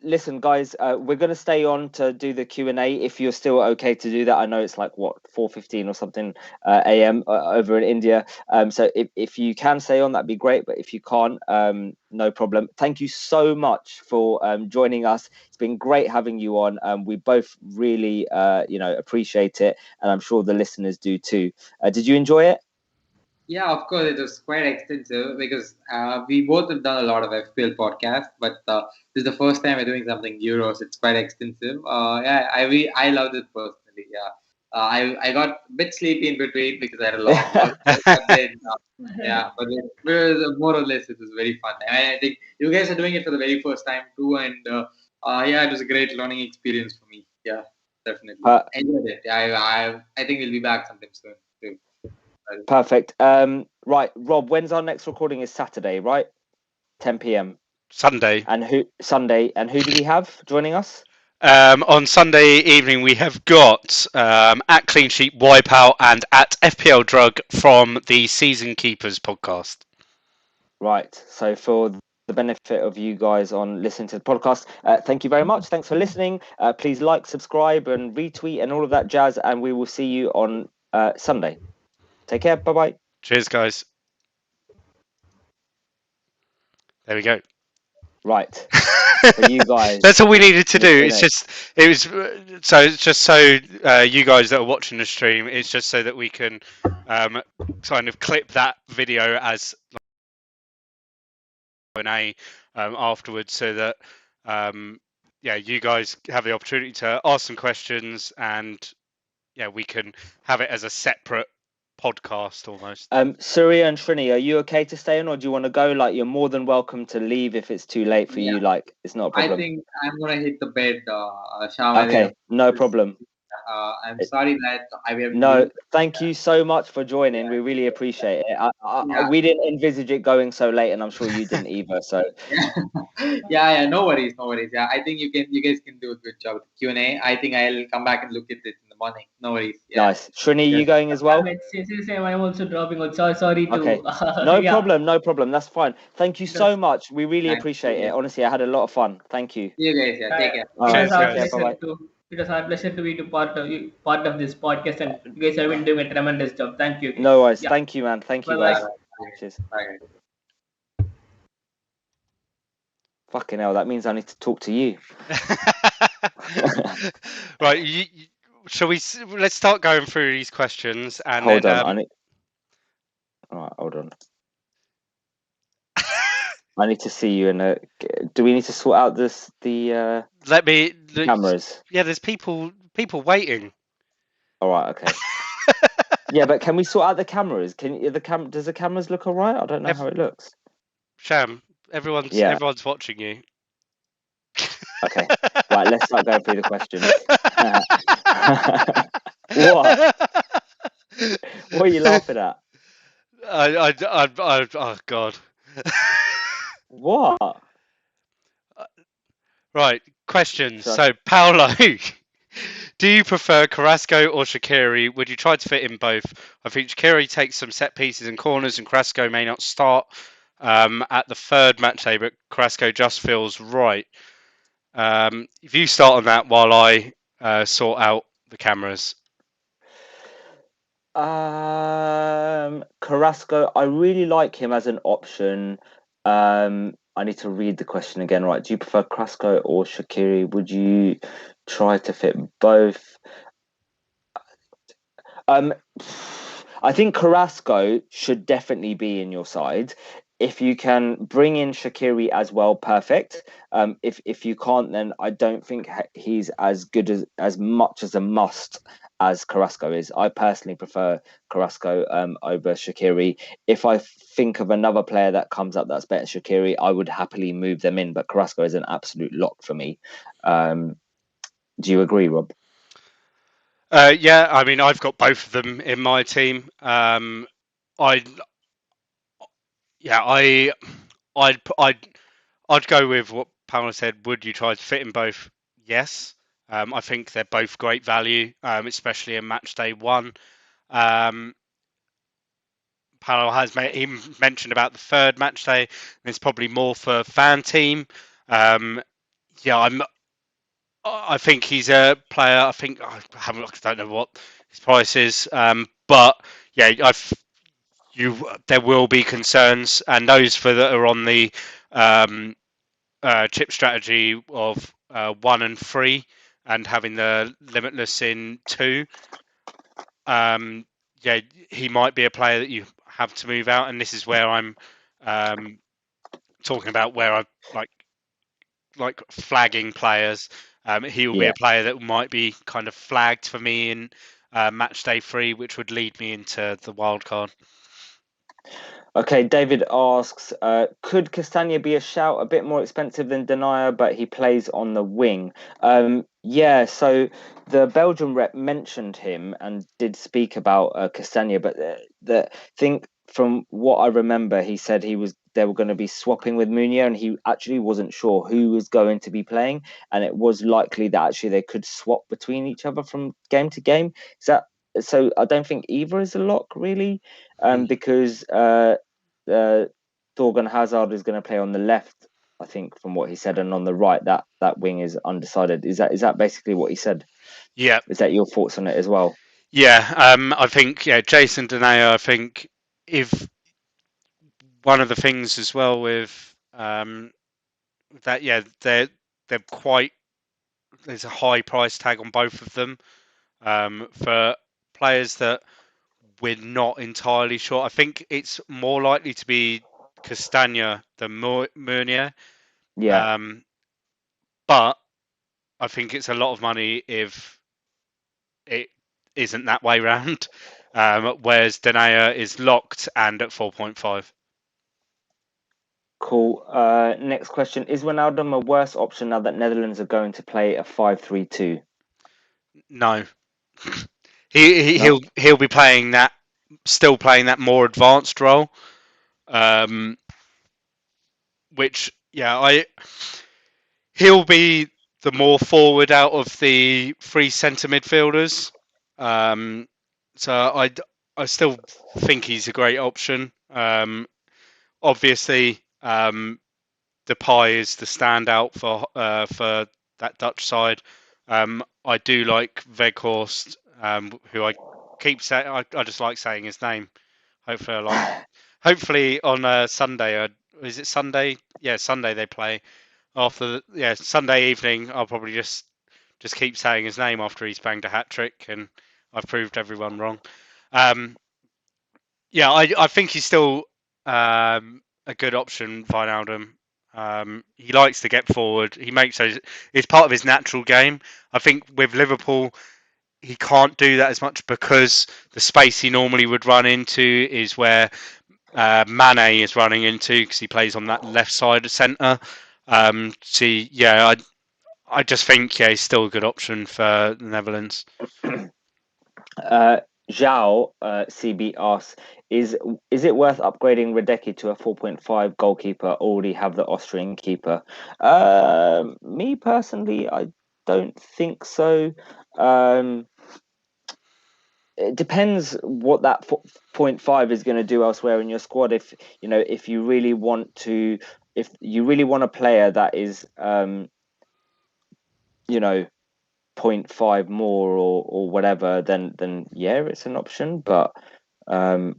listen, guys, we're going to stay on to do the Q&A if you're still okay to do that. I know it's like, 4:15 or something a.m. Over in India. So if you can stay on, that'd be great. But if you can't, no problem. Thank you so much for joining us. It's been great having you on. We both really, appreciate it. And I'm sure the listeners do too. Did you enjoy it?
Yeah, of course, it was quite extensive because we both have done a lot of FPL podcasts, but this is the first time we're doing something Euros. It's quite extensive. I loved it personally. Yeah, I got a bit sleepy in between because I had a lot of work. But then, more or less, it was very fun. And I think you guys are doing it for the very first time too, and it was a great learning experience for me. Yeah, definitely enjoyed it. I think we'll be back sometime soon too.
Perfect. Right, Rob, when's our next recording? Is Saturday, right? 10 p.m.
Sunday.
And who do we have joining us?
On Sunday evening, we have got at Clean Sheet Wipeout and at FPL Drug from the Season Keepers podcast.
Right. So for the benefit of you guys on listening to the podcast, thank you very much. Thanks for listening. Please like, subscribe, and retweet and all of that jazz. And we will see you on Sunday. Take care. Bye-bye.
Cheers, guys. There we go.
Right. For you guys.
That's all we needed to do. It's just so you guys that are watching the stream, it's just so that we can kind of clip that video as Q&A afterwards, so that you guys have the opportunity to ask some questions, and we can have it as a separate podcast almost.
Surya and Srini, are you okay to stay on, or do you want to go? Like, you're more than welcome to leave if it's too late for you. Like, it's not a problem.
I think I'm gonna hit the bed, Sham.
Okay, no problem.
I'm sorry that I have.
No, thank you so much for joining. We really appreciate it. We didn't envisage it going so late, and I'm sure you didn't either. So
No worries. Yeah, I think you guys can do a good job with Q&A. I think I'll come back and look at it in the morning. No worries. Yeah.
Nice. Srini, you going as well?
Same. I'm also dropping out. Sorry to.
Okay. No problem. That's fine. Thank you so much. We really appreciate it. Honestly, I had a lot of fun. Thank you.
See you guys. Yeah, take care.
All right,
it was our pleasure to be part of this podcast, and you guys have been doing a tremendous job. Thank you.
No worries. Thank you, man. Thank you, guys. Cheers.
Bye.
Fucking hell, that means I need to talk to you.
Right, let's start going through these questions and
hold on. All right, hold on. I need to see you in a. Do we need to sort out the cameras?
Yeah, there's people waiting.
All right, okay. Yeah, but can we sort out the cameras? Does the cameras look all right? I don't know how it looks.
Sham, everyone's watching you.
Okay, right. Let's start going through the questions. What? What are you laughing at?
Oh God.
What?
Right, questions. So, Paolo, do you prefer Carrasco or Shaqiri? Would you try to fit in both? I think Shaqiri takes some set pieces and corners, and Carrasco may not start at the third match day, but Carrasco just feels right. If you start on that while I sort out the cameras.
Carrasco, I really like him as an option. I need to read the question again. Right, do you prefer Carrasco or Shaqiri? Would you try to fit both? I think Carrasco should definitely be in your side. If you can bring in Shaqiri as well, perfect. If you can't, then I don't think he's as good as much as a must as Carrasco is. I personally prefer Carrasco over Shaqiri. If I think of another player that comes up that's better Shaqiri, I would happily move them in. But Carrasco is an absolute lock for me. Do you agree, Rob?
Yeah, I mean, I've got both of them in my team. I'd go with what Paolo said. Would you try to fit in both? Yes. I think they're both great value, especially in match day one. Paolo has mentioned about the third match day. It's probably more for fan team. Yeah, I think he's a player. I don't know what his price is, but yeah, there will be concerns, and those that are on the um, chip strategy of 1 and 3, and having the limitless in 2. Yeah, he might be a player that you have to move out, and this is where I'm talking about where I like flagging players. He will be
Yeah.
a player that might be kind of flagged for me in match day 3, which would lead me into the wild card.
Okay, David asks, could Castagna be a shout, a bit more expensive than Denier, but he plays on the wing? Yeah, so the Belgian rep mentioned him and did speak about Castagna, but the thing from what I remember, he said they were going to be swapping with Meunier, and he actually wasn't sure who was going to be playing, and it was likely that actually they could swap between each other from game to game. So I don't think either is a lock really, because Thorgan Hazard is going to play on the left, I think, from what he said, and on the right, that wing is undecided. Is that basically what he said?
Yeah.
Is that your thoughts on it as well?
Yeah, I think Jason Denayer. I think if one of the things as well with that, they're quite. There's a high price tag on both of them for players that we're not entirely sure. I think it's more likely to be Castagna than Meunier,
Yeah,
but I think it's a lot of money if it isn't that way round. Whereas Denayer is locked and at 4.5.
cool. Next question: is Wijnaldum a worse option now that Netherlands are going to play a 5-3-2?
No,
No.
he'll be still playing that more advanced role, which he'll be the more forward out of the 3 centre midfielders. So I still think he's a great option. Obviously, Depay is the standout for that Dutch side. I do like Weghorst, who I keep saying. I just like saying his name. Hopefully on Sunday. Is it Sunday? Yeah, Sunday they play. Sunday evening. I'll probably just keep saying his name after he's banged a hat trick, and I've proved everyone wrong. I think he's still a good option, Wijnaldum. He likes to get forward. He makes those. It's part of his natural game. I think with Liverpool, he can't do that as much because the space he normally would run into is where Mane is running into because he plays on that left side of centre. I just think he's still a good option for the Netherlands.
Zhao CB asks, is it worth upgrading Radecki to a 4.5 goalkeeper? Already have the Austrian keeper. Me personally, I don't think so. It depends what that 0.5 is going to do elsewhere in your squad. If you really want a player that is 0.5 more or whatever, then yeah, it's an option. But if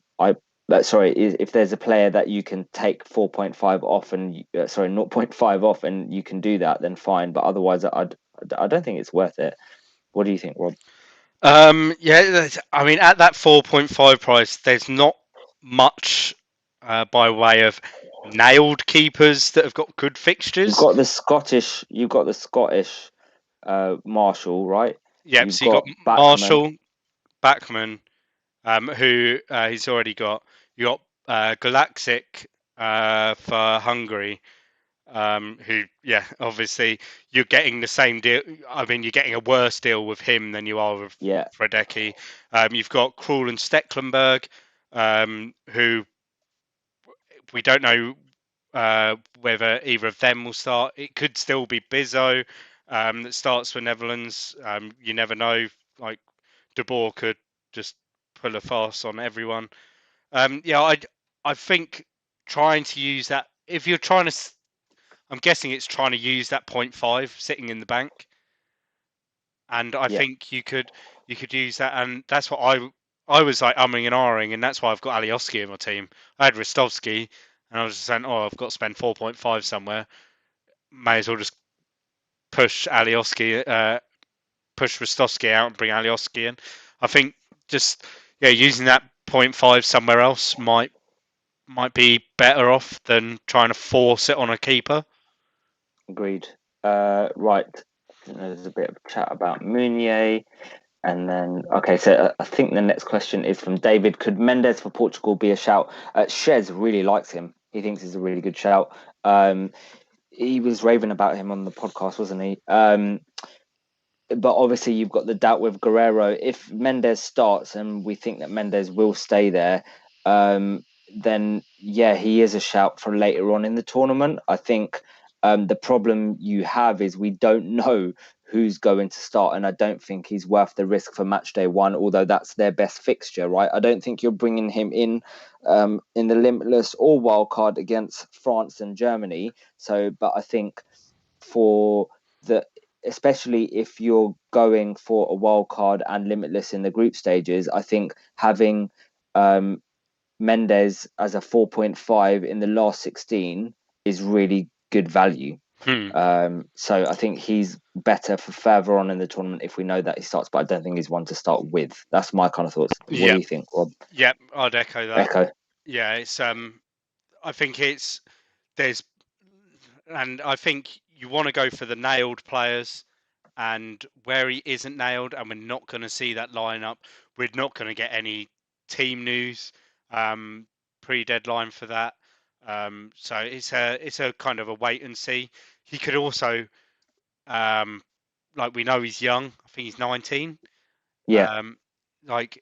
there's a player that you can take 4.5 off and 0.5 off and you can do that, then fine. But otherwise, I don't think it's worth it. What do you think, Rob?
I mean, at that 4.5 price, there's not much by way of nailed keepers that have got good fixtures.
You've got the Scottish Marshall, right?
Yep. So you got Marshall, Bachmann, who he's already got. You got Galaxic for Hungary, who, obviously you're getting the same deal. I mean, you're getting a worse deal with him than you are with Radecki. You've got Krul and Stecklenburg, who we don't know whether either of them will start. It could still be Bizzo that starts for Netherlands. You never know. Like De Boer could just pull a fast on everyone. I think trying to use that if you're trying to. I'm guessing it's trying to use that 0.5 sitting in the bank, and I think you could use that, and that's what I was like umming and ahhing, and that's why I've got Alioski in my team. I had Ristovski, and I was just saying, I've got to spend 4.5 somewhere. May as well just push Alioski, push Ristovski out and bring Alioski in. I think just using that 0.5 somewhere else might be better off than trying to force it on a keeper.
Agreed. Right. There's a bit of chat about Meunier. And then, okay, so I think the next question is from David. Could Mendes for Portugal be a shout? Shez really likes him. He thinks he's a really good shout. He was raving about him on the podcast, wasn't he? But obviously, you've got the doubt with Guerrero. If Mendes starts and we think that Mendes will stay there, then he is a shout for later on in the tournament. I think the problem you have is we don't know who's going to start, and I don't think he's worth the risk for match day one, although that's their best fixture, right? I don't think you're bringing him in the limitless or wild card against France and Germany. But I think for especially if you're going for a wild card and limitless in the group stages, I think having Mendes as a 4.5 in the last 16 is really good value. So I think he's better for further on in the tournament if we know that he starts, but I don't think he's one to start with. That's my kind of thoughts. What do you think, Rob?
Yeah, I'd echo that. Yeah, it's I think and I think you want to go for the nailed players, and where he isn't nailed, and we're not going to see that lineup, we're not going to get any team news pre-deadline for that. So it's a kind of a wait and see. He could also, we know he's young. I think he's 19.
Yeah.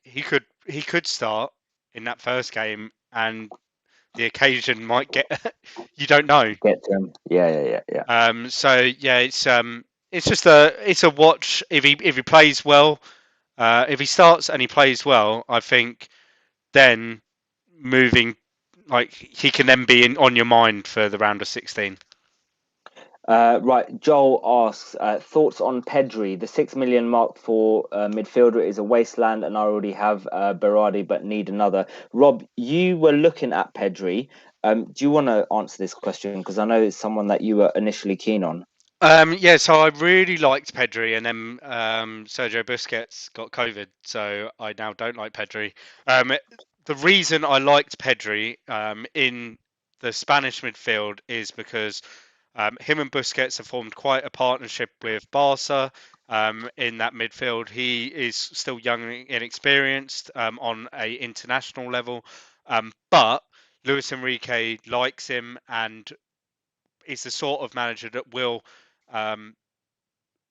He could start in that first game, and the occasion might get. You don't know.
Get to him. Yeah.
So it's just a watch. If he plays well, if he starts and he plays well, I think then moving he can then be on your mind for the round of 16.
Right, Joel asks thoughts on Pedri. The 6 million mark for midfielder is a wasteland, and I already have Berardi, but need another. Rob, you were looking at Pedri. Do you want to answer this question? Because I know it's someone that you were initially keen on.
So I really liked Pedri, and then Sergio Busquets got COVID, so I now don't like Pedri. The reason I liked Pedri in the Spanish midfield is because him and Busquets have formed quite a partnership with Barca in that midfield. He is still young and inexperienced on a international level, but Luis Enrique likes him and is the sort of manager that will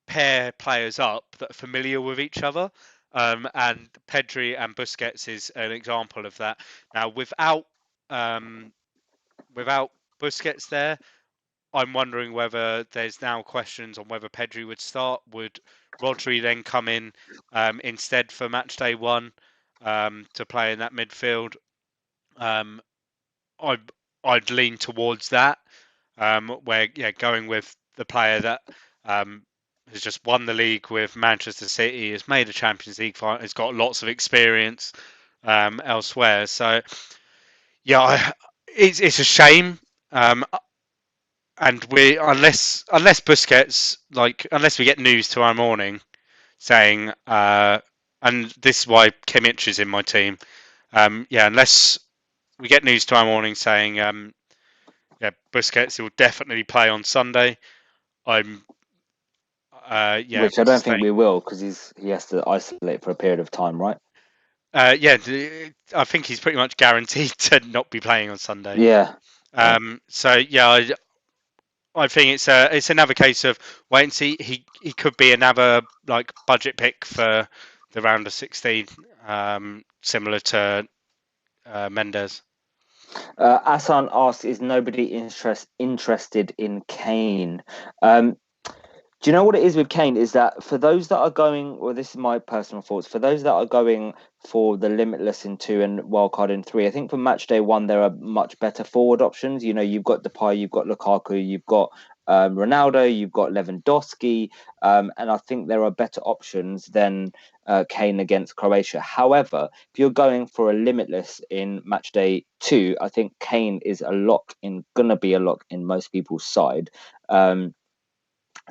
pair players up that are familiar with each other. And Pedri and Busquets is an example of that. Now, without Busquets there, I'm wondering whether there's now questions on whether Pedri would start. Would Rodri then come in instead for match day one to play in that midfield? I'd lean towards that, where going with the player that has just won the league with Manchester City, has made a Champions League final, has got lots of experience elsewhere. So it's a shame. And unless Busquets, unless we get news tomorrow morning saying, and this is why Kimmich is in my team. Unless we get news tomorrow morning saying, Busquets will definitely play on Sunday. I'm,
Which I don't think we will, because he has to isolate for a period of time, right?
I think he's pretty much guaranteed to not be playing on Sunday.
Yeah.
I think it's another case of wait and see. He could be another budget pick for the round of 16, similar to Mendes.
Asan asks, is nobody interested in Kane? Do you know what it is with Kane? Is that for those that are going, well, this is my personal thoughts. For those that are going for the limitless in 2 and wildcard in 3, I think for match day 1 there are much better forward options. You know, you've got Depay, you've got Lukaku, you've got Ronaldo, you've got Lewandowski, and I think there are better options than Kane against Croatia. However, if you're going for a limitless in match day 2, I think Kane is gonna be a lock in most people's side.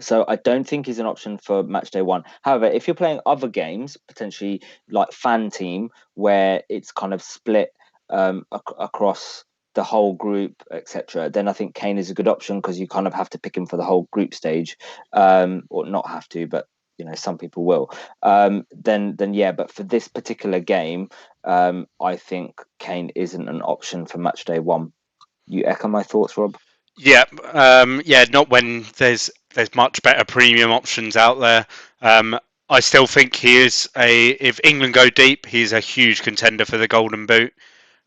So I don't think he's an option for match day 1. However, if you're playing other games, potentially like Fan Team, where it's kind of split across the whole group, etc., then I think Kane is a good option because you kind of have to pick him for the whole group stage, or not have to, but you know some people will. Then yeah, but for this particular game, I think Kane isn't an option for match day 1. You echo my thoughts, Rob?
Yeah, not when there's much better premium options out there. I still think he is if England go deep, he's a huge contender for the Golden Boot,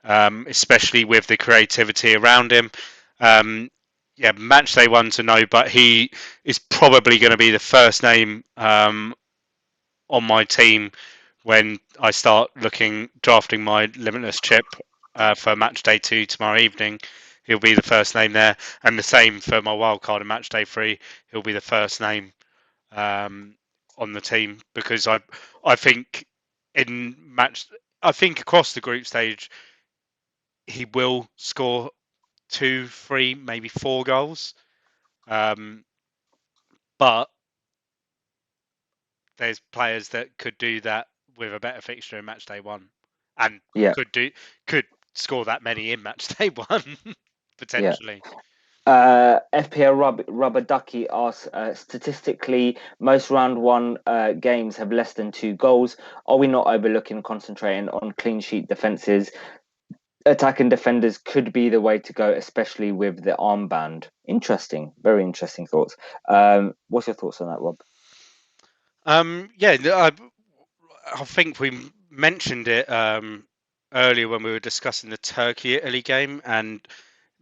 especially with the creativity around him. Match day 1 to know, but he is probably going to be the first name on my team when I start drafting my limitless chip for match day 2 tomorrow evening. He'll be the first name there, and the same for my wildcard in match day 3. He'll be the first name on the team because I think across the group stage he will score 2, 3, maybe 4 goals, but there's players that could do that with a better fixture in match day 1, and could score that many in match day 1 potentially.
FPL Rubber Ducky asks, statistically, most round 1 games have less than 2 goals. Are we not overlooking concentrating on clean sheet defences? Attacking defenders could be the way to go, especially with the armband. Interesting, very interesting thoughts. What's your thoughts on that, Rob?
I think we mentioned it earlier when we were discussing the Turkey-Italy game and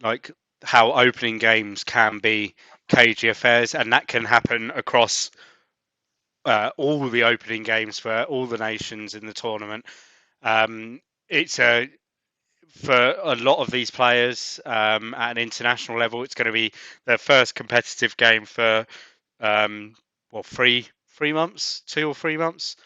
like how opening games can be cagey affairs, and that can happen across all the opening games for all the nations in the tournament. For a lot of these players at an international level, it's going to be their first competitive game for 3 months, 2 or 3 months,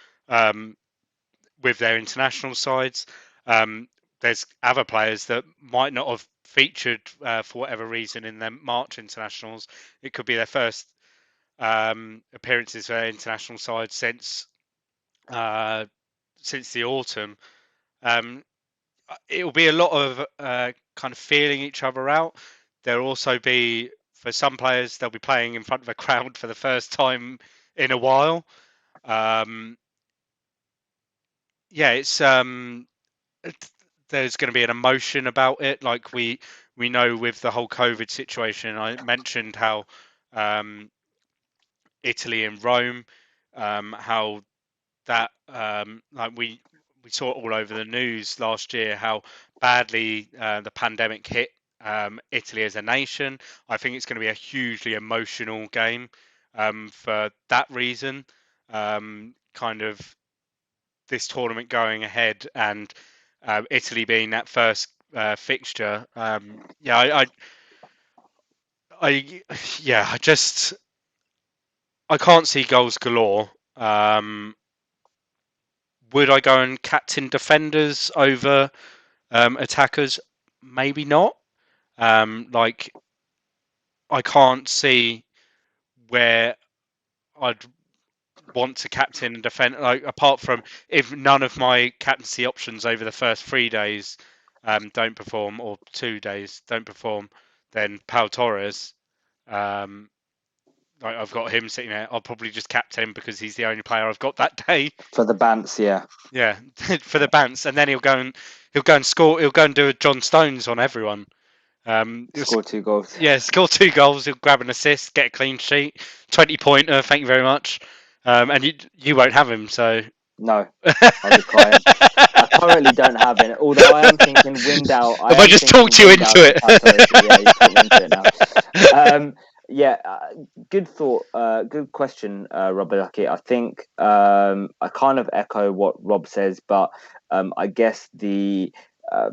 with their international sides. There's other players that might not have featured for whatever reason in their March internationals. It could be their first appearances for their international side since the autumn. It'll be a lot of kind of feeling each other out. There'll also be, for some players, they'll be playing in front of a crowd for the first time in a while. It's there's going to be an emotion about it. Like we know with the whole COVID situation, I mentioned how Italy and Rome, how that we saw it all over the news last year how badly the pandemic hit Italy as a nation. I think it's going to be a hugely emotional game for that reason. Kind of this tournament going ahead and Italy being that first fixture. I can't see goals galore. Would I go and captain defenders over attackers? Maybe not. I can't see where I'd want to captain and defend. Apart from if none of my captaincy options over the first 3 days don't perform, or 2 days don't perform, then Pau Torres. I've got him sitting there. I'll probably just captain him because he's the only player I've got that day.
For the Bants, yeah.
Yeah, for the Bants, and then he'll go and score. He'll go and do a John Stones on everyone.
Score 2 goals.
Yeah, score 2 goals. He'll grab an assist, get a clean sheet, 20-pointer. Thank you very much. And you won't have him, so
no, I'll be crying. I currently don't have it, although I am thinking Windal.
I just talked you into it.
Yeah, you talked me into it now. Yeah, good thought. Good question, Robert Lucky. I think I kind of echo what Rob says, but I guess the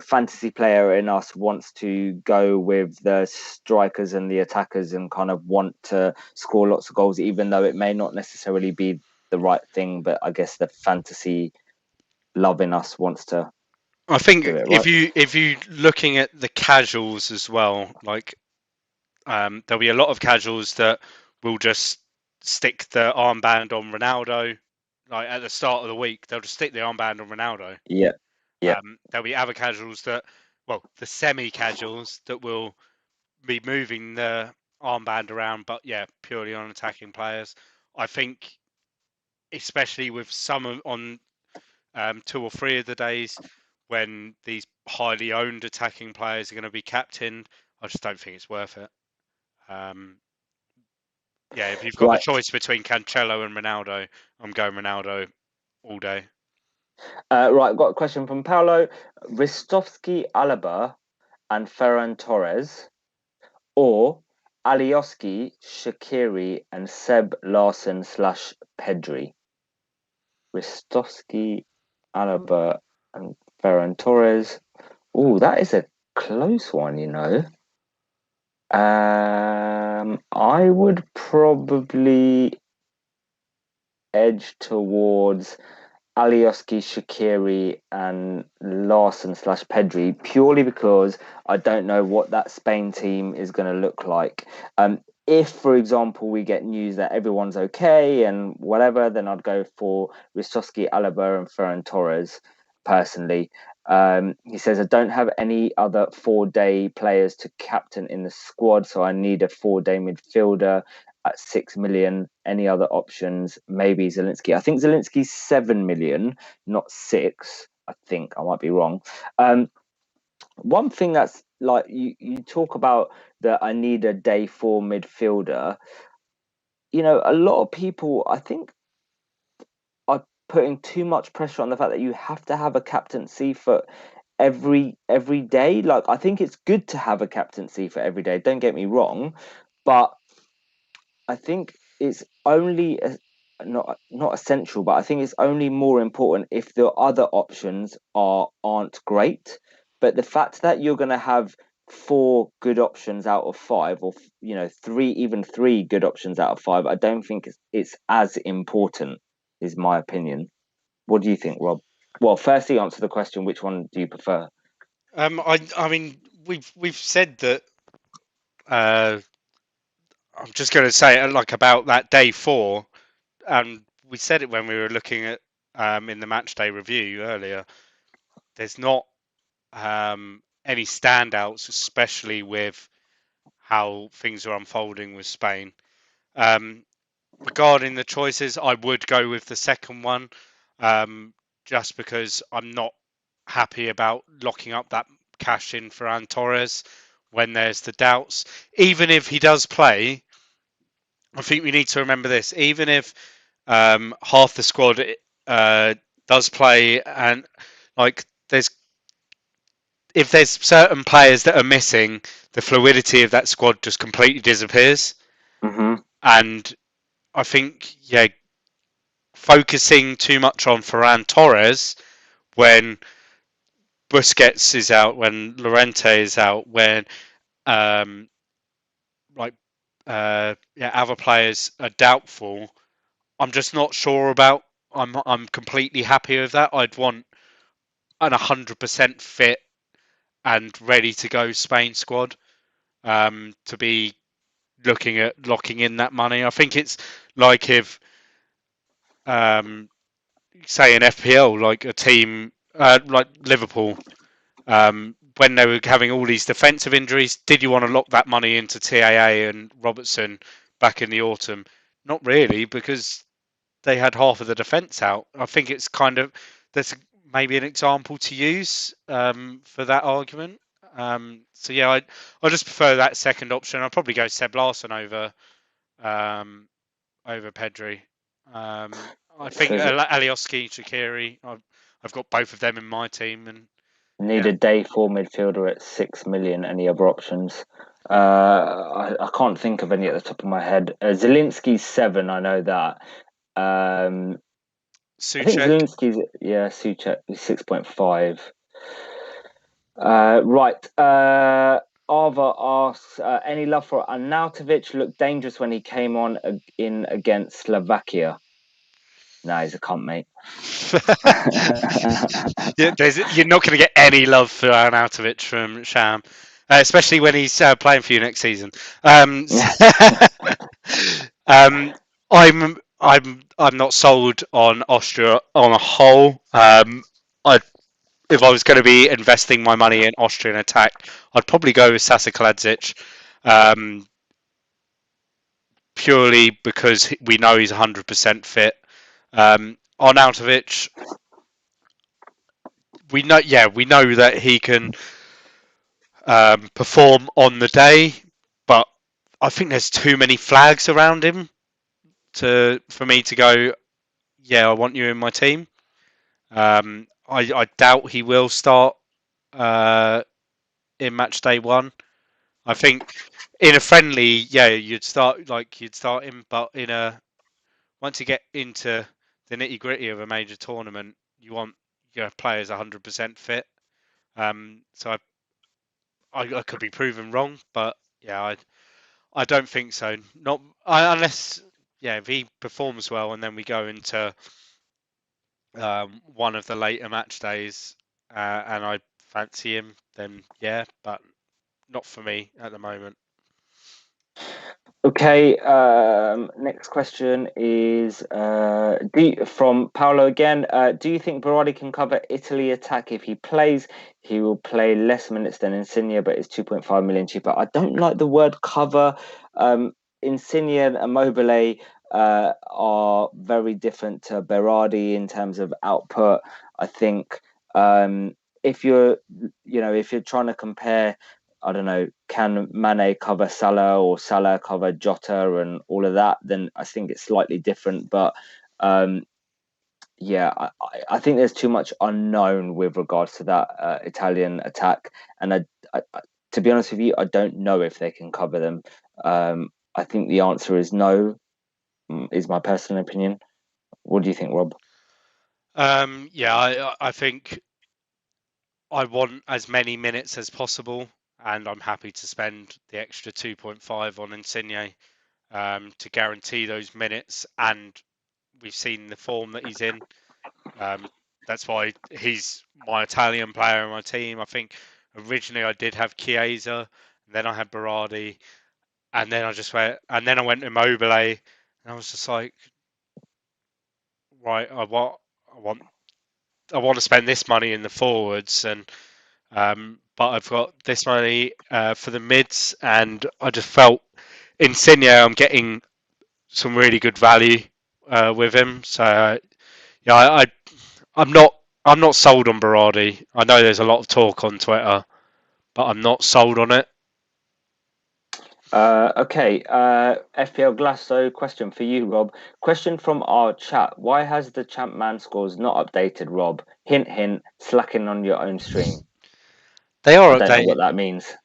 fantasy player in us wants to go with the strikers and the attackers and kind of want to score lots of goals, even though it may not necessarily be the right thing. But I guess the fantasy love in us wants to
I think
do it,
if
right?
you looking at the casuals as well, like there'll be a lot of casuals that will just stick the armband on Ronaldo. Like at the start of the week, they'll just stick the armband on Ronaldo.
Yeah, yeah.
There'll be other casuals that, well, the semi-casuals that will be moving the armband around, but yeah, purely on attacking players. I think, especially with some on 2 or 3 of the days when these highly owned attacking players are going to be captained, I just don't think it's worth it. Yeah, if you've got the
Right.
choice between Cancelo and Ronaldo, I'm going Ronaldo all day.
Right, got a question from Paolo. Ristovski Alaba and Ferran Torres, or Alioski, Shaqiri, and Seb Larson / Pedri. Ristovski, Alaba, and Ferran Torres. Oh, that is a close one, you know. I would probably edge towards Alioski, Shaqiri, and Larson / Pedri purely because I don't know what that Spain team is going to look like. If, for example, we get news that everyone's okay and whatever, then I'd go for Ristovski, Alaba, and Ferran Torres personally. He says, I don't have any other 4-day players to captain in the squad, so I need a 4-day midfielder at 6 million. Any other options? Maybe Zielinski. I think Zielinski's 7 million, not 6. I think I might be wrong. One thing that's like you talk about that I need a day 4 midfielder. You know, a lot of people I think are putting too much pressure on the fact that you have to have a captaincy for every day. Like I think it's good to have a captaincy for every day. Don't get me wrong, but I think it's only not essential, but I think it's only more important if the other options aren't great. But the fact that you're going to have 4 good options out of 5, or 3 good options out of 5, I don't think it's as important. Is my opinion. What do you think, Rob? Well, firstly, answer the question: which one do you prefer?
I mean, we've said that. I'm just going to say like about that day 4, and we said it when we were looking at in the match day review earlier. There's not any standouts, especially with how things are unfolding with Spain. Regarding the choices, I would go with the second one, just because I'm not happy about locking up that cash in for Torres when there's the doubts. Even if he does play, I think we need to remember this. Even if half the squad does play, and like if there's certain players that are missing, the fluidity of that squad just completely disappears.
Mm-hmm.
And I think, yeah, focusing too much on Ferran Torres when Busquets is out, when Llorente is out, when other players are doubtful, I'm just not sure about. I'm completely happy with that. I'd want an 100% fit and ready to go Spain squad to be looking at locking in that money. I think it's like if say an FPL, like a team like Liverpool, when they were having all these defensive injuries, did you want to lock that money into TAA and Robertson back in the autumn? Not really, because they had half of the defence out. I think it's kind of that's maybe an example to use for that argument. So yeah, I just prefer that second option. I'd probably go Seb Larson over Pedri. I think
So
Alioski, Shaqiri. I've got both of them in my team, and
need
yeah.
a day 4 midfielder at 6 million. Any other options? I can't think of any at the top of my head. Zelensky's 7, I know that. I think
Suchek.
Zelensky's, Suchek is 6.5. Right. Arva asks, any love for Arnautovic? Looked dangerous when he came on in against Slovakia. No, he's a cunt, mate.
You're not going to get any love for Arnautovic from Sham, especially when he's playing for you next season. I'm not sold on Austria on a whole. If I was going to be investing my money in Austrian attack, I'd probably go with Sasa Kaladzic, purely because we know he's 100% fit. Arnautovic, we know that he can perform on the day, but I think there's too many flags around him for me to go, yeah, I want you in my team. I doubt he will start in match day 1. I think in a friendly, you'd start him, but once you get into the nitty gritty of a major tournament, you want your players 100% fit. So I could be proven wrong, but yeah, I don't think so. Not unless if he performs well and then we go into one of the later match days and I fancy him, then yeah, but not for me at the moment.
Okay, next question is from Paolo again. Do you think Berardi can cover Italy attack if he plays? He will play less minutes than Insigne, but is 2.5 million cheaper. I don't like the word cover. Insigne and Immobile are very different to Berardi in terms of output. I think if you're trying to compare, I don't know, can Mane cover Salah or Salah cover Jota and all of that, then I think it's slightly different. But I think there's too much unknown with regards to that Italian attack. And to be honest with you, I don't know if they can cover them. I think the answer is no, is my personal opinion. What do you think, Rob?
I think I want as many minutes as possible, and I'm happy to spend the extra 2.5 on Insigne to guarantee those minutes. And we've seen the form that he's in. That's why he's my Italian player in my team. I think originally I did have Chiesa, then I had Berardi, and then I went Immobile, and I was just like, right, I want to spend this money in the forwards, and but I've got this money for the mids, and I just felt Insigne, I'm getting some really good value with him. So I'm not sold on Berardi. I know there's a lot of talk on Twitter, but I'm not sold on it.
Okay, FPL Glasso question for you, Rob. Question from our chat. Why has the Champ Man scores not updated, Rob? Hint, hint, slacking on your own stream.
They are
I don't know
updated.
what that means.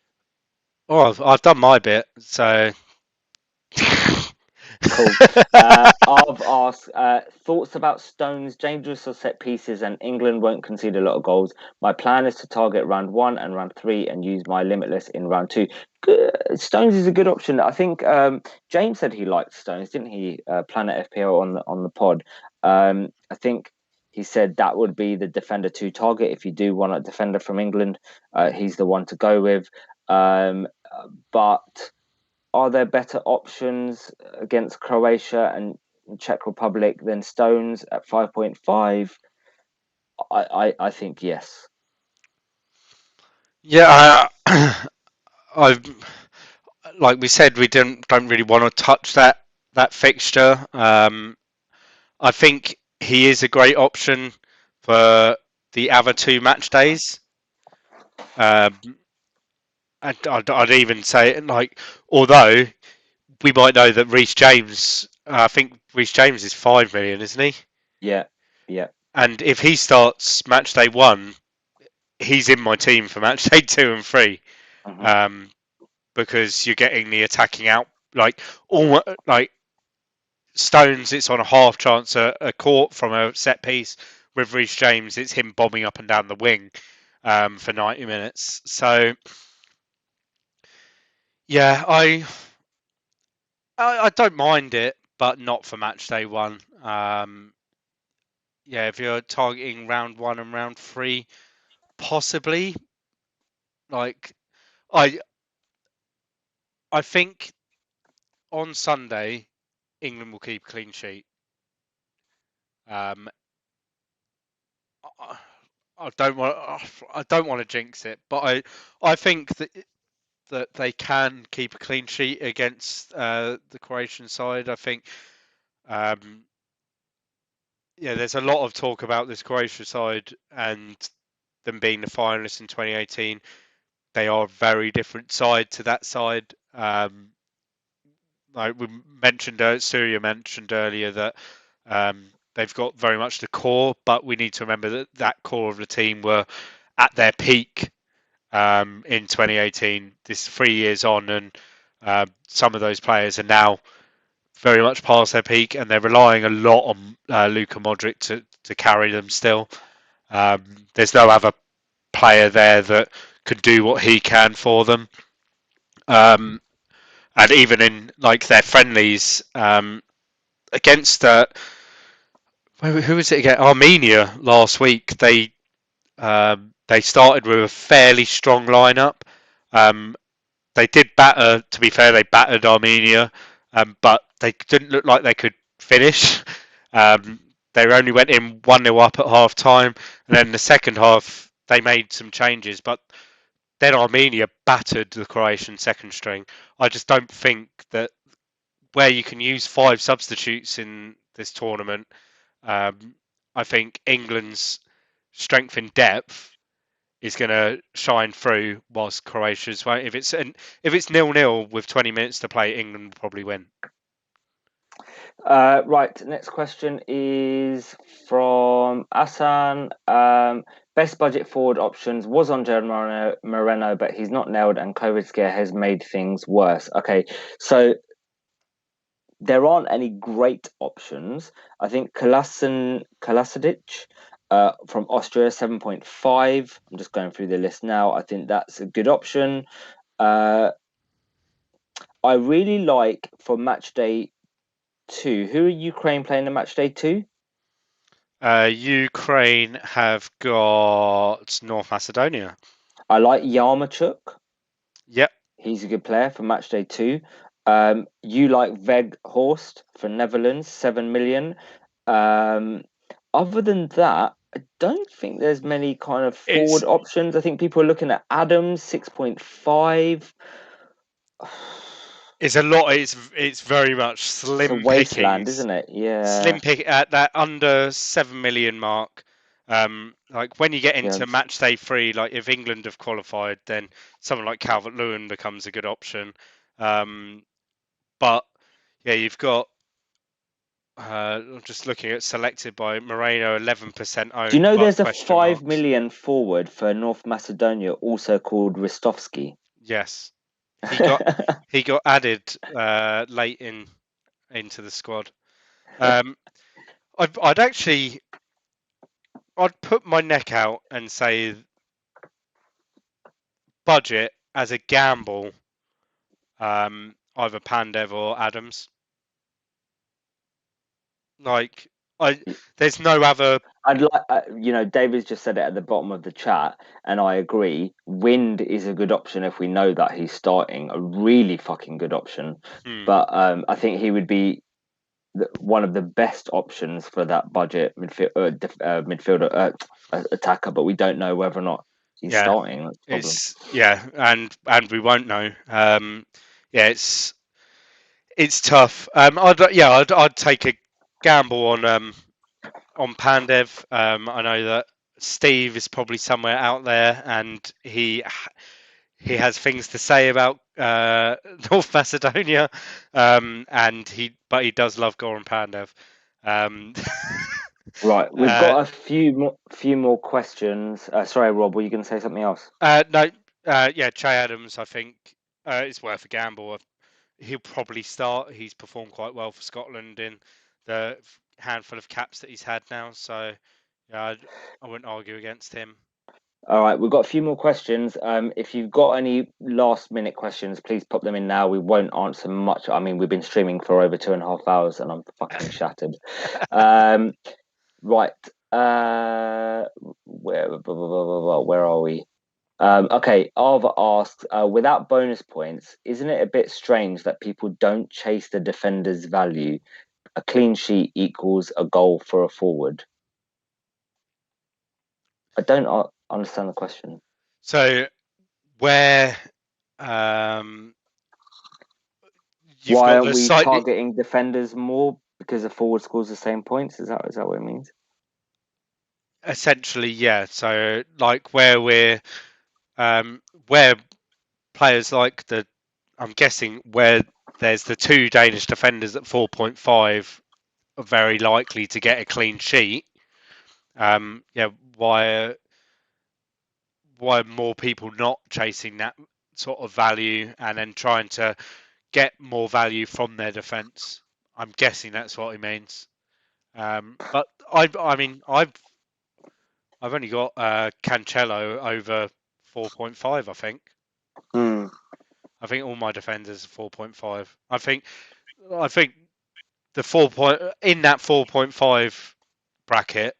Oh, I've done my bit, so...
Cool. I've asked thoughts about Stones, dangerous or set pieces, and England won't concede a lot of goals. My plan is to target round 1 and round 3 and use my limitless in round 2. Stones is a good option. I think James said he liked Stones, didn't he? Planet FPL on the pod. I think he said that would be the defender to target if you do want a defender from England. He's the one to go with. But are there better options against Croatia and Czech Republic than Stones at 5.5? I think yes.
Yeah, I've like we said, we don't really want to touch that fixture. I think he is a great option for the other 2 match days. I'd even say, like, although we might know that Reece James, I think Reece James is 5 million, isn't he?
Yeah.
And if he starts match day 1, he's in my team for match day 2 and 3.
Mm-hmm.
because you're getting the attacking out like Stones. It's on a half chance a court from a set piece. With Reece James, it's him bombing up and down the wing for 90 minutes. So yeah, I don't mind it, but not for match day one. Yeah, if you're targeting round 1 and round 3, possibly. Like I think on Sunday England will keep a clean sheet. Um, I I don't want to jinx it, but I think that they can keep a clean sheet against the Croatian side. I think yeah, there's a lot of talk about this Croatia side and them being the finalists in 2018. They are a very different side to that side. Like we mentioned, Surya mentioned earlier that they've got very much the core, but we need to remember that that core of the team were at their peak in 2018. This is 3 years on, and some of those players are now very much past their peak, and they're relying a lot on Luka Modric to carry them still. There's no other player there that can do what he can for them. And even in like their friendlies against who was it again? Armenia last week. They started with a fairly strong lineup. They did batter. To be fair, they battered Armenia, but they didn't look like they could finish. They only went in 1-0 up at half time, and then the second half they made some changes, but then Armenia battered the Croatian second string. I just don't think that where you can use 5 substitutes in this tournament, I think England's strength in depth is going to shine through, whilst Croatia's won't. If it's 0-0 with 20 minutes to play, England will probably win.
Right, next question is from Asan. Best budget forward options was on Gerard Moreno, but he's not nailed, and COVID scare has made things worse. Okay, so there aren't any great options. I think Kolasinac from Austria, 7.5. I'm just going through the list now. I think that's a good option. I really like for match day 2. Who are Ukraine playing in match day 2?
Ukraine have got North Macedonia.
I like Yarmouk.
Yep.
He's a good player for match day 2. You like Weghorst for Netherlands, 7 million. Other than that, I don't think there's many kind of forward options. I think people are looking at Adams, 6.5.
It's a lot. It's very much slim
It's a wasteland,
pickings,
isn't it? Yeah.
Slim pick at that under 7 million mark. Like when you get into match day 3, like if England have qualified, then someone like Calvert-Lewin becomes a good option. But yeah, you've got. I'm just looking at selected by Moreno, 11% owned.
Do you know there's a 5 million forward for North Macedonia, also called Ristovski?
Yes, he got added late into the squad. I'd put my neck out and say budget as a gamble, either Pandev or Adams. Like there's no other.
I'd like, David's just said it at the bottom of the chat, and I agree. Wind is a good option if we know that he's starting. A really fucking good option. But I think he would be one of the best options for that budget midfielder attacker. But we don't know whether or not he's starting. That's the problem.
And we won't know. It's tough. I'd take a gamble on Pandev. I know that Steve is probably somewhere out there, and he has things to say about North Macedonia, but he does love Goran Pandev.
Right, we've got a few more questions. Sorry, Rob, were you going to say something else?
No, Che Adams, I think It's worth a gamble. He'll probably start. He's performed quite well for Scotland in the handful of caps that he's had now. So yeah, I wouldn't argue against him.
All right, we've got a few more questions. If you've got any last minute questions, please pop them in now. We won't answer much. I mean, we've been streaming for over 2.5 hours and I'm fucking shattered. Right. Where are we? Okay, Arva asks, without bonus points, isn't it a bit strange that people don't chase the defender's value? A clean sheet equals a goal for a forward. I don't understand the question.
So where you've
Why
got
aren't
the
we
slightly
targeting defenders more because the forward scores the same points? Is that what it means?
essentially, yeah. So like where players like I'm guessing where there's the two Danish defenders at 4.5 are very likely to get a clean sheet. Yeah, why are more people not chasing that sort of value and then trying to get more value from their defence? I'm guessing that's what he means. But I mean, I've only got Cancelo over 4.5. I think. I think all my defenders are 4.5. I think the 4 in that 4.5 bracket,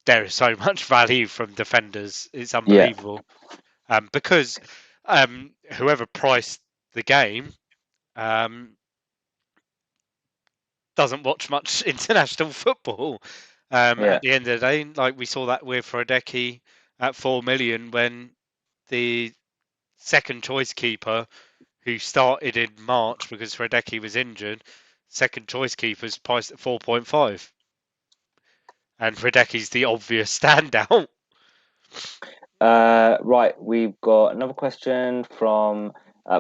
there is so much value from defenders. It's unbelievable. Because whoever priced the game doesn't watch much international football. At the end of the day, like we saw that with Hradecky at 4 million when the second choice keeper who started in March because Hradecky was injured, second choice keeper's priced at 4.5. And Hradecky's the obvious standout.
Right, we've got another question from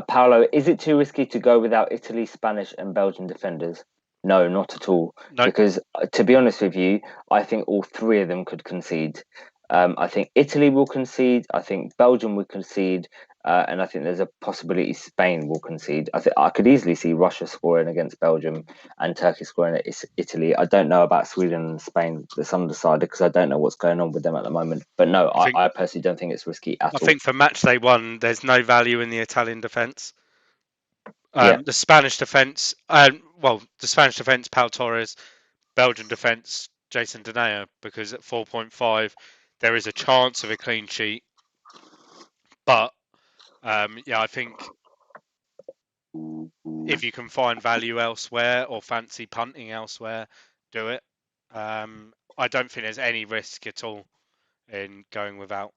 Paolo. Is it too risky to go without Italy, Spanish, and Belgian defenders? No, not at all.
No.
Because to be honest with you, I think all three of them could concede. I think Italy will concede. I think Belgium will concede. And I think there's a possibility Spain will concede. I could easily see Russia scoring against Belgium and Turkey scoring at Italy. I don't know about Sweden and Spain. That's undecided because I don't know what's going on with them at the moment. But no, I personally don't think it's risky at all.
I think for match day one, there's no value in the Italian defence. The Spanish defence, the Spanish defence, Pau Torres, Belgian defence, Jason Denayer, because at 4.5, there is a chance of a clean sheet. But yeah, I think if you can find value elsewhere or fancy punting elsewhere, do it. I don't think there's any risk at all in going without.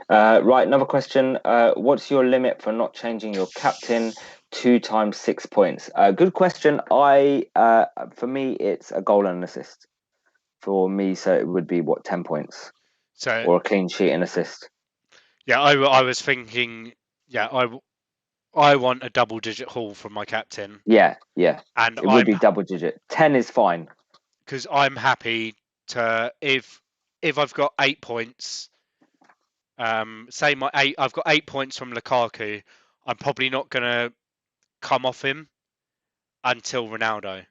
Right, another question. What's your limit for not changing your captain 2 times 6 points? Good question. For me, it's a goal and an assist. For me, so it would be 10 points, or a clean sheet and assist.
Yeah, I was thinking. Yeah, I want a double-digit haul from my captain.
Yeah,
and
it would be double-digit. 10 is fine
because I'm happy to if I've got 8 points. Say I've got 8 points from Lukaku. I'm probably not going to come off him until Ronaldo.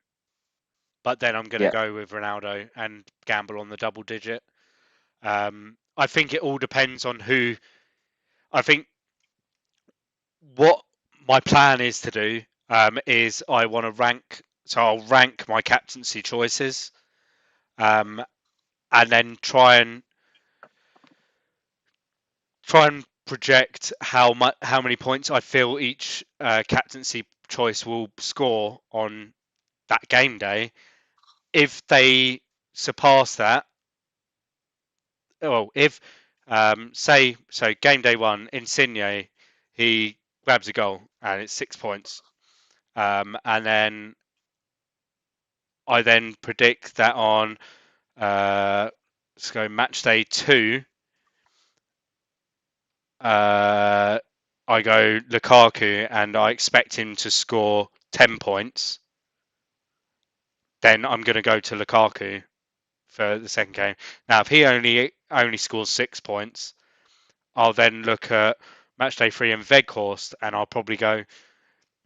But then I'm going to go with Ronaldo and gamble on the double digit. I think it all depends on who. I think what my plan is to do is I want to rank. So I'll rank my captaincy choices, and then try and project how many points I feel each captaincy choice will score on that game day. If they surpass that, well, if say so, game day one, Insigne, he grabs a goal and it's 6 points, and then I then predict that on let's go match day 2. I go Lukaku and I expect him to score 10 points. Then I'm going to go to Lukaku for the second game. Now, if he only scores 6 points, I'll then look at match day 3 in Veghorst, and I'll probably go,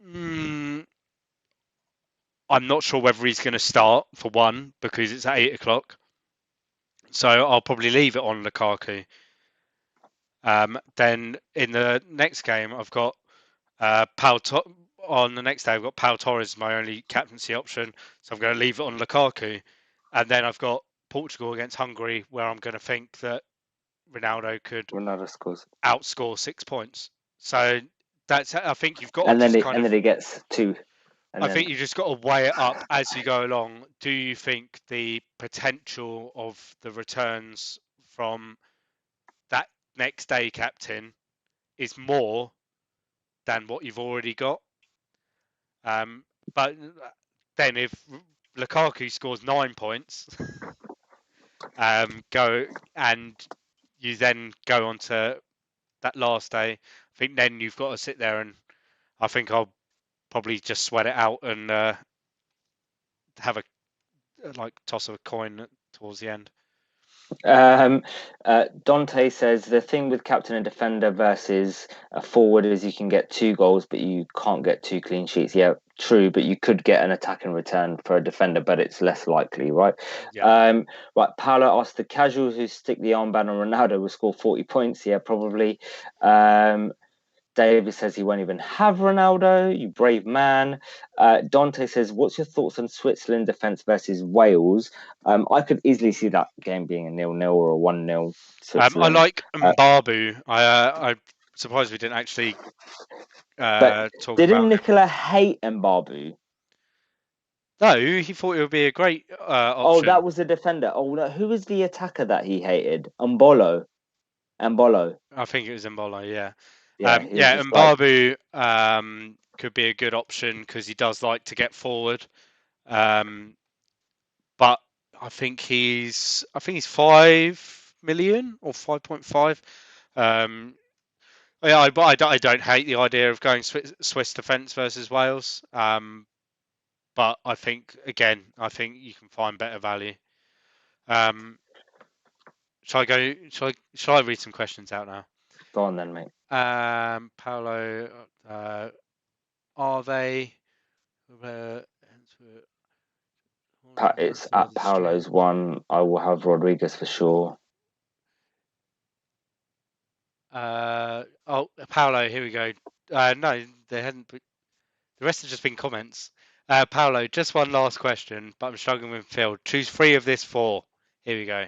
I'm not sure whether he's going to start, for one, because it's at 8 o'clock. So I'll probably leave it on Lukaku. Then in the next game, I've got on the next day, I've got Pau Torres, my only captaincy option. So I'm going to leave it on Lukaku. And then I've got Portugal against Hungary, where I'm going to think that Ronaldo could
scores.
outscore 6 points. So I think you've got
And
to
then
just
then he gets 2.
I think you just got to weigh it up as you go along. Do you think the potential of the returns from that next day captain is more than what you've already got? But then if Lukaku scores 9 points, go and you then go on to that last day, I think then you've got to sit there, and I think I'll probably just sweat it out and have a toss of a coin towards the end.
Dante says the thing with captain and defender versus a forward is you can get 2 goals, but you can't get 2 clean sheets. Yeah, true, but you could get an attack in return for a defender, but it's less likely, right?
Yeah.
Right. Paolo asked the casuals who stick the armband on Ronaldo will score 40 points. Yeah, probably. David says he won't even have Ronaldo. You brave man. Dante says, what's your thoughts on Switzerland defence versus Wales? I could easily see that game being a 0-0 or a 1-0 Switzerland.
I like Mbabu. I'm surprised we didn't actually
but
talk
didn't
about
Nicola hate Mbabu?
No, he thought it would be a great option.
Oh, that was the defender. Oh, no, who was the attacker that he hated? Mbolo.
I think it was Mbolo, yeah.
Yeah,
Mbabu could be a good option because he does like to get forward. But I think he's 5 million or 5.5. Yeah, but I don't hate the idea of going Swiss defence versus Wales. But I think you can find better value. Shall I read some questions out now?
Go on then, mate.
Paolo, are they?
It's at Paolo's one. I will have Rodriguez for sure.
Paolo, here we go. No, they hadn't. The rest have just been comments. Paolo, just one last question, but I'm struggling with Phil. Choose 3 of this 4. Here we go.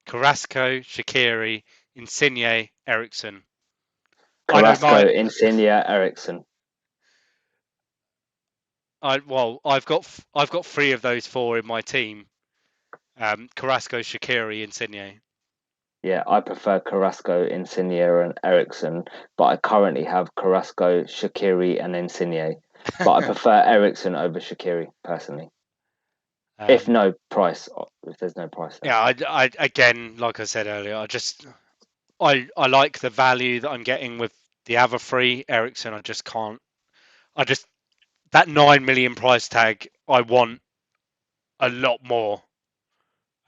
Carrasco, Shaqiri, Insigne, Ericsson.
Carrasco, Insigne, Ericsson.
I've got 3 of those 4 in my team. Carrasco, Shaqiri, Insigne.
Yeah, I prefer Carrasco, Insigne, and Ericsson, but I currently have Carrasco, Shaqiri, and Insigne. But I prefer Ericsson over Shaqiri personally. If there's no price. Then.
Yeah, I again, like I said earlier, I like the value that I'm getting with the other 3. Ericsson, I just can't. That 9 million price tag, I want a lot more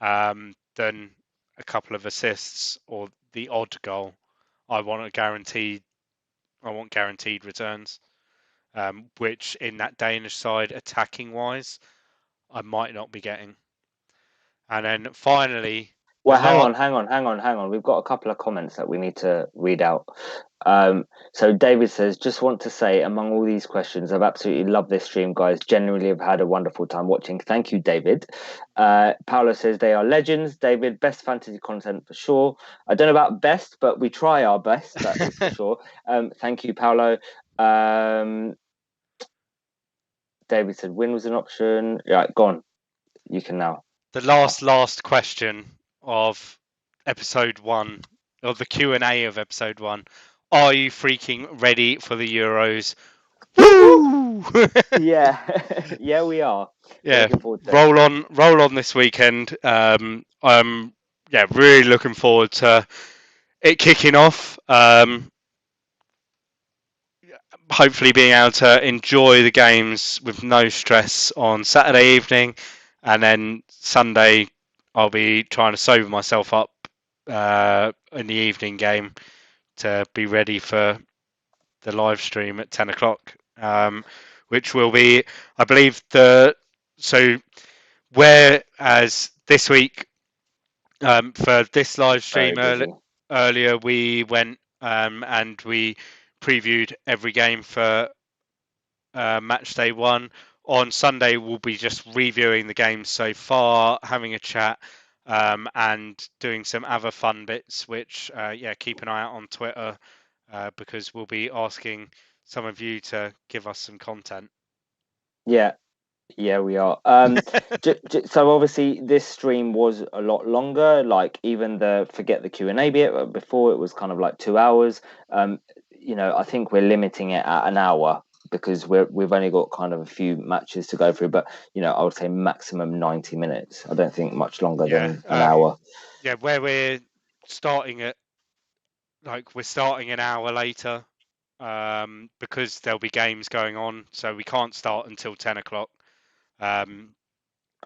than a couple of assists or the odd goal. I want guaranteed returns, which in that Danish side, attacking wise, I might not be getting. And then finally,
well, hang on. We've got a couple of comments that we need to read out. So David says, just want to say, among all these questions, I've absolutely loved this stream, guys. Genuinely have had a wonderful time watching. Thank you, David. Paolo says, they are legends. David, best fantasy content for sure. I don't know about best, but we try our best, that is for sure. Thank you, Paolo. David said, win was an option. Right, go on. You can now.
The last question of episode 1, of the Q&A of episode 1. Are you freaking ready for the Euros? Woo!
yeah, we are.
Yeah, roll on this weekend. I'm really looking forward to it kicking off. Hopefully being able to enjoy the games with no stress on Saturday evening, and then Sunday I'll be trying to sober myself up in the evening game to be ready for the live stream at 10 o'clock, which will be, I believe, whereas this week, for this live stream earlier, we went and we previewed every game for match day 1. On Sunday, we'll be just reviewing the games so far, having a chat, and doing some other fun bits, which, keep an eye out on Twitter, because we'll be asking some of you to give us some content.
Yeah, we are. So obviously this stream was a lot longer. Like even forget the Q&A bit. Before it was kind of like 2 hours. I think we're limiting it at an hour because we've only got kind of a few matches to go through. But I would say maximum 90 minutes. I don't think much longer than an hour.
Yeah, where we're starting an hour later, because there'll be games going on, so we can't start until 10 o'clock.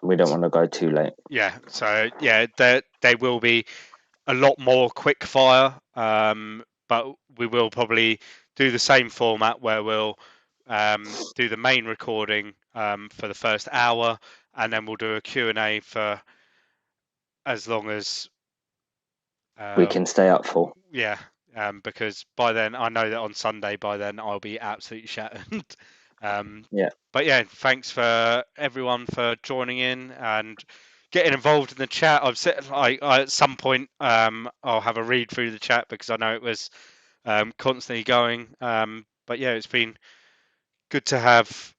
We don't want to go too late.
Yeah, so they will be a lot more quick fire, but we will probably do the same format where we'll do the main recording for the first hour, and then we'll do a Q&A for as long as
we can stay up for.
Yeah, because by then, I know that on Sunday, by then, I'll be absolutely shattered. But yeah, thanks for everyone for joining in and getting involved in the chat. At some point, I'll have a read through the chat because I know it was constantly going. But yeah, it's been good to have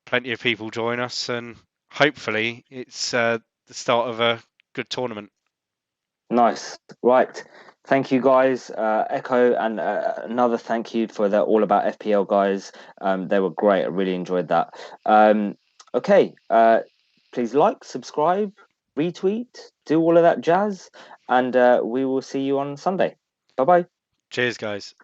plenty of people join us, and hopefully it's the start of a good tournament.
Nice. Right. Thank you, guys. Echo, and another thank you for the All About FPL guys. They were great. I really enjoyed that. Okay. Please like, subscribe, retweet, do all of that jazz, and we will see you on Sunday. Bye-bye.
Cheers, guys.